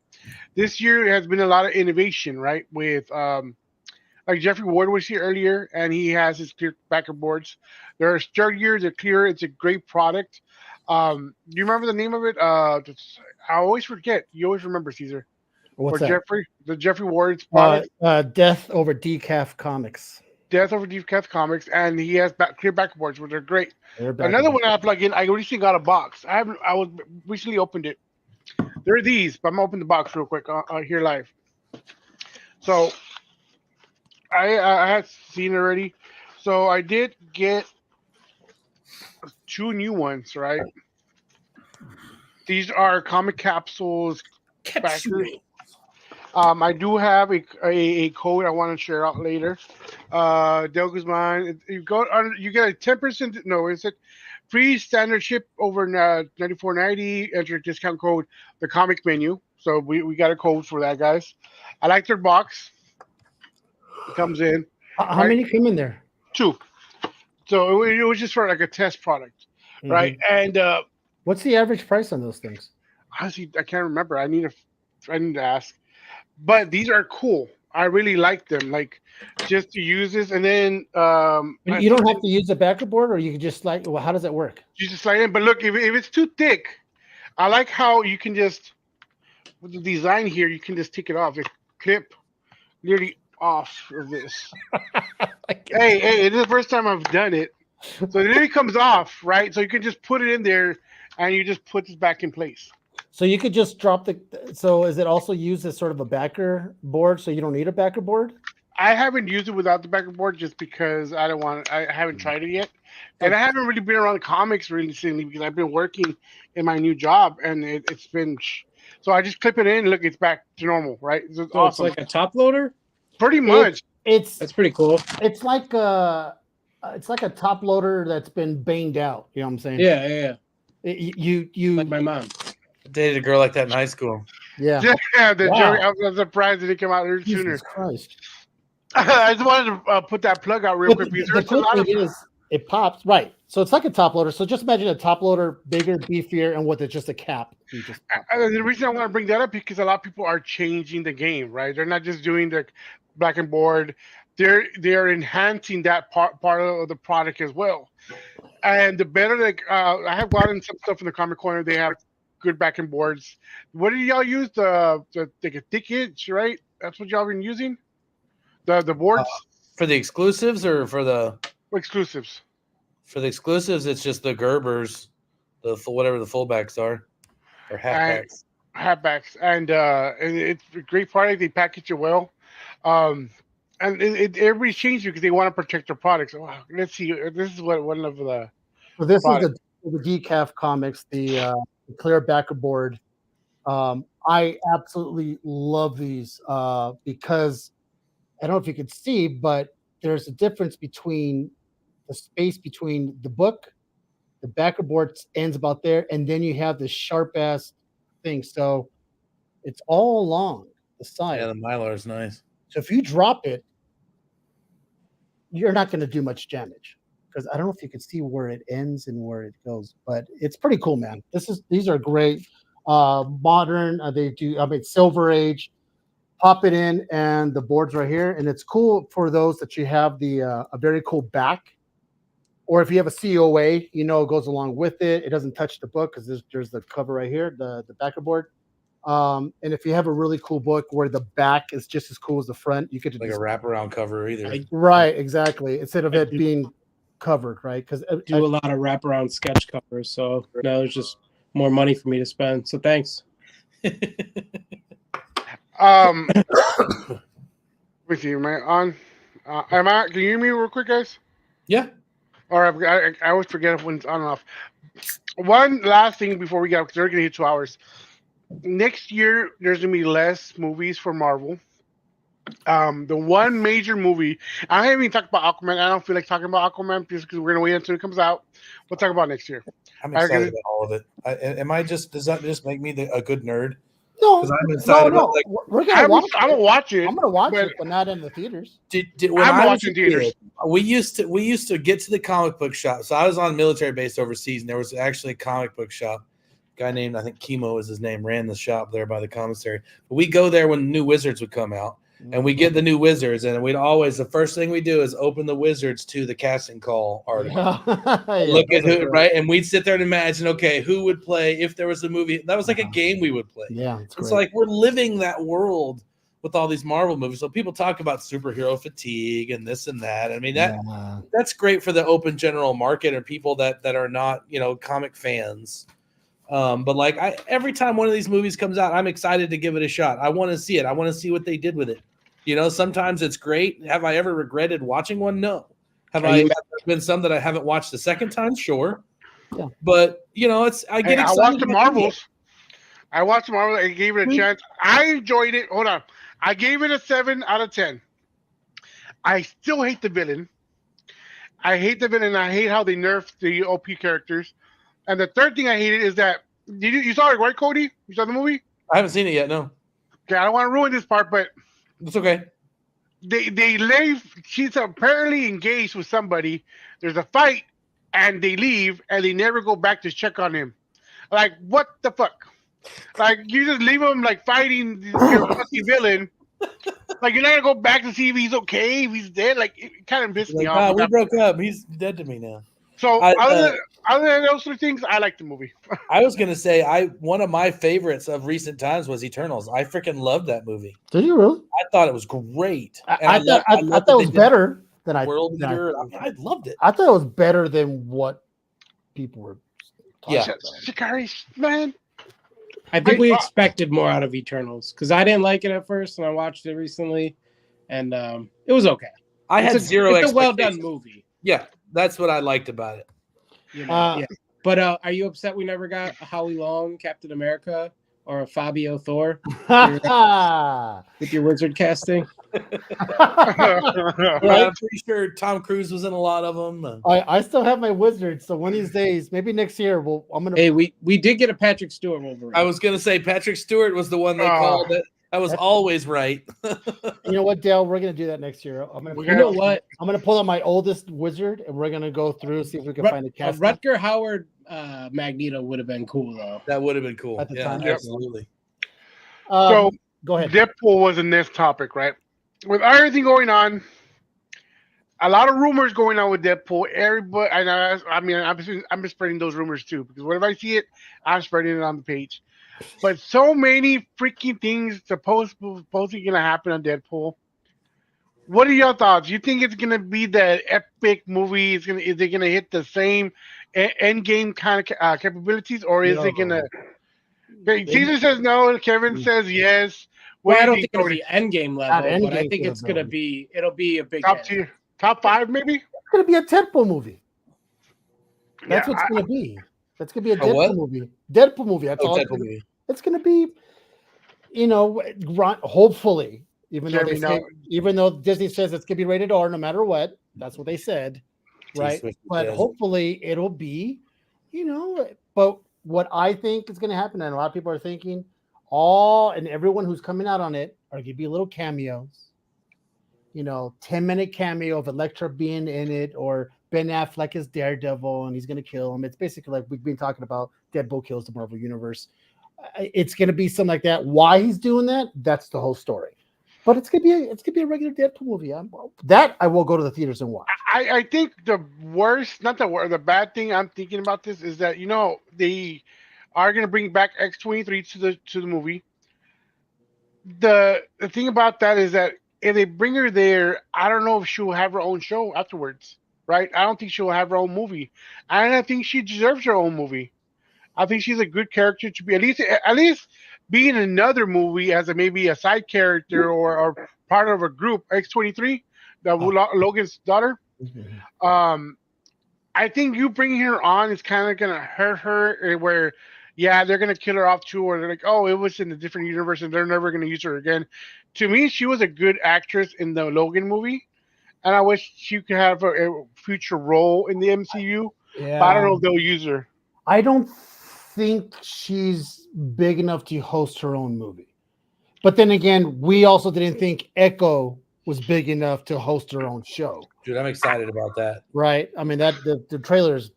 This year has been a lot of innovation, right? With like Jeffrey Ward was here earlier, and he has his clear backer boards. They're sturdier, they're clear. It's a great product. Do you remember the name of it? I always forget. You always remember, Caesar. What's For that? the Jeffrey Ward's product. Death Over Decaf Comics. Death Over Deep Cat Comics, and he has clear backboards, which are great. They're back Another in. one I plug in. I recently got a box. I was recently opened it. They're these, but I'm gonna open the box real quick here live. So I had seen it already. So I did get 2 new ones, right? These are comic capsules. Backers. I do have a code I want to share out later. Del Guzman, you get a 10%. No, is it free standard ship over $94.90? Enter discount code the comic menu. So we got a code for that, guys. I like their box. It comes in How many come in there? 2. So it was just for like a test product, right? And What's the average price on those things? honestly, I can't remember. I need to ask. But these are cool. I really like them. Like just to use this, and then You don't have to use a backer board, or you can just like. Well, how does that work? you just slide in. But look, if it's too thick, I like how you can just with the design here, you can just take it off. It clip nearly off of this. Hey, this is the first time I've done it. So it really comes off, right? So you can just put it in there, and you just put this back in place. So you could just drop the. So is it also used as sort of a backer board? So you don't need a backer board? I haven't used it without the backer board just because I haven't tried it yet. And I haven't really been around comics recently because I've been working in my new job, and it's been. So I just clip it in. Look, it's back to normal, right? It's So awesome. it's like a top loader? Pretty much. That's pretty cool. It's like a top loader that's been banged out. You know what I'm saying? Yeah. You Like my mom. I dated a girl like that in high school. yeah. Yeah, Wow. I was surprised that it came out here sooner. Jesus Christ. I just wanted to put that plug out real quick because The there's a cool lot of. thing is it pops right. So it's like a top loader. So just imagine a top loader, bigger, beefier, and with it just a cap. You just The reason I want to bring that up because a lot of people are changing the game, right? They're not just doing the black and board. They're enhancing that part of the product as well. And the better, like I have gotten some stuff in the Comic Corner. They have good back and boards. What do y'all use? The like a thick edge, right? That's what y'all been using. The boards For the exclusives or for the exclusives. it's just the Gerbers, whatever the fullbacks are, or halfbacks. Halfbacks, and it's a great product. They package it well, and everybody's changing because they want to protect their products. Wow, let's see. This is what one of the. So this product. is the decaf comics, the the clear backer board. I absolutely love these because I don't know if you can see, but there's a difference between the space between the book, the backer board ends about there, and then you have this sharp ass thing. So it's all along the side. Yeah, the Mylar is nice. So if you drop it, you're not going to do much damage because I don't know if you can see where it ends and where it goes, but it's pretty cool, man. These are great. Modern, they do. I mean, Silver Age. Pop it in, and the board's right here, and it's cool for those that you have the a very cool back, or if you have a COA, you know, it goes along with it. It doesn't touch the book because there's the cover right here, the backer board. And if you have a really cool book where the back is just as cool as the front, you could Like a wraparound cover either. right, exactly, instead of it being covered, right? Because do a lot of wraparound sketch covers, so now there's just more money for me to spend. So thanks. Let me see. Am I on? Can you hear me real quick, guys? Yeah. Or I always forget when it's on and off. One last thing before we get, because we're gonna hit 2 hours. Next year, there's gonna be less movies for Marvel. The one major movie I haven't even talked about Aquaman. I don't feel like talking about Aquaman just because we're gonna wait until it comes out. We'll talk about next year. I'm excited about all of it. Does that just make me a good nerd? no, Because I'm excited about like we're gonna watch. I'm gonna watch it. I'm gonna watch but it, but not in the theaters. when I'm I was watching a kid, theaters. we used to get to the comic book shop. So I was on a military base overseas, and there was actually a comic book shop. A guy named, I think Chemo was his name, ran the shop there by the commissary. But we go there when new Wizards would come out, and we get the new Wizards, and we'd always, the first thing we do is open the Wizards to the casting call article. Look at who, right? And we'd sit there and imagine, okay, who would play if there was a movie. That was like a game we would play. Yeah, it's like we're living that world with all these Marvel movies. So people talk about superhero fatigue and this and that. I mean, that's great for the open general market and people that are not, comic fans. But like every time one of these movies comes out, I'm excited to give it a shot. I want to see it. I want to see what they did with it. Sometimes it's great. Have I ever regretted watching one? No. Have been some that I haven't watched the second time? Sure. Yeah. But I get excited. I watched the Marvels. I gave it a chance. I enjoyed it. Hold on. I gave it a 7 out of 10. I still hate the villain. I hate how they nerfed the OP characters. And the third thing I hated is that you saw it, right, Cody? You saw the movie? I haven't seen it yet. No. Okay, I don't want to ruin this part, but it's okay. They leave. She's apparently engaged with somebody. There's a fight, and they leave, and they never go back to check on him. Like, what the fuck? Like, you just leave him like fighting your fucking villain. Like, you're not gonna go back to see if he's okay, if he's dead. Like, it kind of pissed me off. We broke up. He's dead to me now. So other than those three things, I like the movie. I was gonna say one of my favorites of recent times was Eternals. I freaking loved that movie. Did you really? I thought it was great. I thought it was better than I loved it. I thought it was better than what people were talking about. Shikari, man. I think we expected more out of Eternals because I didn't like it at first, and I watched it recently, and it was okay. It's a well done movie. Yeah, that's what I liked about it. Yeah. But are you upset we never got a Howie Long Captain America or a Fabio Thor with your wizard casting? I'm pretty sure Tom Cruise was in a lot of them. I still have my wizard, so one of these days, maybe next year, I'm gonna. Hey, we did get a Patrick Stewart Wolverine. I was gonna say Patrick Stewart was the one they called it. I was always right. You know what, Dale? We're gonna do that next year. I'm gonna pull out my oldest wizard, and we're gonna go through see if we can find a cast. Rutger Hauer Magneto would have been cool though. That would have been cool. At the time, absolutely. So go ahead. Deadpool was in this topic, right? With everything going on, a lot of rumors going on with Deadpool. Everybody, I'm just spreading those rumors too because whenever I see it, I'm spreading it on the page. But so many freaking things supposedly gonna happen on Deadpool. What are your thoughts? You think it's gonna be the epic movie? Is it gonna hit the same end game kind of capabilities, or is it gonna? Caesar says no. Kevin says yes. Well, I don't think it'll be end game level, but I think it's gonna be. It'll be a big top tier, top 5 maybe. It's gonna be a Deadpool movie. That's what it's gonna be. That's gonna be a A what? Deadpool movie. Deadpool movie. That's all. Deadpool movie. It's gonna be, hopefully, Jeremy, now even though Disney says it's gonna be rated R no matter what. That's what they said, right? T-Swift But says. hopefully it'll be, But what I think is gonna happen, and a lot of people are thinking, everyone who's coming out on it are gonna be little cameos. 10-minute cameo of Elektra being in it, or Ben Affleck as Daredevil, and he's going to kill him. It's basically like we've been talking about Deadpool kills the Marvel Universe. It's going to be something like that. Why he's doing that? That's the whole story. But it's going to be a regular Deadpool movie. That I will go to the theaters and watch. I think the worst, not the worst, the bad thing I'm thinking about this is that they are going to bring back X-23 to the movie. The thing about that is that if they bring her there, I don't know if she'll have her own show afterwards, right? I don't think she'll have her own movie, and I think she deserves her own movie. I think she's a good character to be at least be in another movie as maybe a side character or part of a group. X-23, Logan's daughter. I think you bringing her on is kind of gonna hurt her. Where, yeah, they're gonna kill her off too, or they're like, oh, it was in a different universe and they're never gonna use her again. To me, she was a good actress in the Logan movie, and I wish she could have a future role in the MCU. Yeah. But I don't know if they'll use her. I don't think she's big enough to host her own movie. But then again, we also didn't think Echo was big enough to host her own show. Dude, I'm excited about that. Right. I mean, the trailer is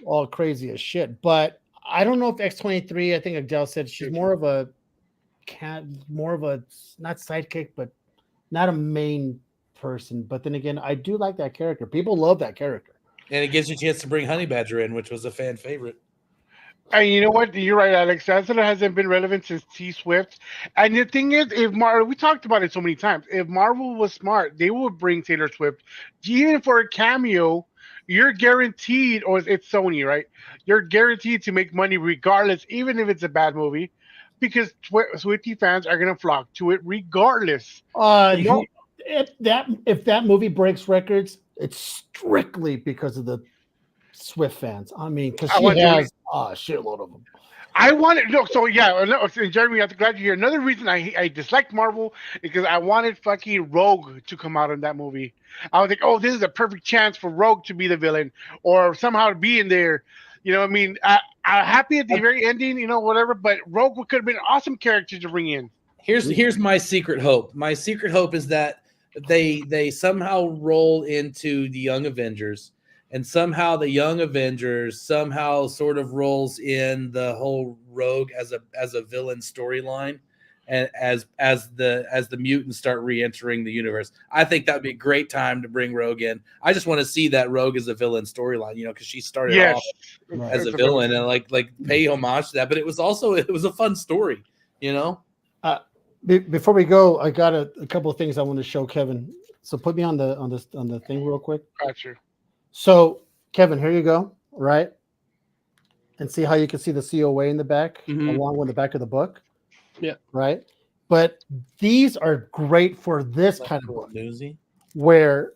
all crazy as shit. But I don't know if X-23, I think Adele said she's more of a not sidekick, but not a main person. But then again, I do like that character. People love that character. And it gives you a chance to bring Honey Badger in, which was a fan favorite. And you know what? You're right, Alex. That hasn't been relevant since T-Swift. And the thing is, we talked about it so many times. If Marvel was smart, they would bring Taylor Swift, even for a cameo. You're guaranteed, or it's Sony, right? You're guaranteed to make money regardless, even if it's a bad movie, because Swiftie fans are gonna flock to it regardless. If that movie breaks records, it's strictly because of the Swift fans. I mean, because she has a shitload of them. I wanted Jeremy, I'm glad you're here. Another reason I dislike Marvel is because I wanted fucking Rogue to come out in that movie. I was like, oh, this is a perfect chance for Rogue to be the villain or somehow to be in there. I mean, I'm happy at the very ending, whatever. But Rogue could have been an awesome character to bring in. Here's my secret hope. My secret hope is that they somehow roll into the Young Avengers. And somehow the Young Avengers somehow sort of rolls in the whole Rogue as a villain storyline, and as the mutants start re-entering the universe. I think that would be a great time to bring Rogue in. I just want to see that Rogue as a villain storyline, because she started off as a villain and like pay homage to that. But it was a fun story, Before we go, I got a couple of things I want to show Kevin. So put me on the thing real quick. Gotcha. So, Kevin, here you go, right? And see how you can see the COA in the back, along with the back of the book? Yeah. Right? But these are great for this kind of book, where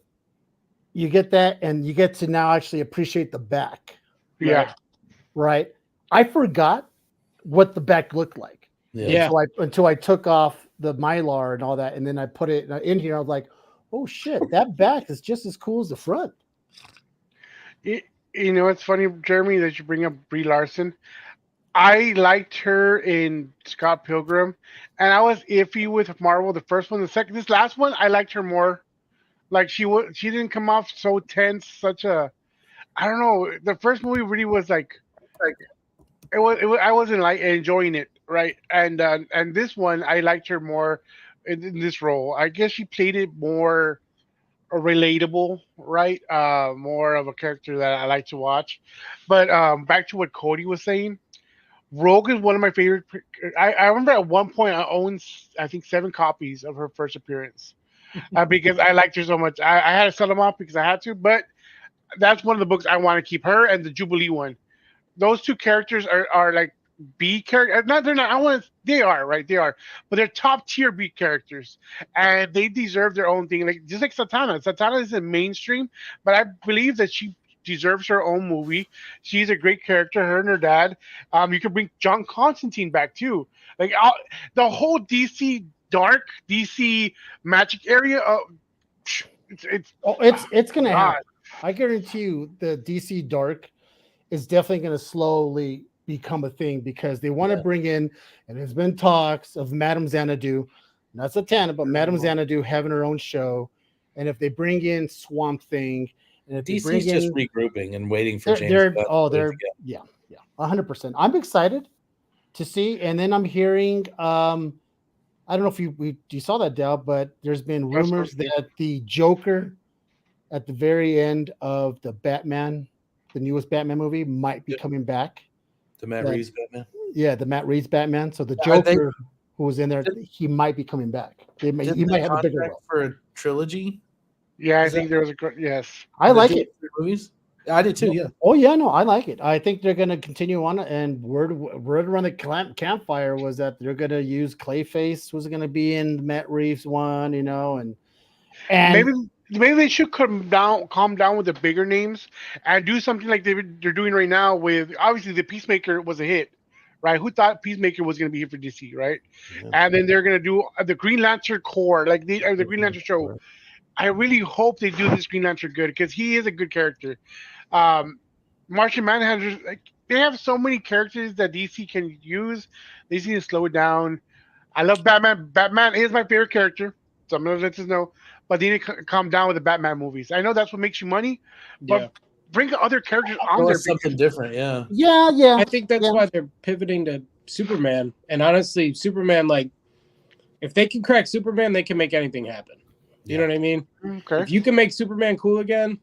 you get that and you get to now actually appreciate the back. Yeah. Right? I forgot what the back looked like. Yeah. Until I took off the Mylar and all that, and then I put it in here. I was like, oh, shit, that back is just as cool as the front. It's funny, Jeremy, that you bring up Brie Larson. I liked her in Scott Pilgrim, and I was iffy with Marvel. The first one, this last one, I liked her more. Like she didn't come off so tense, I don't know. The first movie really was like it was. I wasn't like enjoying it, right? And this one, I liked her more in this role. I guess she played it more relatable, right? More of a character that I like to watch. But back to what Cody was saying, Rogue is one of my favorite. I remember at one point I owned, I think, 7 copies of her first appearance because I liked her so much. I had to sell them off because I had to, but that's one of the books I want to keep. Her and the Jubilee one. Those two characters are like B characters. They're not. They are, right? They are, but they're top tier B characters, and they deserve their own thing. Like just like Satana. Satana isn't mainstream, but I believe that she deserves her own movie. She's a great character. Her and her dad. You could bring John Constantine back too. Like the whole DC dark DC magic area. It's gonna God. happen. I guarantee you, the DC dark is definitely going to slowly become a thing because they want to bring in, and there's been talks of Madame Xanadu, not Satana, but Madame Xanadu having her own show. And if they bring in Swamp Thing, and if DC's they bring just in, regrouping and waiting for James. they're Gunn to oh put it they're together. yeah 100%. I'm excited to see, and then I'm hearing I don't know if you saw that, Dale, but there's been rumors that the Joker at the very end of the Batman, the newest Batman movie, might be coming back. The Matt Reeves Batman. Yeah, the Matt Reeves Batman. So the Joker who was in there, he might be coming back. He might have a bigger role for a trilogy. Yeah, I think there was a yes. I like it. Movies. I did too. Yeah. Oh yeah, no, I like it. I think they're going to continue on. And word around the campfire was that they're going to use Clayface was going to be in Matt Reeves one, and maybe they should calm down with the bigger names and do something like they're doing right now with obviously the Peacemaker was a hit, right? Who thought Peacemaker was going to be here for DC, right? Yeah. And then they're going to do the Green Lantern Corps, like the Green Lantern show. I really hope they do this Green Lantern good because he is a good character. Martian Manhunter, like they have so many characters that DC can use. They just need to slow it down. I love Batman. Batman is my favorite character, so I'm gonna let this know. But they need to calm down with the Batman movies. I know that's what makes you money, but bring other characters on there. Something different, yeah. Yeah. I think that's why they're pivoting to Superman. And honestly, Superman, like, if they can crack Superman, they can make anything happen. You know what I mean? Okay. If you can make Superman cool again,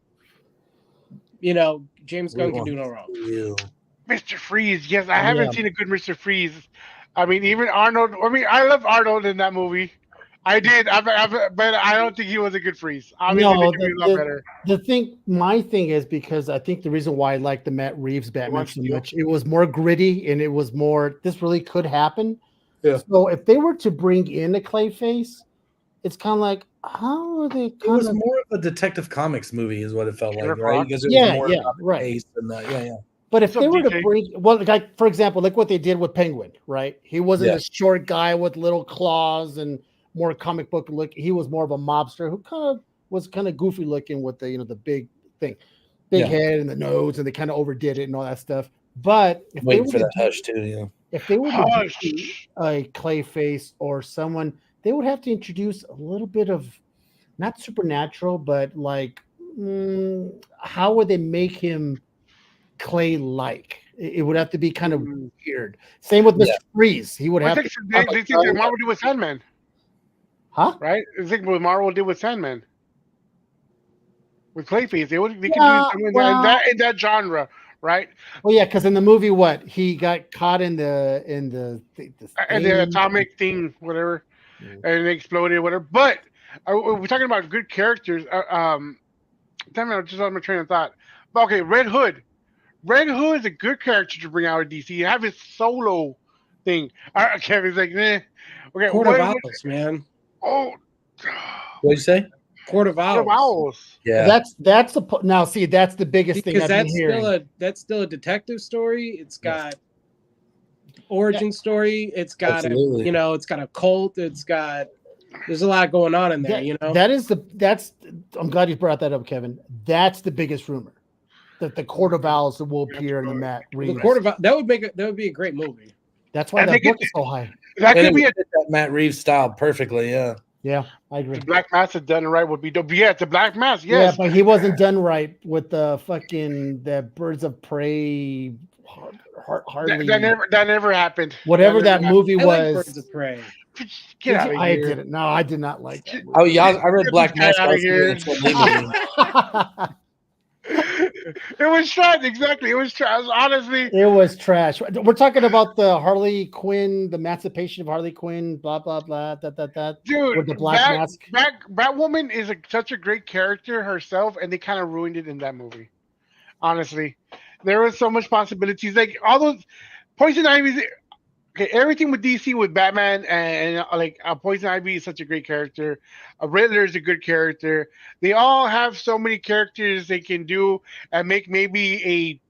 James Gunn can do no wrong. Mr. Freeze, yes, I haven't seen a good Mr. Freeze. I mean, even Arnold. I mean, I love Arnold in that movie. I did, but I don't think he was a good Freeze. Obviously, they could be a lot better. My thing is because I think the reason why I like the Matt Reeves Batman so much, it was more gritty and it was more. This really could happen. Yeah. So if they were to bring in a Clayface, it's kind of like, how are they? It was more of a Detective Comics movie, is what it felt like, right? Because it was more right. And But if they were to bring, like for example, like what they did with Penguin, right? He wasn't a short guy with little claws and more comic book look. He was more of a mobster who was kind of goofy looking with the the big thing, head and the nose, and they kind of overdid it and all that stuff. But if waiting for that hush too, if they were to do a Clayface or someone, they would have to introduce a little bit of not supernatural, but like how would they make him Clay-like? It would have to be kind of weird. Same with Mr. Freeze. He would have to. They think Marvel did with Sandman. Huh? Right? I think what Marvel did with Sandman. With Clayface. They could do something in that genre, right? Well, yeah, because in the movie, he got caught in the atomic thing, whatever, and it exploded, whatever. But we're talking about good characters. Damn it, I just on my train of thought. But okay, Red Hood. Red Hood is a good character to bring out of DC. You have his solo thing. Kevin's like, eh. Okay, Court of Owls, man. Oh, what'd you say? Court of Owls. Yeah, that's the now. See, that's the biggest thing I've been hearing. That's still a detective story. It's got origin story. It's got it's got a cult. There's a lot going on in there. I'm glad you brought that up, Kevin. That's the biggest rumor. That the Court of Owls will appear in the Matt Reeves. The Court of Owls, that would be a great movie. That's why that book is so high. That could be that Matt Reeves style perfectly. Yeah, I agree. The Black Mass done right would be dope. Yeah, it's a Black Mass. Yes. Yeah, but he wasn't done right with the Birds of Prey. Hardly. That never happened. Whatever that movie was. Birds of Prey. Get out of here. I didn't. No, I did not like that movie. Oh yeah, I read Black Mass. Out of here. It was trash. Exactly. It was trash. Honestly, it was trash. We're talking about the Harley Quinn, the emancipation of Harley Quinn, blah blah blah. That. Dude, with the black mask. Batwoman is such a great character herself, and they kind of ruined it in that movie. Honestly, there was so much possibilities. Like all those Poison Ivy. okay, everything with DC with Batman and like Poison Ivy is such a great character. Riddler is a good character. They all have so many characters they can do and make maybe a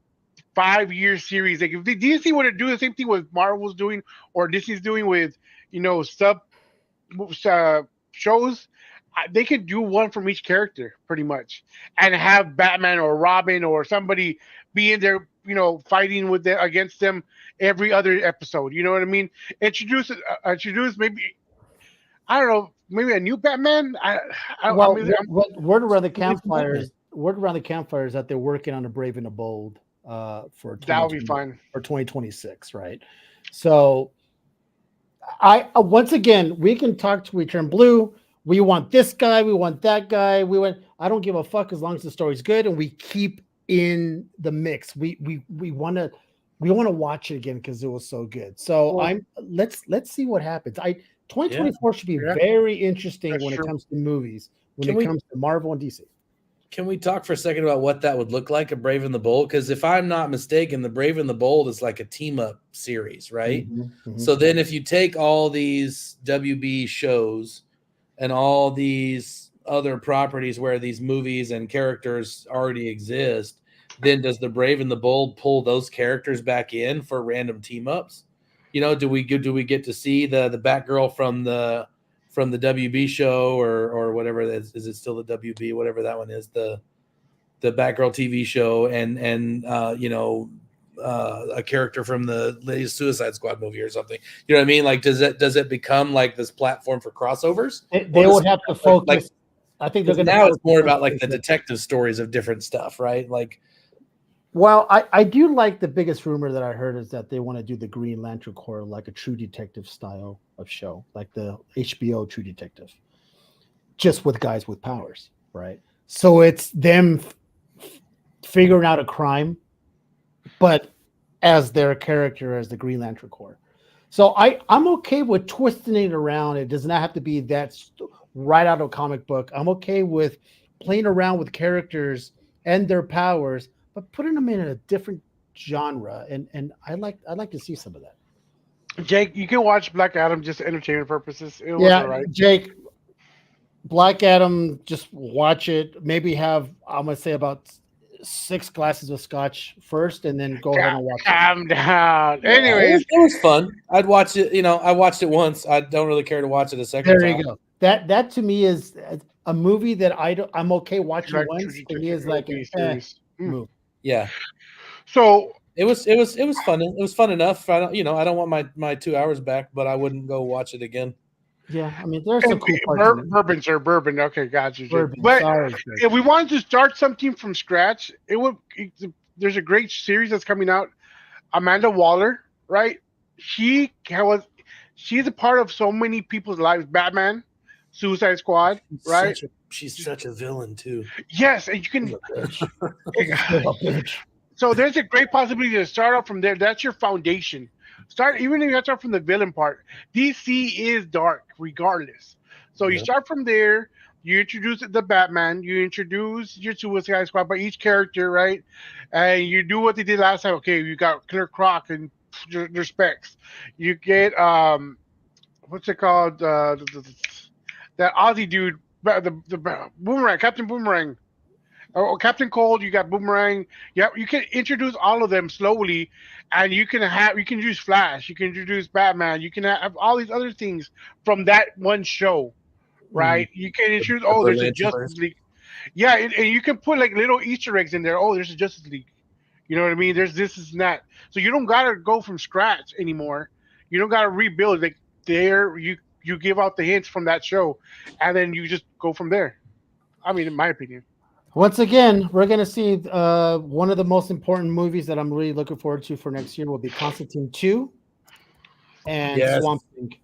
5-year series. Like if the DC were to do the same thing with Marvel's doing or Disney's doing with sub shows, they could do one from each character pretty much, and have Batman or Robin or somebody be in there, fighting with them against them every other episode. You know what I mean? Introduce maybe, I don't know, maybe a new Batman. Well, word around the campfires. Word around the campfires that they're working on a Brave and the Bold for that would be fun for 2026, right? So, I once again we can talk to We Turn Blue. We want this guy. We want that guy. I don't give a fuck as long as the story's good and we keep in the mix. We want to watch it again because it was so good. So let's see what happens. 2024 should be very interesting when it comes to movies. When it comes to Marvel and DC. Can we talk for a second about what that would look like, a Brave and the Bold? Because if I'm not mistaken, the Brave and the Bold is like a team-up series, right? Mm-hmm. So then if you take all these WB shows and all these other properties where these movies and characters already exist, then does the Brave and the Bold pull those characters back in for random team-ups? Do we get to see the Batgirl from the WB show or whatever that is? It still the WB, whatever that one is, the Batgirl TV show, and a character from the latest Suicide Squad movie or something. You know what I mean? Like, does it become like this platform for crossovers? They would have to focus. I think they're going to. Now it's more about like the detective stories of different stuff, right? Like, well, I do like the biggest rumor that I heard is that they want to do the Green Lantern Corps like a True Detective style of show, like the HBO True Detective, just with guys with powers, right? So it's them figuring out a crime, but as their character as the Green Lantern Corps. So I'm okay with twisting it around. It does not have to be that right out of a comic book. I'm okay with playing around with characters and their powers, but putting them in a different genre. And I like to see some of that. Jake, you can watch Black Adam just for entertainment purposes. It was all right. Jake, Black Adam, just watch it. Maybe have, I'm going to say, about 6 glasses of scotch first, and then go ahead and watch it. Calm down. Anyways, it was fun. I'd watch it. I watched it once. I don't really care to watch it a second time. There you go. That to me is a movie that I'm okay watching once. To me is like a movie. Yeah. So it was fun. It was fun enough. I don't want my 2 hours back, but I wouldn't go watch it again. Yeah, I mean, there's some cool parts. Bourbon, sir, bourbon. Okay, got you. Bourbon. But sorry, if we wanted to start something from scratch, there's a great series that's coming out. Amanda Waller, right? She's a part of so many people's lives. Batman, Suicide Squad, right? She's such a villain too. Yes, and you can. So there's a great possibility to start off from there. That's your foundation. Even if you start from the villain part. DC is dark, regardless. So you start from there. You introduce the Batman. You introduce your Suicide Squad by each character, right? And you do what they did last time. Okay, you got Killer Croc and their specs. You get what's it called? That Aussie dude, the Boomerang, Captain Boomerang. Or Captain Cold, you got Boomerang. Yeah, you can introduce all of them slowly, and you can use Flash, you can introduce Batman, you can have all these other things from that one show, right? You can introduce there's a Justice League. Yeah, and you can put like little Easter eggs in there. Oh, there's a Justice League. You know what I mean? There's this and that. So you don't gotta go from scratch anymore. You don't gotta rebuild. Like there, you give out the hints from that show, and then you just go from there. I mean, in my opinion. Once again, we're going to see one of the most important movies that I'm really looking forward to for next year will be Constantine 2 and Swamp Thing.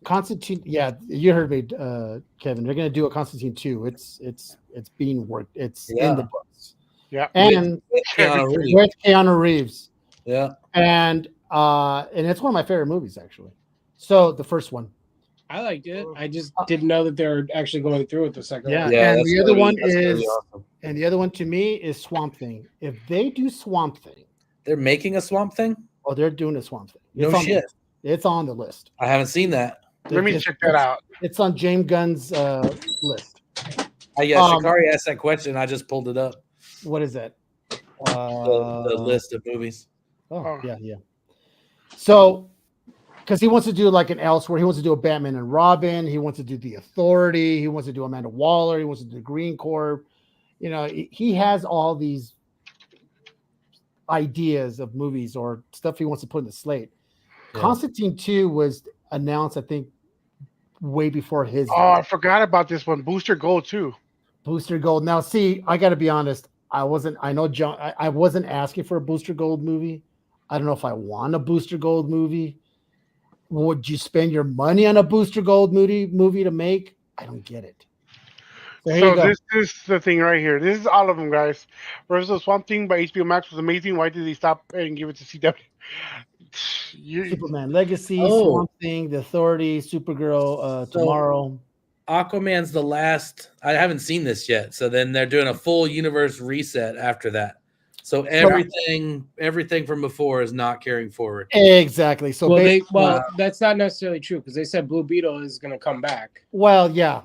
Constantine, yeah, you heard me, Kevin. They're going to do a Constantine 2. It's being worked. It's in the books. Yeah, and with Keanu Reeves. Yeah, and it's one of my favorite movies actually. So the first one. I liked it. I just didn't know that they're actually going through with the second one. Yeah, and the other one is, awesome. And the other one to me is Swamp Thing. If they do Swamp Thing, they're making a Swamp Thing. Oh, they're doing a Swamp Thing. No shit. It's on the list. I haven't seen that. Let me check that out. It's on James Gunn's list. Yeah, Shikari asked that question. I just pulled it up. What is that? The list of movies. Oh, yeah. So, because he wants to do like an Elsewhere, he wants to do a Batman and Robin, he wants to do The Authority, he wants to do Amanda Waller, he wants to do Green Corp. You know, he has all these ideas of movies or stuff he wants to put in the slate. Yeah. Constantine 2 was announced, I think, way before his. Oh, I forgot about this one. Booster Gold too. Booster Gold. Now, see, I got to be honest. I know John. I wasn't asking for a Booster Gold movie. I don't know if I want a Booster Gold movie. Would you spend your money on a Booster Gold movie to make? I don't get it. So this is the thing right here. This is all of them, guys. Versus Swamp Thing by HBO Max was amazing. Why did they stop and give it to CW? Superman Legacy, Swamp Thing, The Authority, Supergirl, Tomorrow. Aquaman's the last. I haven't seen this yet. So then they're doing a full universe reset after that. So everything from before is not carrying forward. Exactly. So that's not necessarily true because they said Blue Beetle is going to come back. Well, yeah.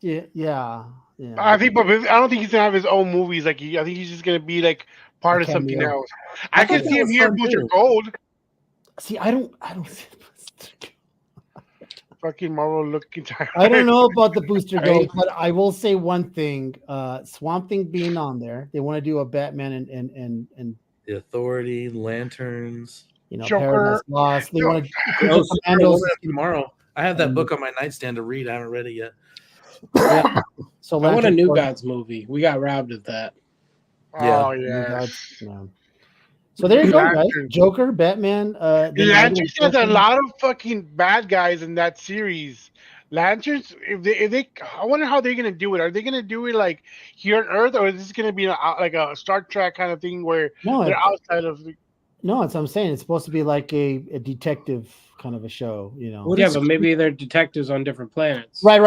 I think, but I don't think he's gonna have his own movies. Like, I think he's just gonna be like part of something else. I can see him here, Booster Gold. See, I don't. Fucking Marvel looking tired. I don't know about the Booster Gold, but I will say one thing: Swamp Thing being on there, they want to do a Batman and The Authority, Lanterns, Joker. Paradise Lost. They want to do Tomorrow. I have that book on my nightstand to read. I haven't read it yet. Yeah. So I want a New Gods movie. We got robbed of that. Oh yeah. So there you go, guys. Joker, Batman. Lanterns has a lot of fucking bad guys in that series. Lanterns, if they, I wonder how they're gonna do it. Are they gonna do it like here on Earth, or is this gonna be like a Star Trek kind of thing where they're outside of? No, that's what I'm saying. It's supposed to be like a detective kind of a show, you know. But maybe they're detectives on different planets. Right.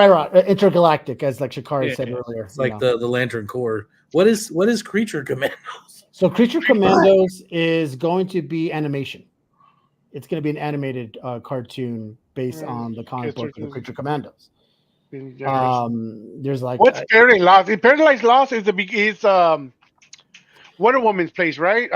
Intergalactic, as like Shikari said earlier. It's like the Lantern Corps. What is Creature Commandos? So Creature Commandos is going to be animation. It's going to be an animated cartoon based on the comic book of the Creature Commandos. There's like what's Paradise Lost? Paradise Lost is Wonder Woman's place, right?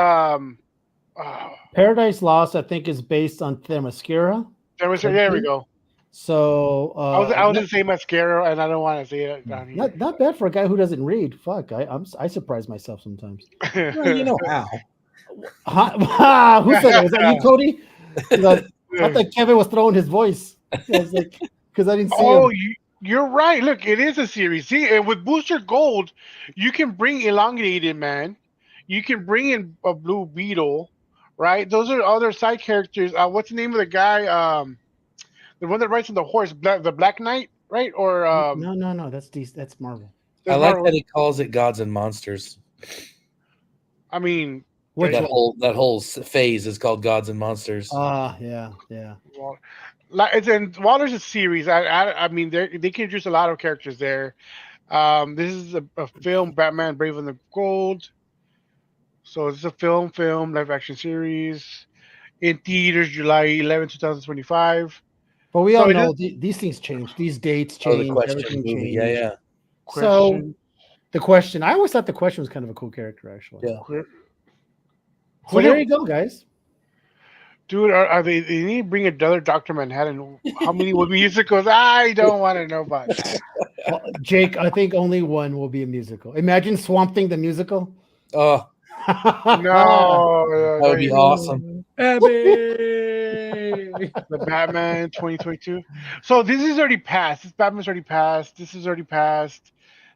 Paradise Lost, I think, is based on Themyscira. There we go. So I was going to say mascara, and I don't want to say it down here. Not bad for a guy who doesn't read. Fuck, I surprise myself sometimes. Well, you know how? Who said it? Was that you, Cody? I thought Kevin was throwing his voice. I was like, because I didn't see him. You're right. Look, it is a series. See, and with Booster Gold, you can bring Elongated Man. You can bring in a Blue Beetle. Right, those are other side characters. What's the name of the guy? The one that rides on the horse, the Black Knight, right? Or no, that's Marvel. I like that he calls it Gods and Monsters. I mean, that whole phase is called Gods and Monsters. Yeah. Well, and Waller's a series. I mean, they can introduce a lot of characters there. This is a film, Batman: Brave and the Gold. So it's a film live action series in theaters July 11, 2025. But we all know these things change. These dates change. Everything changes. Yeah. So the question, I always thought the question was kind of a cool character, actually. Yeah. So there you go, guys. Dude, are they need to bring another Dr. Manhattan? How many musicals? I don't want to know about that. Well, Jake, I think only one will be a musical. Imagine Swamp Thing, the musical. Oh. No, that would be awesome. The Batman 2022. So this is already passed. This Batman's already passed. This is already passed.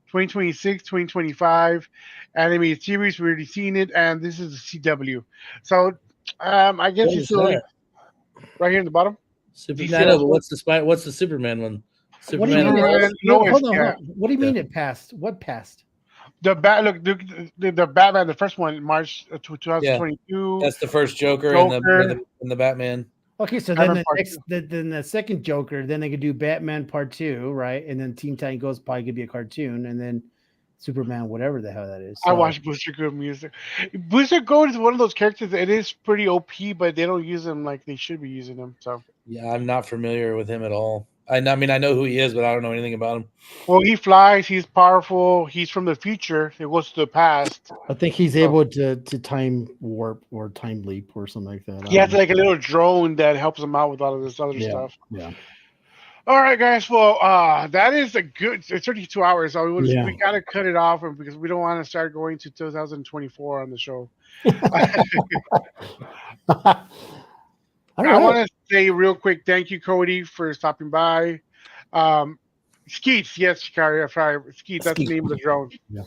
2026, 2025. Animated series, we already seen it, and this is the CW. So I guess it's right here in the bottom. Superman. What's the Superman one? Superman. Hold on. What do you mean it passed? What passed? The Batman, the first one, March 2022. That's the first Joker. In the Batman. Okay, so then the second Joker, then they could do Batman Part 2, right? And then Teen Titans Goes probably could be a cartoon, and then Superman, whatever the hell that is. So, I watch Booster Gold music. Booster Gold is one of those characters that it is pretty OP, but they don't use them like they should be using them. So Yeah, I'm not familiar with him at all. I mean, I know who he is, but I don't know anything about him. Well, he flies. He's powerful. He's from the future. It goes to the past. I think he's able to time warp or time leap or something like that. He has like a little drone that helps him out with all of this other stuff. Yeah. All right, guys. Well, that is a good. It's 32 hours. So we gotta cut it off, because we don't want to start going to 2024 on the show. I want to say real quick, thank you, Cody, for stopping by. Skeets, yes, Shikari, Skeets, that's the name of the drone. Yeah.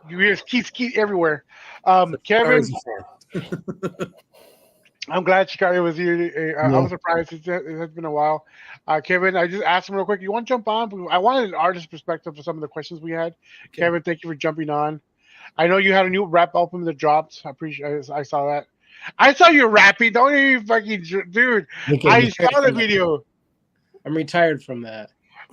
You hear Skeet everywhere. Kevin, I'm glad Shikari was here. I was surprised. It has been a while. Kevin, I just asked him real quick, you want to jump on? I wanted an artist's perspective for some of the questions we had. Okay. Kevin, thank you for jumping on. I know you had a new rap album that dropped. I appreciate. I saw that. I saw you rapping. Don't even fucking dude. I saw the video. I'm retired from that.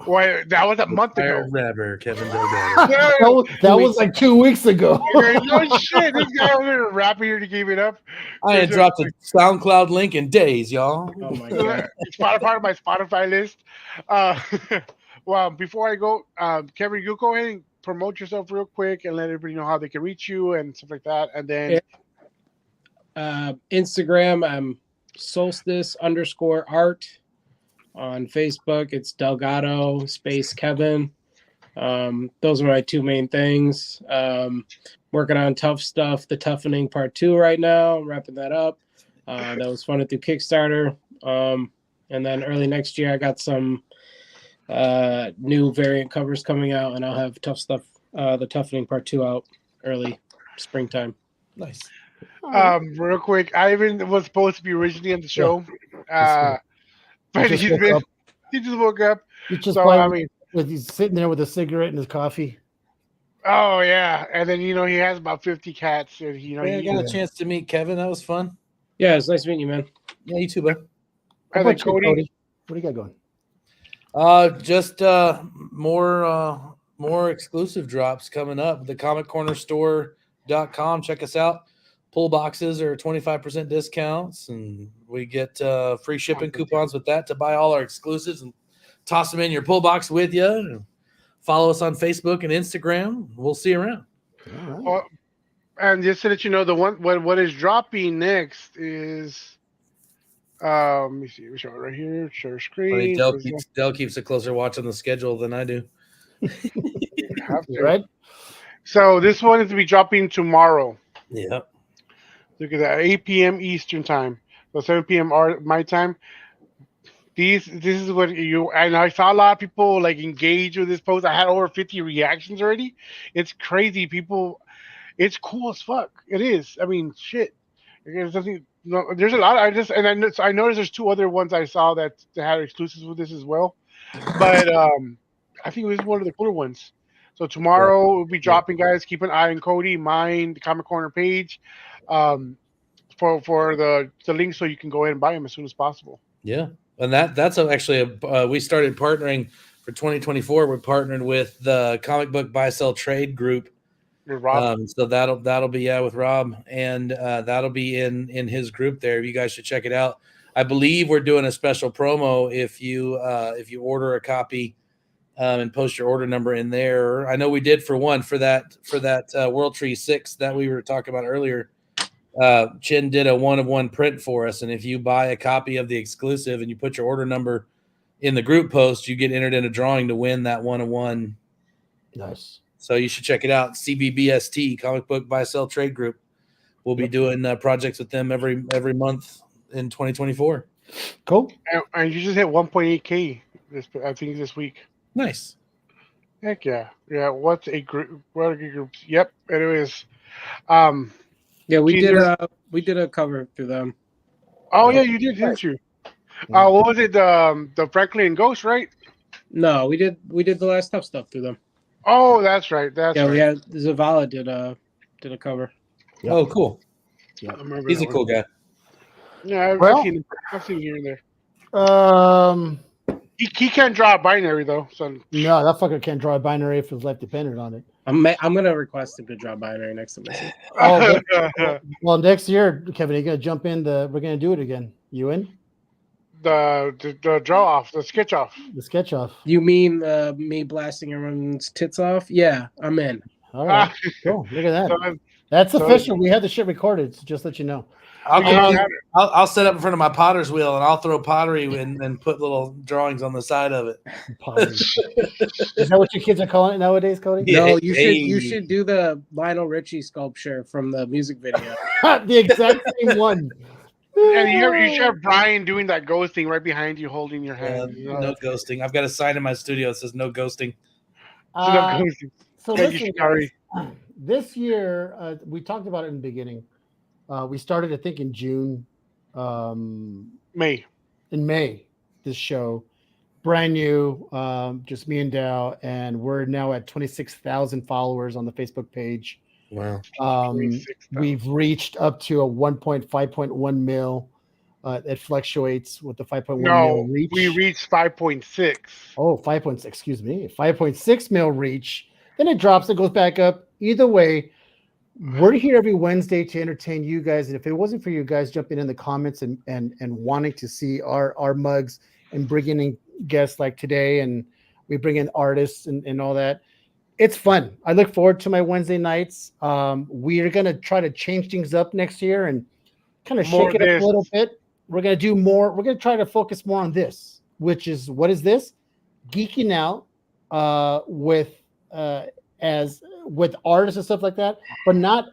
Well, that was a month ago. Rapper Kevin Delgado. that was like 2 weeks ago. No shit. This guy over there rapping here to give it up. I had dropped a SoundCloud link in days, y'all. Oh my god. It's part of my Spotify list. Well, before I go, Kevin, you go ahead and promote yourself real quick and let everybody know how they can reach you and stuff like that. And then Instagram, I'm solstice_art. On Facebook, it's Delgado space Kevin. Those are my two main things. Working on Tough Stuff, the Toughening Part 2 right now. I'm wrapping that up. That was funded through Kickstarter. And then early next year, I got some new variant covers coming out, and I'll have Tough Stuff, the Toughening Part 2 out early springtime. Nice. Real quick, Ivan was supposed to be originally on the show. But he just woke up. He's sitting there with a cigarette and his coffee. Oh yeah, and then he has about 50 cats. And I got a chance to meet Kevin. That was fun. Yeah, it's nice meeting you, man. Yeah, you too, bud. And then Cody, what do you got going? Just more exclusive drops coming up. theComciCornerstore.com. Check us out. Pull boxes are 25% discounts, and we get free shipping coupons with that to buy all our exclusives and toss them in your pull box with you. Follow us on Facebook and Instagram. We'll see you around. All right. well, and just to let you know, the one what is dropping next is let me see, we show it right here. Share screen. Dell keeps a closer watch on the schedule than I do. Right. So this one is to be dropping tomorrow. Yeah. Look at that, 8 p.m. Eastern time, so 7 p.m. my time. This is what and I saw a lot of people like engage with this post. I had over 50 reactions already. It's crazy, people. It's cool as fuck. It is. I mean, shit. There's a lot. I noticed there's two other ones I saw that had exclusives with this as well. But I think it was one of the cooler ones. So tomorrow we'll be dropping, guys. Keep an eye on Cody, mine, the Comic Corner page, for the link so you can go ahead and buy them as soon as possible. Yeah, and that's actually we started partnering for 2024. We're partnered with the Comic Book Buy Sell Trade Group. With Rob. So that'll be with Rob, and that'll be in his group there. You guys should check it out. I believe we're doing a special promo if you order a copy. And post your order number in there. I know we did for that World Tree 6 that we were talking about earlier. Chin did a 1-of-1 print for us, and if you buy a copy of the exclusive and you put your order number in the group post, you get entered in a drawing to win that 1-of-1. Nice. So you should check it out. CBBST, Comic Book Buy Sell Trade Group. We'll be doing projects with them every month in 2024. Cool. And you just hit 1.8K this week. Nice. Heck yeah. Yeah. What's a group? What are groups? Yep. It is. Yeah, we did a cover through them. Oh yeah, you did, didn't you? What was it? The Franklin Ghost, right? No, we did the last Tough Stuff through them. Oh, that's right. Right. We had Zavala did a cover. Yep. Oh, cool. Yeah, he's a cool guy. Yeah, I've seen him here and there. He can't draw a binary though, so no, that fucker can't draw a binary if his life depended on it. I'm gonna request him to draw binary next time I see. Well, next year, Kevin, are you gonna jump in? We're gonna do it again. You in? the draw off, the sketch off. The sketch off. You mean me blasting everyone's tits off? Yeah, I'm in. All right. Cool. Look at that. So, That's so- official. We have the shit recorded, so just let you know. I'll set up in front of my potter's wheel and I'll throw pottery and put little drawings on the side of it. Pottery. Is that what your kids are calling it nowadays, Cody? Yeah. No, you should do the Lionel Richie sculpture from the music video. The exact same one. and you should have Brian doing that ghost thing right behind you, holding your hand. No ghosting. I've got a sign in my studio that says no ghosting. So Thank you, listen, Shikari. this year, we talked about it in the beginning. We started, I think, in June. May. In May, this show, brand new, just me and Dow, and we're now at 26,000 followers on the Facebook page. Wow. 26,000. We've reached up to a 5.1 mil. It fluctuates with the 5.1 mil No, reach. we reached 5.6. Oh, 5.6, excuse me. 5.6 mil reach. Then it drops, it goes back up. Either way, we're here every Wednesday to entertain you guys. And if it wasn't for you guys jumping in the comments and wanting to see our mugs and bringing in guests like today, and we bring in artists and all that, it's fun. I look forward to my Wednesday nights. We are going to try to change things up next year and kind of More shake it up this. a little bit. We're going to do more. We're going to try to focus more on this, which is, what is this? Geeking out with artists and stuff like that, but not,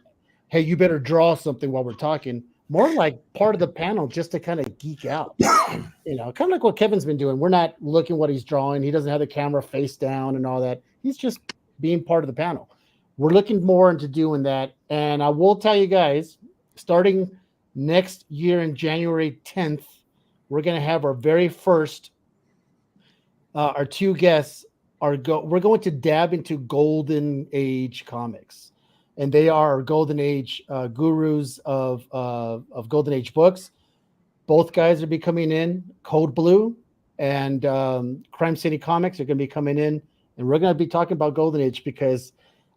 hey, you better draw something while we're talking. More like part of the panel just to kind of geek out. You know, kind of like what Kevin's been doing. We're not looking what he's drawing. He doesn't have the camera face down and all that. He's just being part of the panel. We're looking more into doing that. And I will tell you guys, starting next year in January 10th, we're going to have our very first, our two guests we're going to dab into Golden Age comics, and they are Golden Age gurus of Golden Age books. Both guys are be coming in. Code Blue and Crime City Comics are going to be coming in, and we're going to be talking about Golden Age because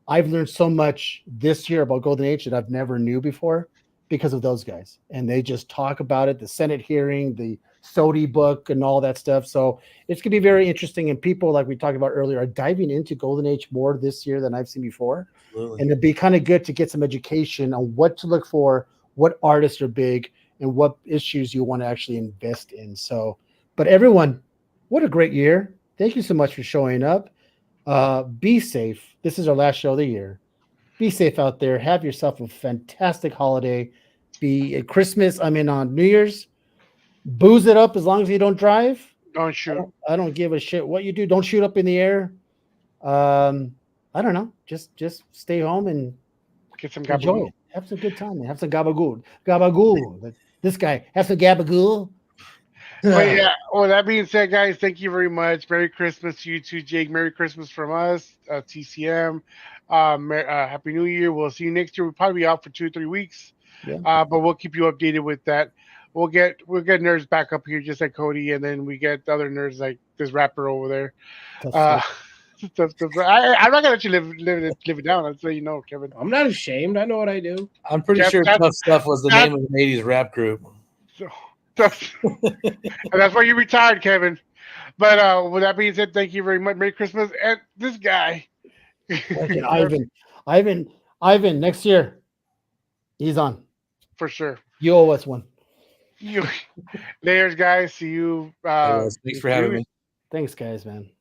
I've learned so much this year about Golden Age that I've never knew before because of those guys. And they just talk about it, the Senate hearing, the Sodi book and all that stuff. So it's going to be very interesting. And people, like we talked about earlier, are diving into Golden Age more this year than I've seen before. Absolutely. And it'd be kind of good to get some education on what to look for, what artists are big, and what issues you want to actually invest in. So, but everyone, what a great year. Thank you so much for showing up. Be safe. This is our last show of the year. Be safe out there. Have yourself a fantastic holiday. Be at Christmas. I mean, on New Year's. Booze it up as long as you don't drive. Don't shoot. I don't give a shit what you do. Don't shoot up in the air. I don't know. Just stay home and Get some enjoy gabagool. it. Have some good time. Have some gabagool. Gabagool. Like this guy. Have some gabagool. But yeah, well, that being said, guys, thank you very much. Merry Christmas to you too, Jake. Merry Christmas from us, TCM. Happy New Year. We'll see you next year. We'll probably be out for 2 or 3 weeks. Yeah. But we'll keep you updated with that. We'll get nerds back up here just like Cody, and then we get other nerds like this rapper over there. Tough stuff. I'm not gonna let you live it down. I'll say Kevin. I'm not ashamed. I know what I do. I'm pretty Jeff, sure that- Tough Stuff was the name of an 80s rap group. So, and that's why you retired, Kevin. But with that being said, thank you very much. Merry Christmas. And this guy. Fucking Ivan, next year. He's on. For sure. You owe us one. Layers, guys. See you. Thanks for having me. Thanks, guys, man.